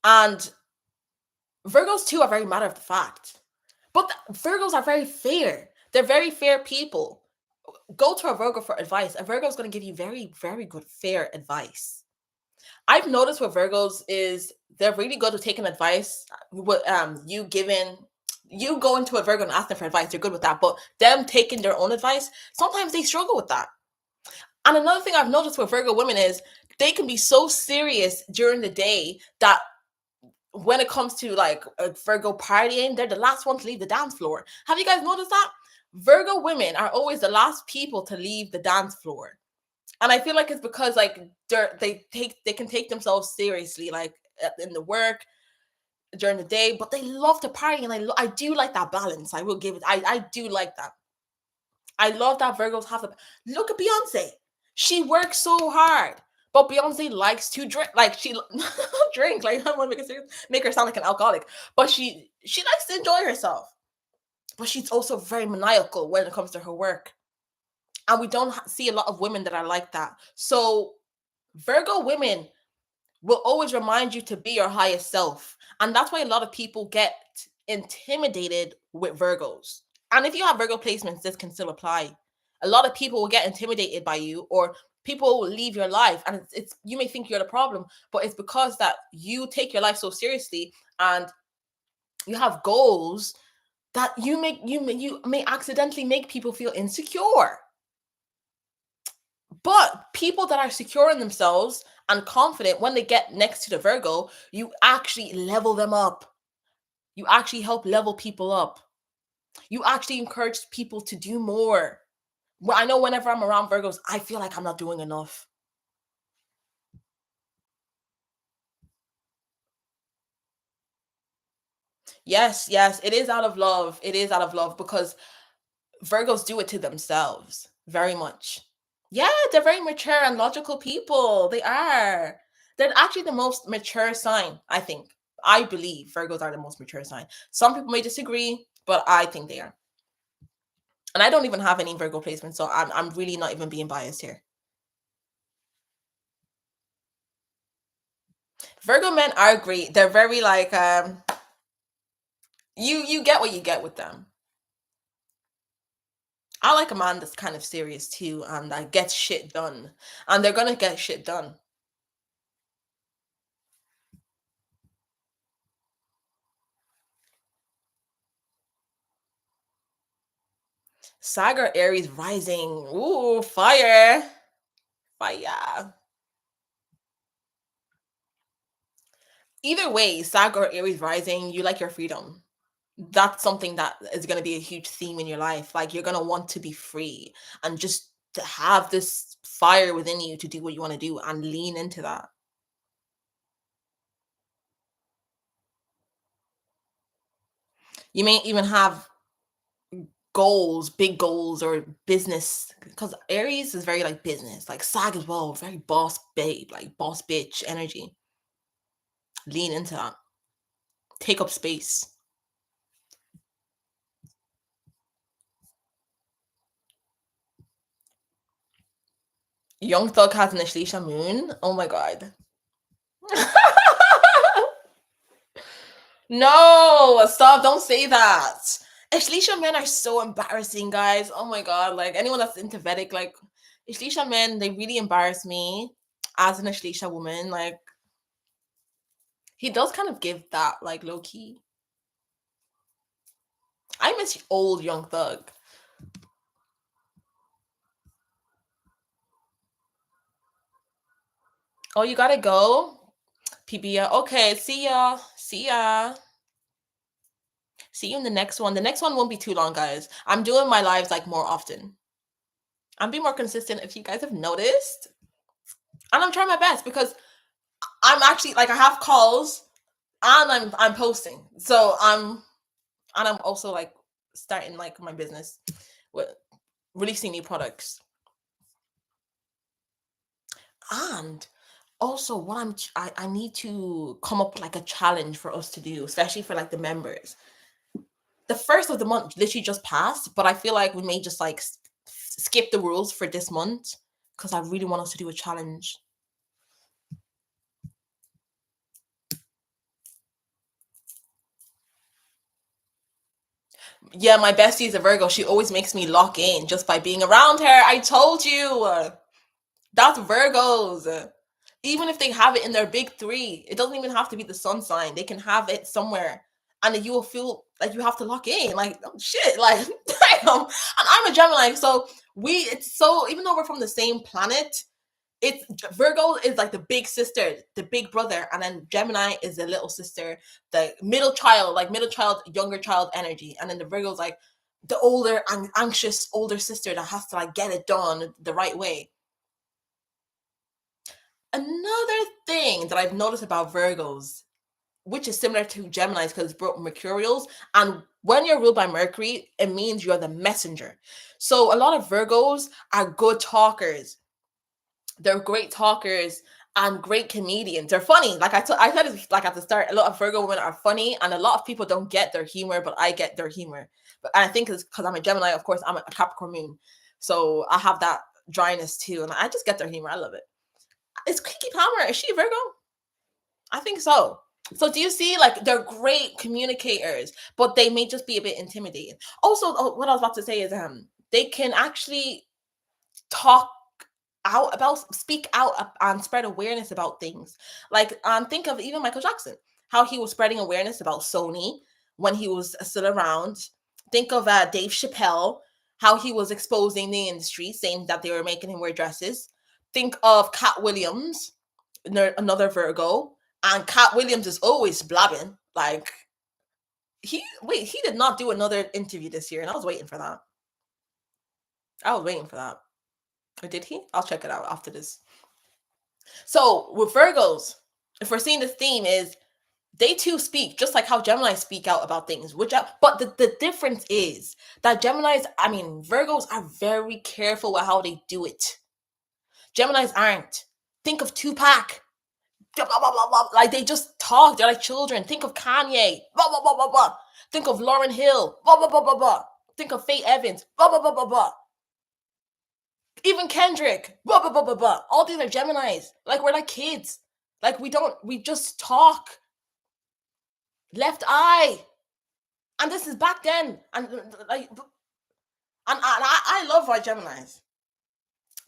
And Virgos too are very matter of the fact. But Virgos are very fair. They're very fair people. Go to a Virgo for advice. A Virgo is going to give you very, very good, fair advice. I've noticed with Virgos is they're really good at taking advice. With you go into a Virgo and ask them for advice, they're good with that. But them taking their own advice, sometimes they struggle with that. And another thing I've noticed with Virgo women is they can be so serious during the day that when it comes to like a Virgo partying, they're the last one to leave the dance floor. Have you guys noticed that? Virgo women are always the last people to leave the dance floor. And I feel like it's because like they can take themselves seriously, like in the work during the day, but they love to party, and I do like that balance. I will give it. I do like that. I love that Virgos have the look at Beyonce. She works so hard, but Beyonce likes to drink. Like she drink. Like I don't want to make her sound like an alcoholic, but she likes to enjoy herself. But she's also very maniacal when it comes to her work, and we don't see a lot of women that are like that. So Virgo women will always remind you to be your highest self. And that's why a lot of people get intimidated with Virgos. And if you have Virgo placements, this can still apply. A lot of people will get intimidated by you, or people will leave your life. And it's you may think you're the problem, but it's because that you take your life so seriously and you have goals that you may accidentally make people feel insecure. But people that are secure in themselves and confident, when they get next to the Virgo, you actually level them up. You actually help level people up. You actually encourage people to do more. Well, I know whenever I'm around Virgos, I feel like I'm not doing enough. Yes, yes, it is out of love. It is out of love because Virgos do it to themselves very much. Yeah, they're very mature and logical people. They are. They're actually the most mature sign, I think. I believe Virgos are the most mature sign. Some people may disagree, but I think they are. And I don't even have any Virgo placements, so I'm really not even being biased here. Virgo men are great. They're very like you get what you get with them. I like a man that's kind of serious too and that gets shit done. And they're gonna get shit done. Sagar Aries rising. Ooh, fire. Fire. Either way, Sag or Aries rising, you like your freedom. That's something that is going to be a huge theme in your life. Like you're going to want to be free and just to have this fire within you to do what you want to do and lean into that. You may even have goals, big goals or business because Aries is very like business, like Sag as well, very boss babe, like boss bitch energy. Lean into that. Take up space. Young Thug has an Ashleisha moon. Oh my god. No, stop! Don't say that. Ashleisha men are so embarrassing, guys. Oh my god! Like anyone that's into Vedic, like Ashleisha men, they really embarrass me as an Ashleisha woman. Like he does kind of give that like low key. I miss old Young Thug. Oh, you gotta go, PBA. Okay, see ya. See ya. See you in the next one. The next one won't be too long, guys. I'm doing my lives like more often. I'm being more consistent. If you guys have noticed, and I'm trying my best because I'm actually like I have calls and I'm posting. So I'm also like starting like my business with releasing new products. And also what I need to come up with like a challenge for us to do, especially for like the members. The first of the month literally just passed, but I feel like we may just like skip the rules for this month because I really want us to do a challenge. Yeah, my bestie is a Virgo. She always makes me lock in just by being around her. I told you. That's Virgos. Even if they have it in their big three, it doesn't even have to be the sun sign. They can have it somewhere, and then you will feel like you have to lock in. Like oh, shit, like damn. And I'm a Gemini, so it's so even though we're from the same planet, it's Virgo is like the big sister, the big brother, and then Gemini is the little sister, the middle child, like middle child, younger child energy, and then the Virgo's like the older and anxious older sister that has to like get it done the right way. Another thing that I've noticed about Virgos, which is similar to Geminis because it's both Mercurials, and when you're ruled by Mercury, it means you're the messenger. So a lot of Virgos are good talkers. They're great talkers and great comedians. They're funny. Like I said it like at the start, a lot of Virgo women are funny, and a lot of people don't get their humor, but I get their humor. But I think it's because I'm a Gemini. Of course, I'm a Capricorn moon, so I have that dryness too, and I just get their humor. I love it. Is Kiki Palmer? Is she a Virgo? I think so. So do you see like they're great communicators, but they may just be a bit intimidating. Also, what I was about to say is they can actually talk out about speak out and spread awareness about things. Like think of even Michael Jackson, how he was spreading awareness about Sony when he was still around. Think of Dave Chappelle, how he was exposing the industry, saying that they were making him wear dresses. Think of Cat Williams, another Virgo, and Cat Williams is always blabbing. Like he did not do another interview this year, and I was waiting for that. I was waiting for that. Or did he? I'll check it out after this. So with Virgos, if we're seeing this theme is They too speak, just like how Gemini speak out about things. But the difference is that Virgos are very careful with how they do it. Geminis aren't. Think of Tupac. Blah, blah, blah, blah. Like they just talk. They're like children. Think of Kanye. Blah, blah, blah, blah, blah. Think of Lauryn Hill. Blah, blah, blah, blah, blah. Think of Faith Evans. Blah, blah, blah, blah, blah. Even Kendrick. Blah, blah, blah, blah, blah. All these are Geminis. Like we're like kids. Like we just talk. Left eye. And this is back then. I love our Geminis.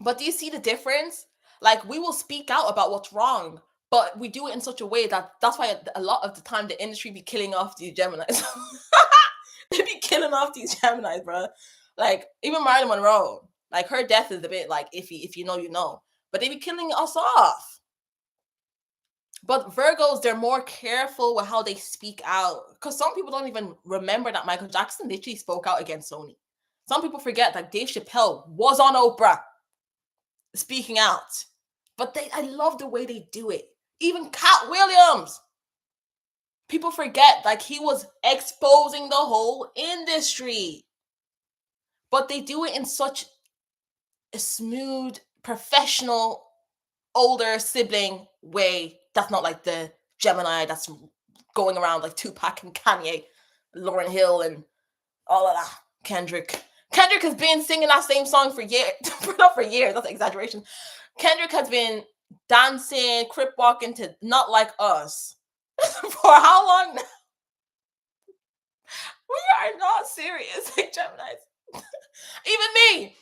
But do you see the difference? Like we will speak out about what's wrong, but we do it in such a way that's why a lot of the time the industry be killing off these Geminis. They be killing off these Geminis, bro. Like even Marilyn Monroe, like her death is a bit like iffy. If you know, you know. But they be killing us off. But Virgos, they're more careful with how they speak out. Because some people don't even remember that Michael Jackson literally spoke out against Sony. Some people forget that Dave Chappelle was on Oprah speaking out. But I love the way they do it. Even Cat Williams. People forget like he was exposing the whole industry. But they do it in such a smooth, professional, older sibling way. That's not like the Gemini that's going around like Tupac and Kanye, Lauryn Hill and all of that. Kendrick has been singing that same song for years. Not for years, that's an exaggeration. Kendrick has been dancing, crip walking to Not Like Us for how long now? We are not serious, like Geminis. Even me.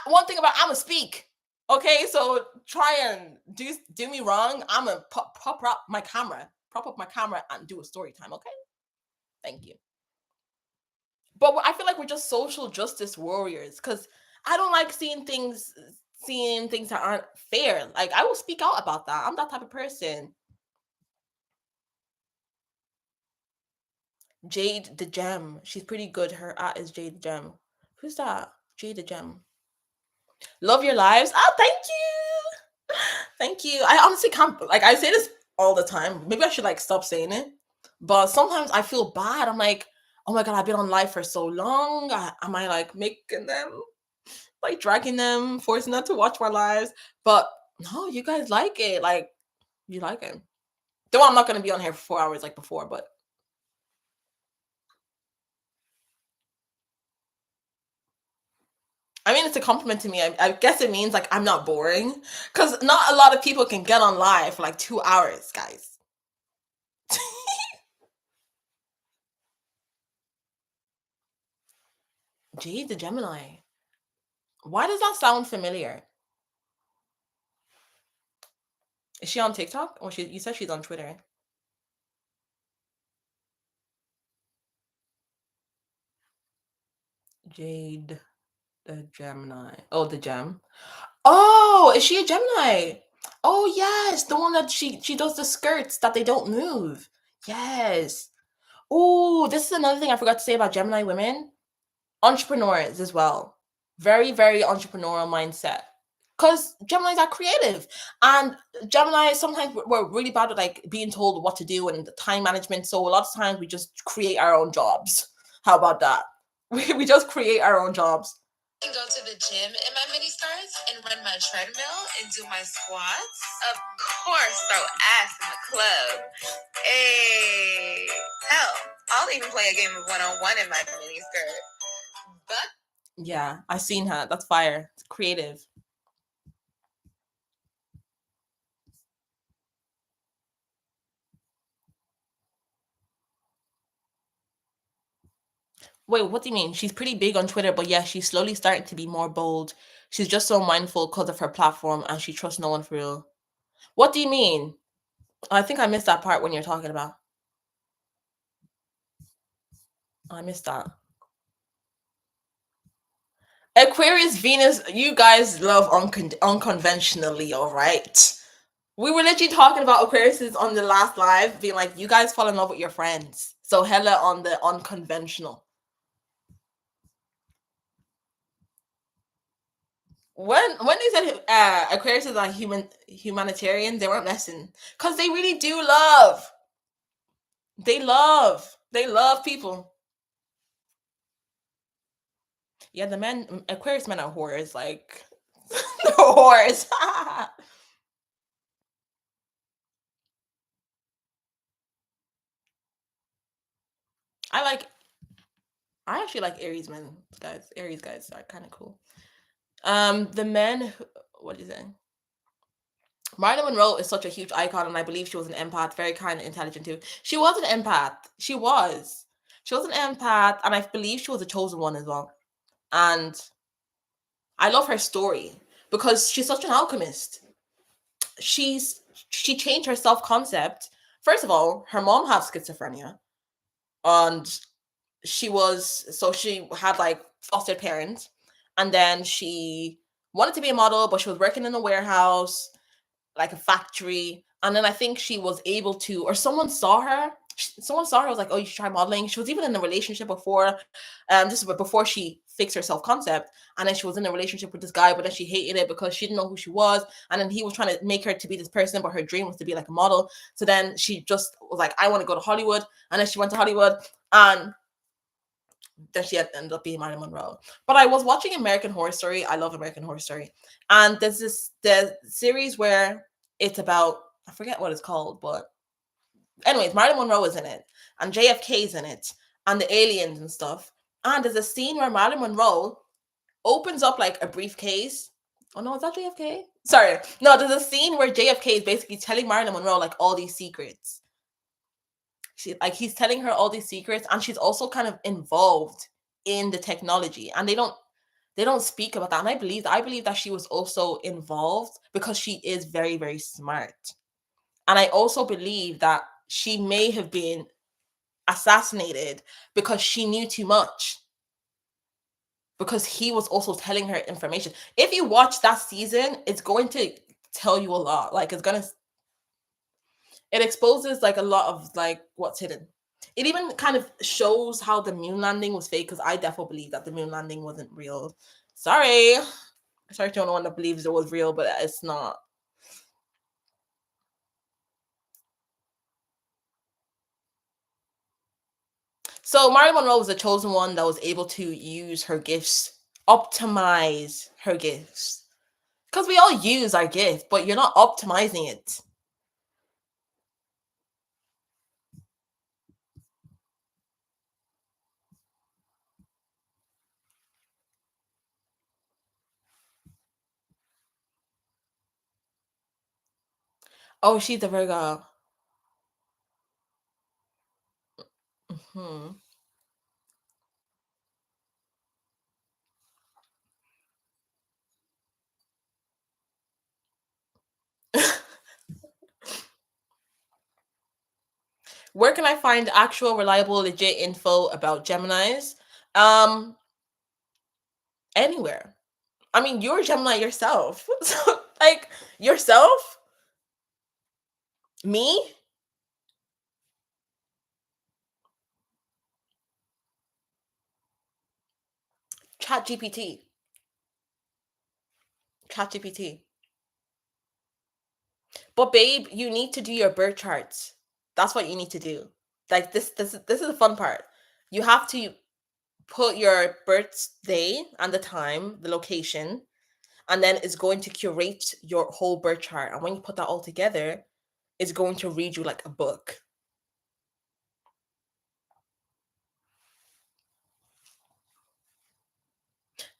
One thing about I'ma speak. Okay, so try and do me wrong. I'ma prop up my camera, and do a story time. Okay, thank you. But I feel like we're just social justice warriors because I don't like seeing things that aren't fair. Like I will speak out about that. I'm that type of person. Jade the Gem. She's pretty good. Her at is Jade the Gem. Who's that? Jade the Gem. Love your lives. Oh, thank you. Thank you. I honestly can't, like, I say this all the time. Maybe I should like stop saying it. But sometimes I feel bad. I'm like, oh my God, I've been on live for so long. Am I like making them, like dragging them, forcing them to watch my lives? But no, you guys like it. Like, you like it. Though I'm not going to be on here for 4 hours like before, but I mean, it's a compliment to me. I guess it means like I'm not boring because not a lot of people can get on live for like 2 hours, guys. Jade the Gemini. Why does that sound familiar? Is she on TikTok? Or you said she's on Twitter. Jade the Gemini. Oh, the Gem. Oh, is she a Gemini? Oh yes, the one that she does the skirts that they don't move. Yes. Oh, this is another thing I forgot to say about Gemini women. Entrepreneurs as well. Very, very entrepreneurial mindset. Because Geminis are creative. And Gemini, sometimes we're really bad at like being told what to do and the time management. So a lot of times we just create our own jobs. How about that? We just create our own jobs. I can go to the gym in my mini skirts and run my treadmill and do my squats. Of course, throw ass in the club. Hey, hell, I'll even play a game of one-on-one in my mini skirt. But yeah, I've seen her. That's fire. It's creative. Wait, what do you mean? She's pretty big on Twitter, but yeah, she's slowly starting to be more bold. She's just so mindful because of her platform and she trusts no one for real. What do you mean? I think I missed that part when you're talking about. I missed that. Aquarius, Venus, you guys love unconventionally, all right? We were literally talking about Aquariuses on the last live, being like, you guys fall in love with your friends. So hella on the unconventional. When they said Aquariuses are humanitarian, they weren't messing. Because they really do love. They love people. Yeah, the men, Aquarius men are whores. Like, they're whores. I like. I actually like Aries men, guys. Aries guys are kind of cool. The men. What do you say? Marilyn Monroe is such a huge icon, and I believe she was an empath, very kind and intelligent too. She was an empath. She was. She was an empath, and I believe she was a chosen one as well. And I love her story because she's such an alchemist. She changed her self concept. First of all, her mom had schizophrenia, and she had like foster parents, and then she wanted to be a model, but she was working in a warehouse, like a factory. And then I think she was able to, or someone saw her. Someone saw her, was like, "Oh, you should try modeling." She was even in a relationship before, this is before she fixed her self concept. And then she was in a relationship with this guy, but then she hated it because she didn't know who she was. And then he was trying to make her to be this person, but her dream was to be like a model. So then she just was like, "I want to go to Hollywood." And then she went to Hollywood, and then she had ended up being Marilyn Monroe. But I was watching American Horror Story. I love American Horror Story. And the series where it's about, I forget what it's called, but anyways, Marilyn Monroe is in it, and JFK is in it, and the aliens and stuff. And there's a scene where Marilyn Monroe opens up like a briefcase. Oh no, is that JFK? Sorry. No, there's a scene where JFK is basically telling Marilyn Monroe like all these secrets. He's telling her all these secrets, and she's also kind of involved in the technology, and they don't speak about that. And I believe that she was also involved because she is very, very smart. And I also believe that she may have been assassinated because she knew too much, because he was also telling her information. If you watch that season, it's going to tell you a lot. Like, it exposes like a lot of like what's hidden. It even kind of shows how the moon landing was fake, because I definitely believe that the moon landing wasn't real. Sorry. Sorry to anyone that believes it was real, but it's not. So Marilyn Monroe was the chosen one that was able to use her gifts, optimize her gifts. Because we all use our gift, but you're not optimizing it. Oh, she's a Virgo. Hmm. Where can I find actual, reliable, legit info about Geminis? Um, Anywhere. I mean, you're a Gemini yourself. So, like, yourself? Me? Chat GPT. Chat GPT. But babe, you need to do your birth charts. That's what you need to do. Like, this is the fun part. You have to put your birthday and the time, the location, and then it's going to curate your whole birth chart. And when you put that all together, it's going to read you like a book.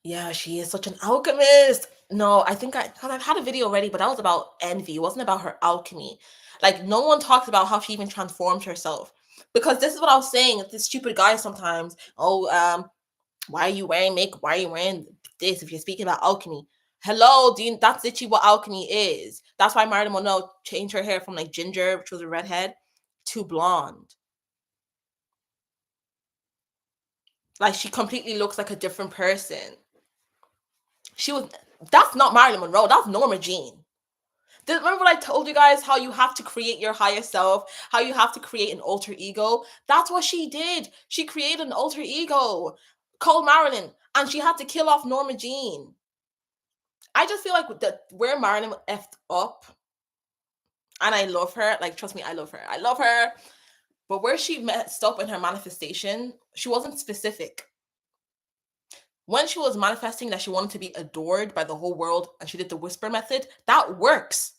Yeah, she is such an alchemist. No, I think because I've had a video already, but that was about envy. It wasn't about her alchemy. Like, no one talks about how she even transformed herself. Because this is what I was saying. With this stupid guy sometimes. Oh, why are you wearing makeup? Why are you wearing this? If you're speaking about alchemy, hello, that's literally what alchemy is. That's why Marilyn Monroe changed her hair from like ginger, which was a redhead, to blonde. Like, she completely looks like a different person. She was. That's not Marilyn Monroe. That's Norma Jean. Remember what I told you guys? How you have to create your higher self, how you have to create an alter ego? That's what she did. She created an alter ego called Marilyn, and she had to kill off Norma Jean. I just feel like where Marilyn effed up, and I love her. Like, trust me, I love her. I love her. But where she messed up in her manifestation, she wasn't specific. When she was manifesting that she wanted to be adored by the whole world and she did the whisper method, that works.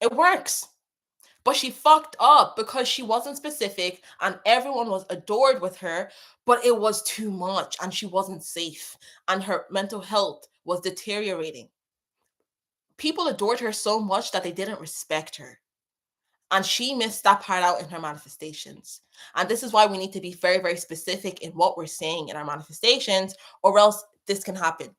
It works. But she fucked up because she wasn't specific and everyone was adored with her, but it was too much and she wasn't safe and her mental health was deteriorating. People adored her so much that they didn't respect her. And she missed that part out in her manifestations. And this is why we need to be very, very specific in what we're saying in our manifestations, or else this can happen.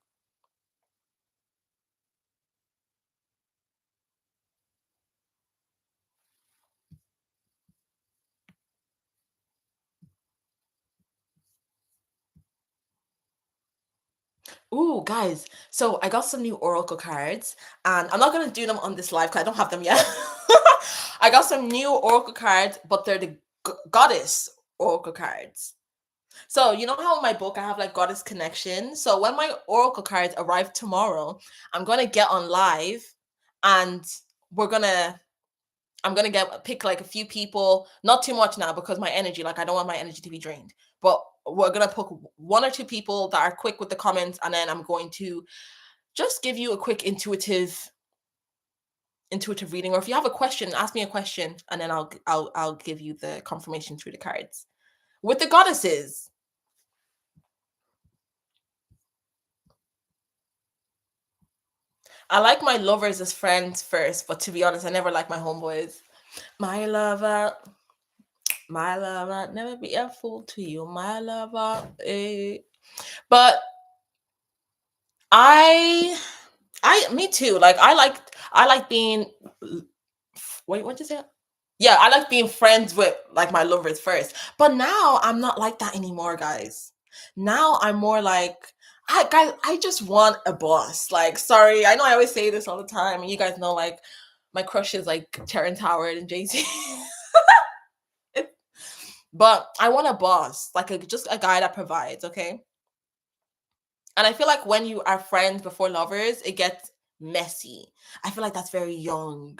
Ooh, guys. So I got some new Oracle cards, and I'm not gonna do them on this live because I don't have them yet. I got some new Oracle cards, but they're the goddess Oracle cards. So you know how in my book I have like goddess connection. So when my Oracle cards arrive tomorrow, I'm gonna get on live, and we're gonna I'm gonna pick like a few people, not too much now because my energy, like I don't want my energy to be drained. But we're gonna pick one or two people that are quick with the comments, and then I'm going to just give you a quick intuitive reading. Or if you have a question, ask me a question, and then I'll give you the confirmation through the cards. With the goddesses, I like my lovers as friends first, but to be honest, I never like my homeboys. My my lover, never be a fool to you, my lover. Eh. But I me too. Like I like being wait, what did you say? Yeah, I like being friends with like my lovers first. But now I'm not like that anymore, guys. Now I'm more like I just want a boss. Like, sorry, I know I always say this all the time, and you guys know like my crush is like Terrence Howard and Jay-Z. But I want a boss, like just a guy that provides, okay? And I feel like when you are friends before lovers, it gets messy. I feel like that's very young.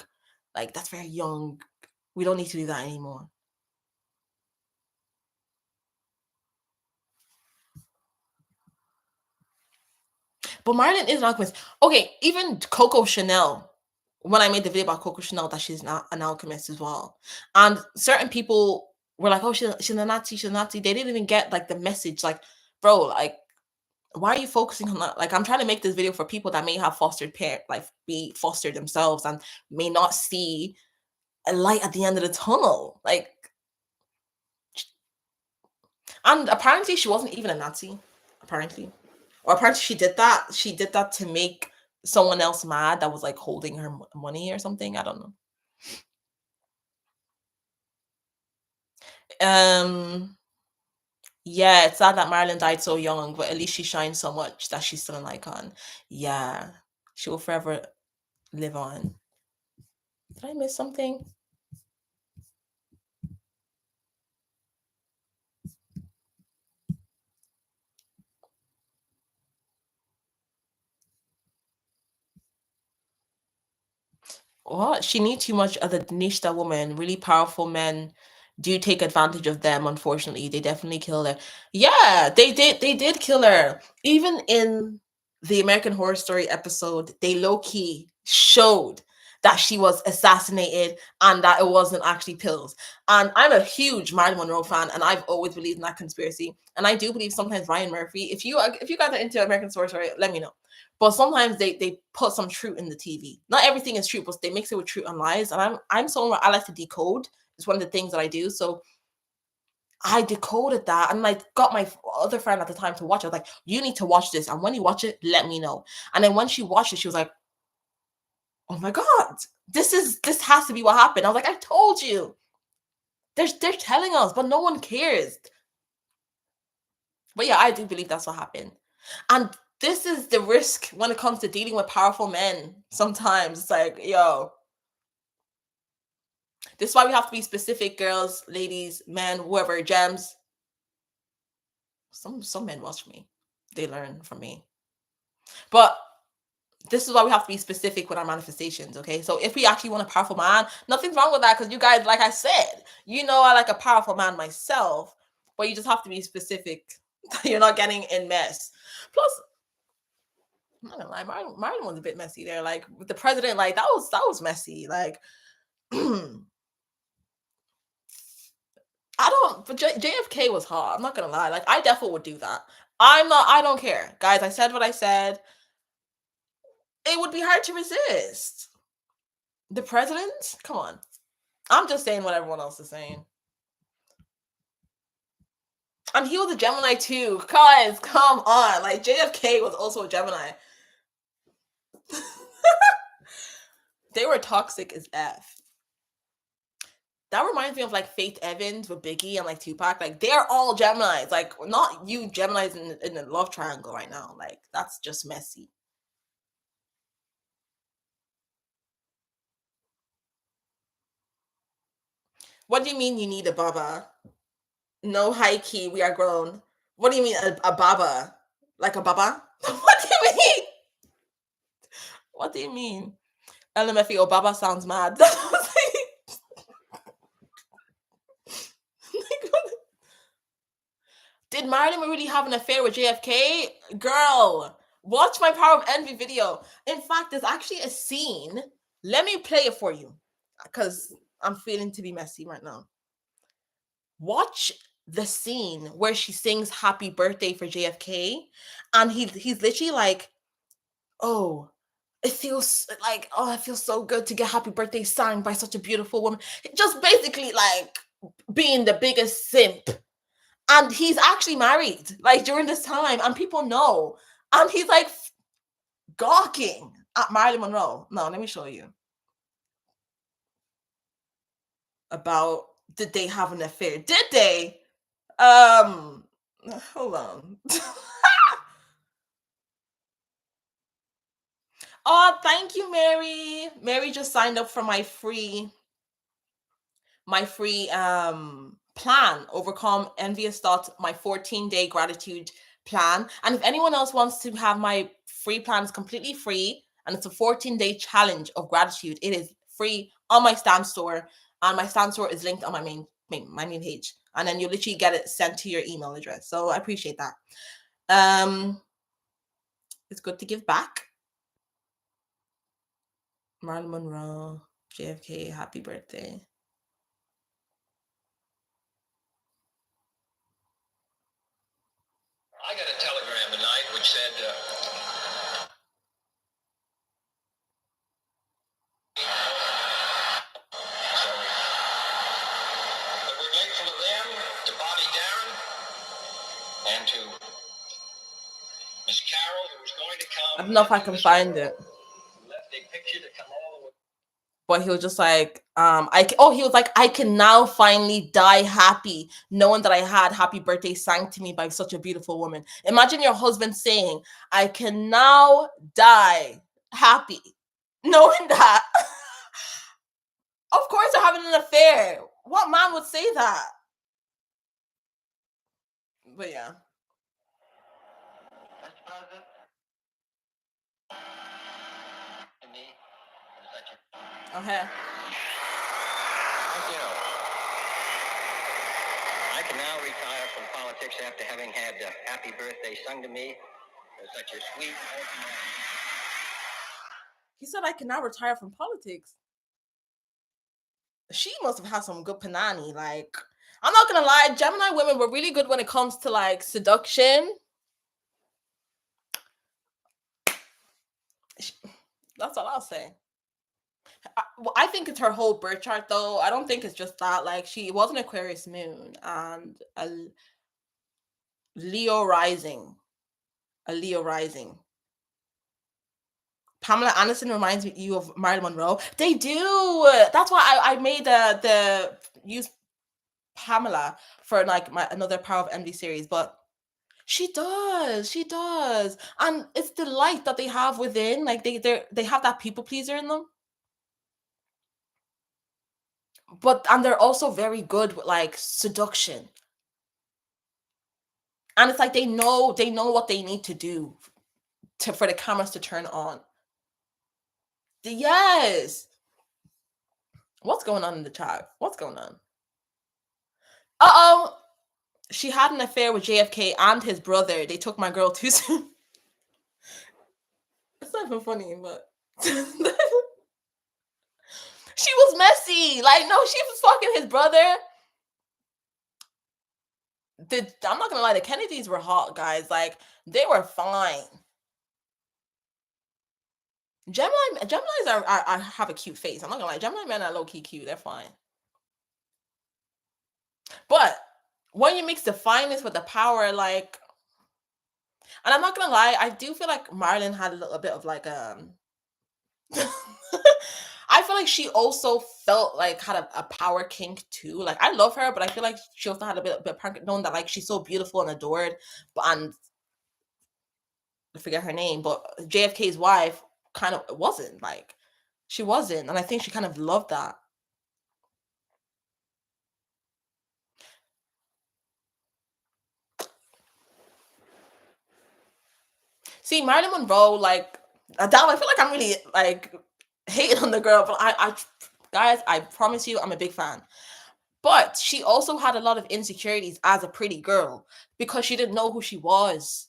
Like that's very young. We don't need to do that anymore. But Marilyn is an alchemist. Okay, even Coco Chanel. When I made the video about Coco Chanel, that she's not an alchemist as well. And certain people were like, "Oh, she's a Nazi. She's a Nazi." They didn't even get like the message. Like, bro, like why are you focusing on that? Like, I'm trying to make this video for people that may have fostered parent, like be fostered themselves and may not see a light at the end of the tunnel. Like, and apparently she wasn't even a Nazi. Apparently, or apparently she did that. She did that to make someone else mad that was like holding her money or something. I don't know. Um, yeah, it's sad that Marilyn died so young, but at least she shined so much that she's still an icon. Yeah, she will forever live on. Did I miss something? What? She needs too much of the Nishta woman. Really powerful men do take advantage of them, unfortunately. They definitely kill her. Yeah, they did kill her. Even in the American Horror Story episode, they low-key showed that she was assassinated and that it wasn't actually pills. And I'm a huge Marilyn Monroe fan, and I've always believed in that conspiracy. And I do believe sometimes Ryan Murphy, if you guys are into American Horror Story, let me know. But sometimes they put some truth in the TV. Not everything is true, but they mix it with truth and lies. And I'm someone where I like to decode. It's one of the things that I do. So I decoded that and I got my other friend at the time to watch it. I was like, you need to watch this. And when you watch it, let me know. And then when she watched it, she was like, oh my God, this has to be what happened. I was like, I told you. They're telling us, but no one cares. But yeah, I do believe that's what happened. And this is the risk when it comes to dealing with powerful men. Sometimes it's like, yo, this is why we have to be specific, girls, ladies, men, whoever, gems. Some men watch me. They learn from me. But This is why we have to be specific with our manifestations, okay? So if we actually want a powerful man, nothing's wrong with that, because you guys, like I said, I like a powerful man myself, but you just have to be specific. You're not getting in mess. Plus, I'm not gonna lie, Martin was a bit messy there. Like with the president, like that was messy. Like but JFK was hard. I'm not gonna lie. Like I definitely would do that. I don't care. Guys, I said what I said. It would be hard to resist. The president? Come on. I'm just saying what everyone else is saying. And he was a Gemini too. Guys, come on. Like JFK was also a Gemini. They were toxic as F. That reminds me of like Faith Evans with Biggie and like Tupac. Like they're all Geminis. Like not you Geminis in the love triangle right now. Like that's just messy. What do you mean you need a baba? No, high key, we are grown. What do you mean a baba? Like a baba? What do you mean? What do you mean? LMFAO baba sounds mad. Did Marilyn really have an affair with JFK? Girl, watch my Power of Envy video. In fact, there's actually a scene. Let me play it for you because I'm feeling to be messy right now. Watch the scene where she sings happy birthday for JFK, and he's literally like, oh, it feels so good to get happy birthday sung by such a beautiful woman. Just basically like being the biggest simp. And he's actually married, like during this time, and people know. And he's like gawking at Marilyn Monroe. No, let me show you. About did they have an affair? Did they? Hold on. Oh, thank you, Mary. Mary just signed up for my free plan, Overcome Envious Thoughts, my 14-day gratitude plan. And if anyone else wants to have my free plan, it's completely free, and it's a 14-day challenge of gratitude. It is free on my Stan store, and my Stan store is linked on my main page, and then you literally get it sent to your email address. So I appreciate that. It's good to give back. Marilyn Monroe, JFK, happy birthday. I got a telegram tonight which said, that we're grateful to them, to Bobby Darin, and to Miss Carol, who was going to come. I don't know if I can find it. Left a picture to come all the way. But he was just like, he was like, I can now finally die happy, knowing that I had happy birthday sang to me by such a beautiful woman. Imagine your husband saying, I can now die happy, knowing that. Of course they're having an affair. What man would say that? But yeah. Okay. Thank you. I can now retire from politics after having had happy birthday sung to me. Such a sweet. He said I can now retire from politics. She must have had some good panani. Like, I'm not gonna lie, Gemini women were really good when it comes to like seduction. That's all I'll say. I think it's her whole birth chart, though. I don't think it's just that. Like, she was an Aquarius moon and a Leo rising. A Leo rising. Pamela Anderson reminds you of Marilyn Monroe. They do. That's why I made the use Pamela for like another Power of Envy series, but she does, and it's the light that they have within. Like they have that people pleaser in them, and they're also very good with like seduction. And it's like they know what they need to do for the cameras to turn on. Yes. What's going on in the chat? What's going on? Uh-oh. She had an affair with JFK and his brother. They took my girl too soon. It's not even funny, but she was messy. Like, no, she was fucking his brother. I'm not gonna lie, the Kennedys were hot, guys. Like, they were fine. Geminis are have a cute face. I'm not gonna lie, Gemini men are low key cute. They're fine. But when you mix the fineness with the power, like, and I'm not gonna lie, I do feel like Marilyn had a little bit of like I feel like she also felt like had a power kink too. Like, I love her, but I feel like she also had a bit of punk known that like she's so beautiful and adored, but and I forget her name, but JFK's wife kind of wasn't like she wasn't, and I think she kind of loved that. See, Marilyn Monroe, like that. I feel like I'm really like hating on the girl, but guys, I promise you, I'm a big fan. But she also had a lot of insecurities as a pretty girl because she didn't know who she was.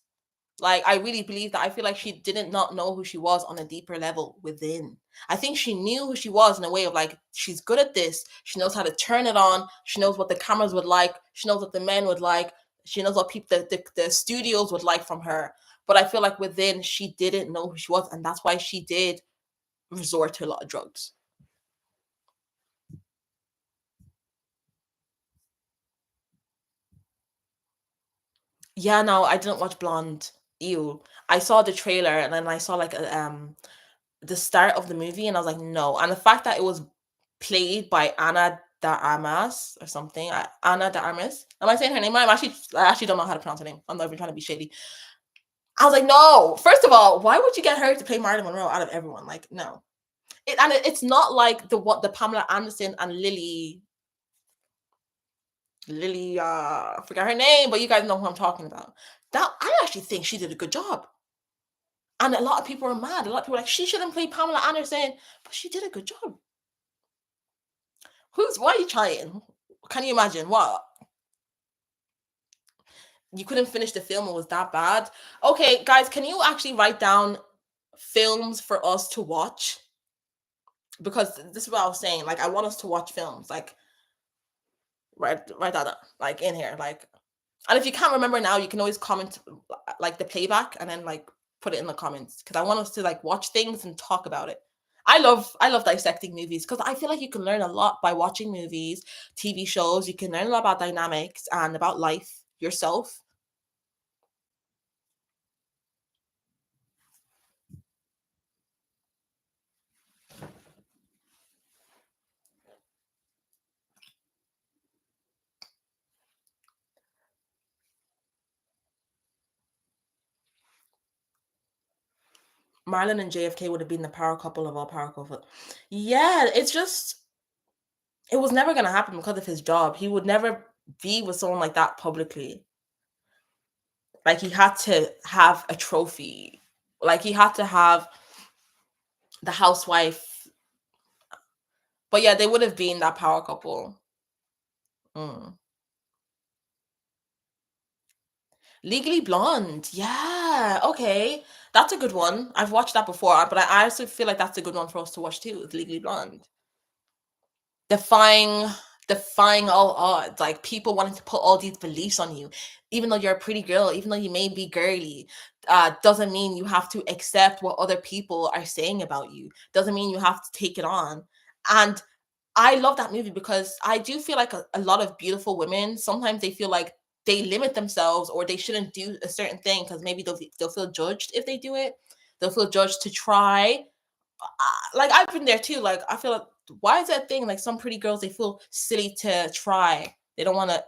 Like, I really believe that. I feel like she didn't not know who she was on a deeper level within. I think she knew who she was in a way of like, she's good at this. She knows how to turn it on. She knows what the cameras would like. She knows what the men would like. She knows what people, the studios would like from her. But I feel like within, she didn't know who she was. And that's why she did resort to a lot of drugs. Yeah, no, I didn't watch Blonde. Ew. I saw the trailer and then I saw like the start of the movie and I was like, no. And the fact that it was played by Anna de Armas or something. Anna de Armas. Am I saying her name? I actually don't know how to pronounce her name. I'm not even trying to be shady. I was like, no. First of all, why would you get her to play Marilyn Monroe out of everyone? Like, no. It's not like the Pamela Anderson and Lily, I forgot her name, but you guys know who I'm talking about. That I actually think she did a good job. And a lot of people are mad. A lot of people are like, she shouldn't play Pamela Anderson, but she did a good job. Why are you trying? Can you imagine what? You couldn't finish the film, it was that bad. Okay, guys, can you actually write down films for us to watch? Because this is what I was saying. Like, I want us to watch films. Like, write that down, like in here. Like, and if you can't remember now, you can always comment like the playback and then like put it in the comments because I want us to like watch things and talk about it. I love dissecting movies because I feel like you can learn a lot by watching movies, TV shows. You can learn a lot about dynamics and about life yourself. Marlon and JFK would have been the power couple of all power couple. Yeah, it's just it was never gonna happen because of his job. He would never be with someone like that publicly. Like he had to have a trophy. Like he had to have the housewife. But yeah, they would have been that power couple. Mm. Legally Blonde. Yeah. Okay. That's a good one. I've watched that before, but I also feel like that's a good one for us to watch too. It's Legally Blonde. defying defying all odds, like people wanting to put all these beliefs on you, even though you're a pretty girl, even though you may be girly, doesn't mean you have to accept what other people are saying about you, doesn't mean you have to take it on. And I love that movie because I do feel like a lot of beautiful women sometimes they feel like they limit themselves or they shouldn't do a certain thing because maybe they'll feel judged if they do it, they'll feel judged to try. Like I've been there too. Like I feel like why is that thing? Like some pretty girls, they feel silly to try. They don't want to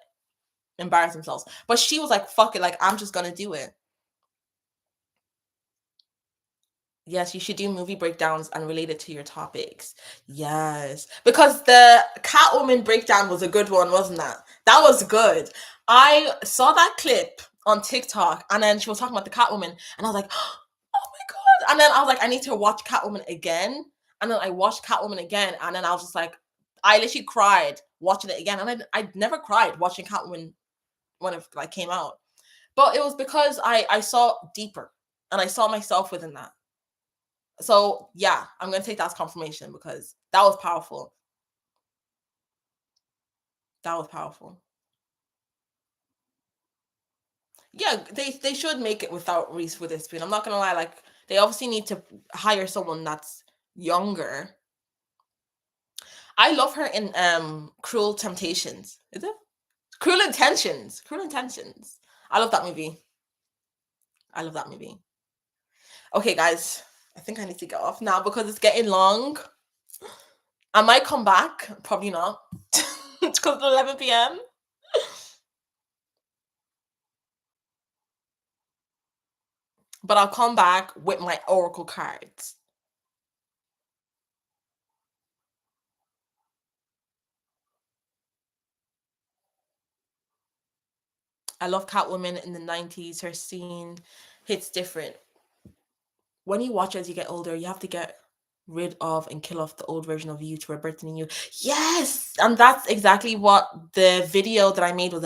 embarrass themselves. But she was like, "Fuck it! Like I'm just gonna do it." Yes, you should do movie breakdowns and relate it to your topics. Yes, because the Catwoman breakdown was a good one, wasn't that? That was good. I saw that clip on TikTok, and then she was talking about the Catwoman, and I was like, "Oh my god!" And then I was like, "I need to watch Catwoman again." And then I watched Catwoman again, and then I was just like, I literally cried watching it again. And I never cried watching Catwoman when it like came out. But it was because I saw deeper and I saw myself within that. So yeah, I'm gonna take that as confirmation because that was powerful. That was powerful. Yeah, they should make it without Reese Witherspoon. I'm not gonna lie, like they obviously need to hire someone that's younger. I love her in Cruel Temptations. Is it? Cruel Intentions. Cruel Intentions. I love that movie. I love that movie. Okay, guys, I think I need to get off now because it's getting long. I might come back, probably not. It's because it's 11 p.m. But I'll come back with my oracle cards. I love Catwoman in the 90s. Her scene hits different. When you watch as you get older, you have to get rid of and kill off the old version of you to rebirth in you. Yes, and that's exactly what the video that I made was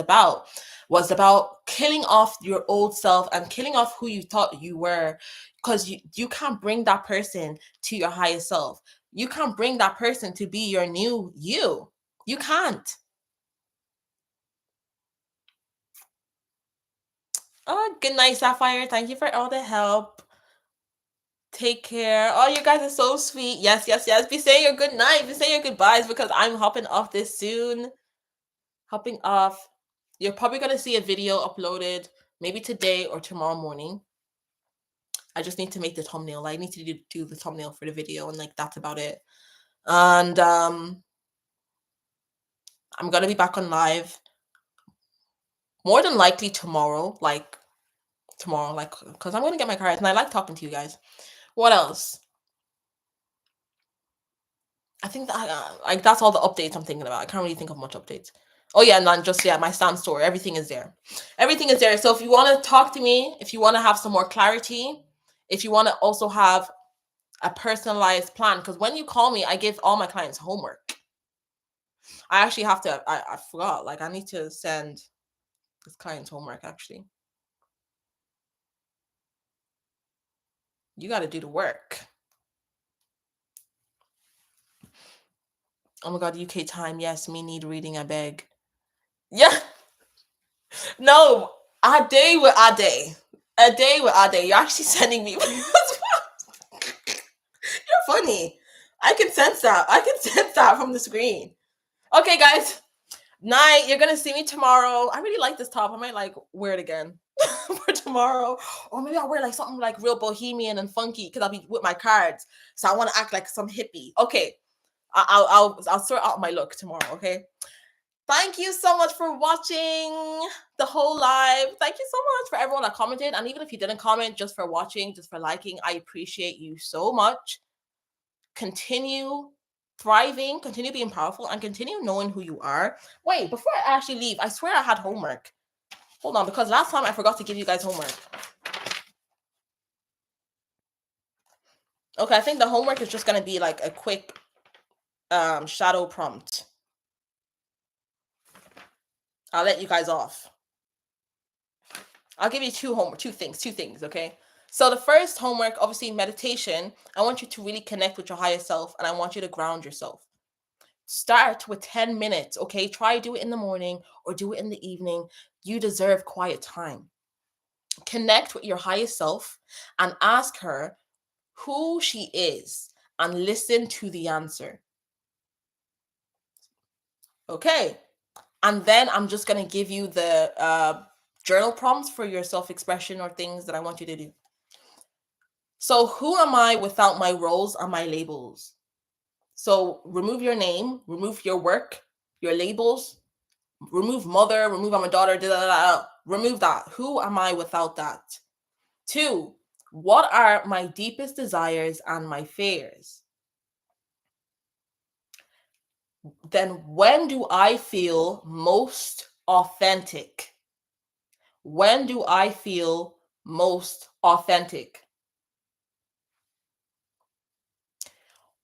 about killing off your old self and killing off who you thought you were, because you can't bring that person to your highest self. You can't bring that person to be your new you. You can't. Oh, good night, Sapphire. Thank you for all the help. Take care. Oh, you guys are so sweet. Yes, yes, yes. Be saying your good night. Be saying your goodbyes because I'm hopping off this soon. Hopping off. You're probably going to see a video uploaded maybe today or tomorrow morning. I just need to make the thumbnail. I need to do the thumbnail for the video, and like that's about it. And I'm going to be back on live more than likely tomorrow. Like tomorrow, like because I'm going to get my cards and I like talking to you guys. What else? I think that like that's all the updates I'm thinking about. I can't really think of much updates. Oh yeah, and then just my stamp store. Everything is there. Everything is there. So if you want to talk to me, if you want to have some more clarity, if you want to also have a personalized plan, because when you call me, I give all my clients homework. I actually have to. I forgot. Like I need to send this client's homework. Actually, you got to do the work. Oh my god, UK time. Yes, me need reading. I beg. Yeah. No, a day with a day. A day with a day. You're actually sending me. You're funny. I can sense that. I can sense that from the screen. Okay, guys. Night. You're gonna see me tomorrow. I really like this top. I might like wear it again for tomorrow, or maybe I'll wear like something like real bohemian and funky because I'll be with my cards. So I want to act like some hippie. Okay, I'll sort out my look tomorrow. Okay. Thank you so much for watching the whole live. Thank you so much for everyone that commented. And even if you didn't comment, just for watching, just for liking, I appreciate you so much. Continue thriving, continue being powerful, and continue knowing who you are. Wait, before I actually leave, I swear I had homework. Hold on, because last time I forgot to give you guys homework. Okay, I think the homework is just going to be like a quick shadow prompt. I'll let you guys off. I'll give you two things, okay? So the first homework, obviously meditation, I want you to really connect with your higher self and I want you to ground yourself. Start with 10 minutes, okay? Try do it in the morning or do it in the evening. You deserve quiet time. Connect with your highest self and ask her who she is and listen to the answer. Okay. And then I'm just going to give you the journal prompts for your self-expression or things that I want you to do. So who am I without my roles and my labels? So remove your name, remove your work, your labels, remove mother, remove I'm a daughter, remove that. Who am I without that? 2, what are my deepest desires and my fears? Then when do I feel most authentic? When do I feel most authentic?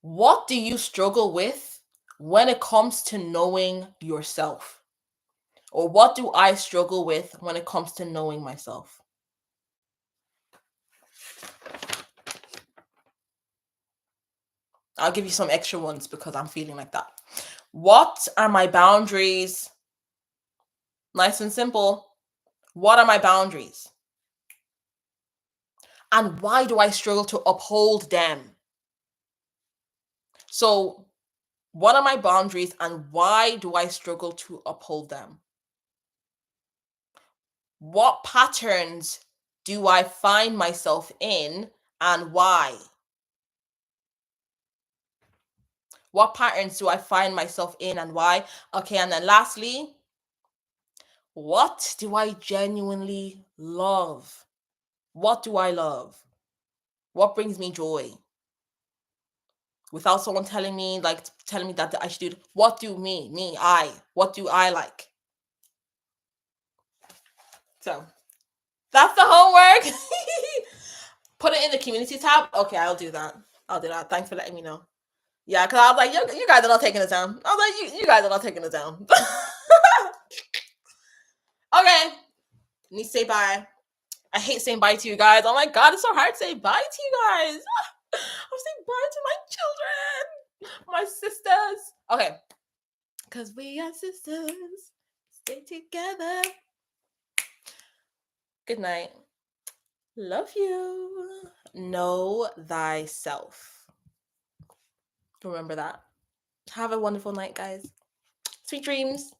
What do you struggle with when it comes to knowing yourself? Or what do I struggle with when it comes to knowing myself? I'll give you some extra ones because I'm feeling like that. What are my boundaries? Nice and simple. What are my boundaries? And why do I struggle to uphold them? So, what are my boundaries and why do I struggle to uphold them? What patterns do I find myself in and why? What patterns do I find myself in and why? Okay, and then lastly, what do I genuinely love? What do I love? What brings me joy? Without someone telling me that I should do it. What do what do I like? So that's the homework. Put it in the community tab. Okay, I'll do that. Thanks for letting me know. Yeah, because I was like, you guys are not taking it down. I was like, you guys are not taking it down. Okay. Need to say bye. I hate saying bye to you guys. Oh my god, it's so hard to say bye to you guys. I'm saying bye to my children, my sisters. Okay. Because we are sisters. Stay together. Good night. Love you. Know thyself. Remember that. Have a wonderful night, guys. Sweet dreams.